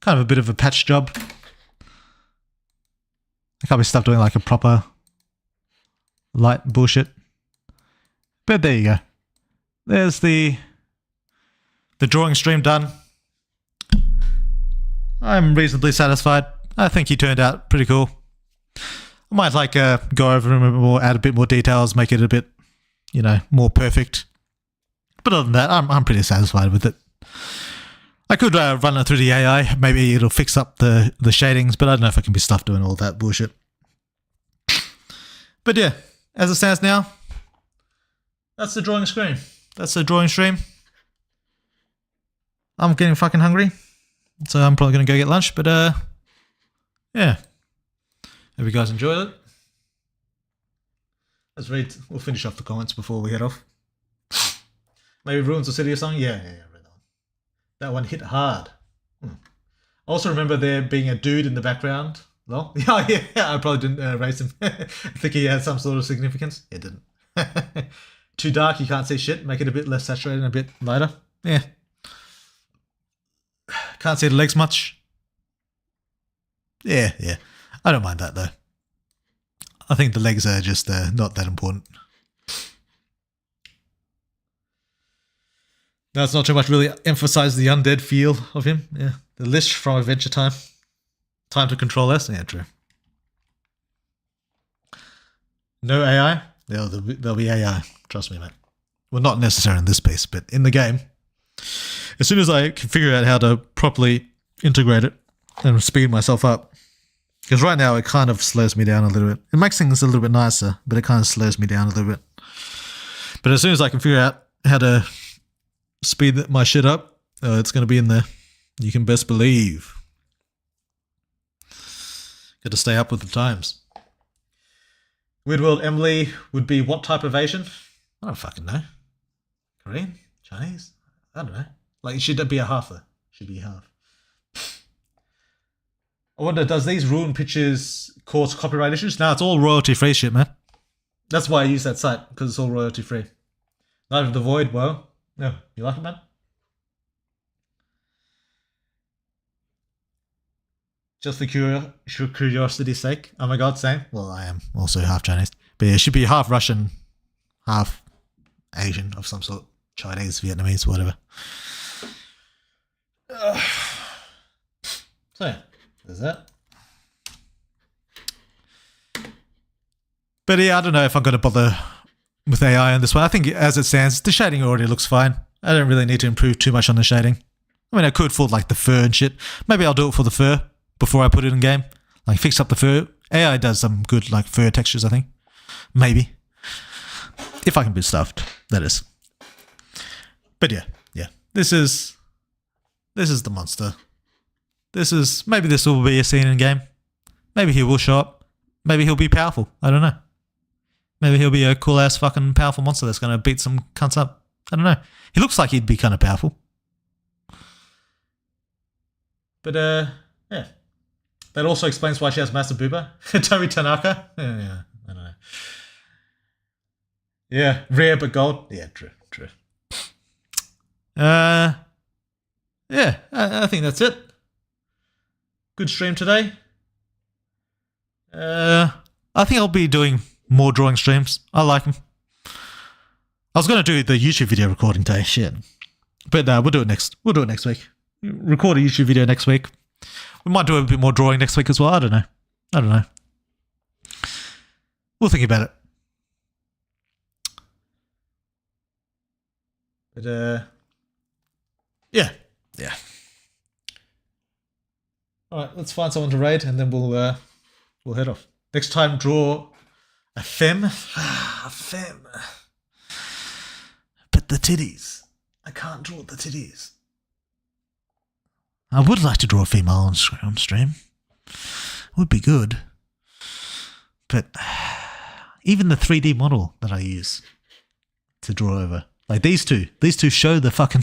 Kind of a bit of a patch job. I can't be stuck doing like a proper light bullshit. But there you go. There's the drawing stream done. I'm reasonably satisfied. I think he turned out pretty cool. I might like go over him a bit more, add a bit more details, make it a bit, you know, more perfect. But other than that, I'm pretty satisfied with it. I could run it through the AI. Maybe it'll fix up the shadings, but I don't know if I can be stuffed doing all that bullshit. But yeah, as it stands now, that's the drawing screen. That's the drawing stream. I'm getting fucking hungry, so I'm probably going to go get lunch, but yeah. Hope you guys enjoyed it. Let's read, we'll finish off the comments before we head off. Maybe Ruins the City or something? Yeah, I read that one. That one hit hard. I Also remember there being a dude in the background. Well, yeah, I probably didn't erase him. I think he had some sort of significance. It didn't. Too dark, you can't see shit. Make it a bit less saturated and a bit lighter. Yeah. Can't see the legs much. Yeah. I don't mind that though. I think the legs are just not that important. No, it's not too much. Really emphasize the undead feel of him. Yeah. The Lich from Adventure Time. Time to Control S. Yeah, true. No AI? There'll be AI. Trust me, mate. Well, not necessarily in this piece, but in the game. As soon as I can figure out how to properly integrate it and speed myself up. Because right now it kind of slows me down a little bit. It makes things a little bit nicer, but it kind of slows me down a little bit. But as soon as I can figure out how to speed my shit up, it's going to be in there. You can best believe. Got to stay up with the times. Weird World Emily would be what type of Asian? I don't fucking know. Korean? Chinese? I don't know. Like, it should be a half though. Should be half. I wonder, does these ruin pictures cause copyright issues? No, it's all royalty free shit, man. That's why I use that site, because it's all royalty free. Night of the Void, well. No, you like it, man? Just for curiosity's sake. Oh my god, same. Well, I am also half Chinese. But yeah, it should be half Russian, half Asian of some sort. Chinese, Vietnamese, whatever. So yeah, there's that. But yeah, I don't know if I'm going to bother with AI on this one. I think as it stands, the shading already looks fine. I don't really need to improve too much on the shading. I mean, I could for like the fur and shit. Maybe I'll do it for the fur before I put it in game. Like fix up the fur. AI does some good like fur textures, I think. Maybe. If I can be stuffed, that is. But yeah. This is the monster. Maybe this will be a scene in game. Maybe he will show up. Maybe he'll be powerful. I don't know. Maybe he'll be a cool ass fucking powerful monster that's gonna beat some cunts up. I don't know. He looks like he'd be kind of powerful. But yeah. That also explains why she has massive booba. Tomi Tanaka. Yeah, I don't know. Yeah, rare but gold. Yeah, true. Yeah, I think that's it. Good stream today. I think I'll be doing more drawing streams. I like them. I was going to do the YouTube video recording today, shit. But we'll do it next week. Record a YouTube video next week. We might do a bit more drawing next week as well. I don't know. We'll think about it. But yeah. Alright, let's find someone to raid and then we'll head off. Next time, draw a femme. A femme. But the titties. I can't draw the titties. I would like to draw a female on stream. Would be good. But even the 3D model that I use to draw over. Like these two show the fucking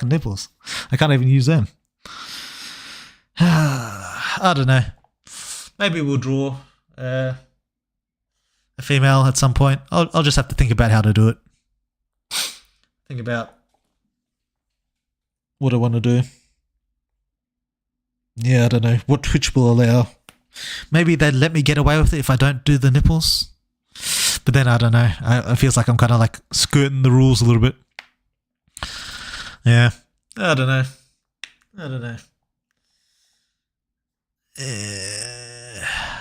nipples. I can't even use them. I don't know. Maybe we'll draw a female at some point. I'll just have to think about how to do it. Think about what I want to do. Yeah, I don't know what Twitch will allow. Maybe they'd let me get away with it if I don't do the nipples. But then I don't know. I feels like I'm kind of like skirting the rules a little bit. Yeah, I don't know.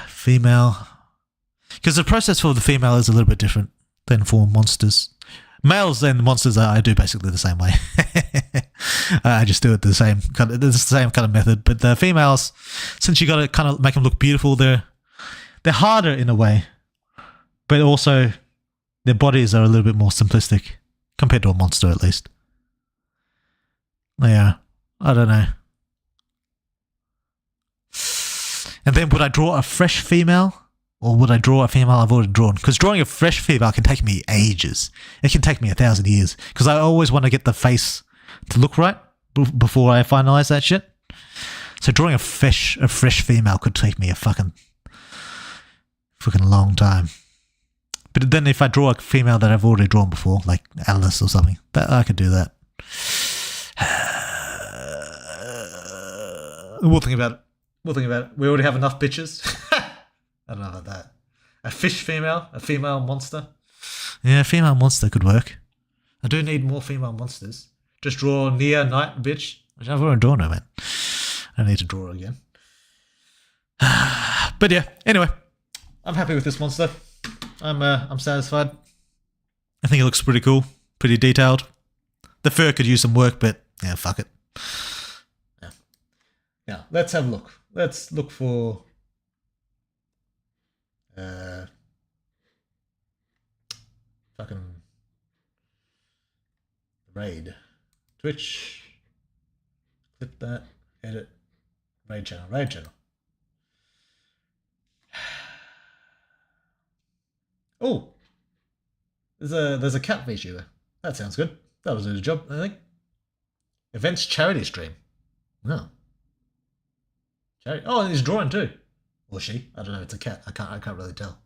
Female, because the process for the female is a little bit different than for monsters. Males and monsters, I do basically the same way. I just do it the same kind of method. But the females, since you got to kind of make them look beautiful, they're harder in a way, but also their bodies are a little bit more simplistic compared to a monster, at least. Yeah, I don't know. And then would I draw a fresh female? Or would I draw a female I've already drawn? Because drawing a fresh female can take me ages. It can take me 1,000 years. Because I always want to get the face to look right before I finalize that shit. So So drawing a fresh female could take me a fucking long time. But then if I draw a female that I've already drawn before, like Alice or something, that I could do that. We'll think about it. We already have enough bitches. I don't know about that. A fish female, a female monster. Yeah, a female monster could work. I do need more female monsters. Just draw Nia Knight, bitch. Which I've already drawn her, man. I need to draw her again. But yeah, anyway. I'm happy with this monster. I'm satisfied. I think it looks pretty cool. Pretty detailed. The fur could use some work, but yeah, fuck it. Yeah. Now, let's have a look. Let's look for... fucking... Raid. Twitch. Clip that. Edit. Raid channel. Oh, there's a cat VTuber. That sounds good. That was a job, I think. Events charity stream. No. Charity. Oh, and he's drawing too. Or she. I don't know. It's a cat. I can't really tell.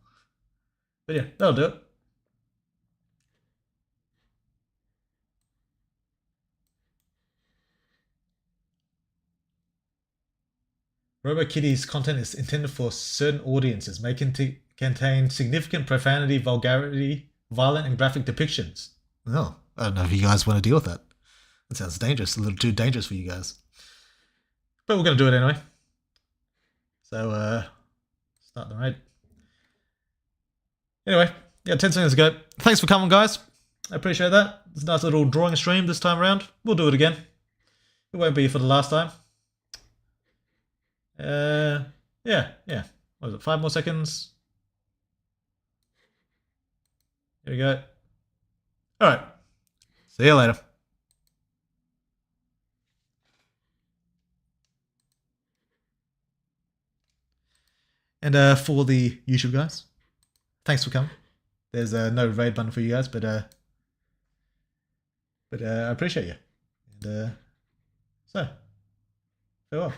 But yeah, that'll do it. RoboKitty's content is intended for certain audiences, may contain significant profanity, vulgarity, violent and graphic depictions. No, I don't know if you guys want to deal with that. That sounds dangerous, a little too dangerous for you guys. But we're going to do it anyway. So, start the raid. Anyway, yeah, 10 seconds ago. Thanks for coming, guys. I appreciate that. It's a nice little drawing stream this time around. We'll do it again. It won't be for the last time. Yeah. What is it? 5 more seconds. Here we go. All right. See you later. And for the YouTube guys, thanks for coming. There's no raid button for you guys, but I appreciate you. And so, farewell.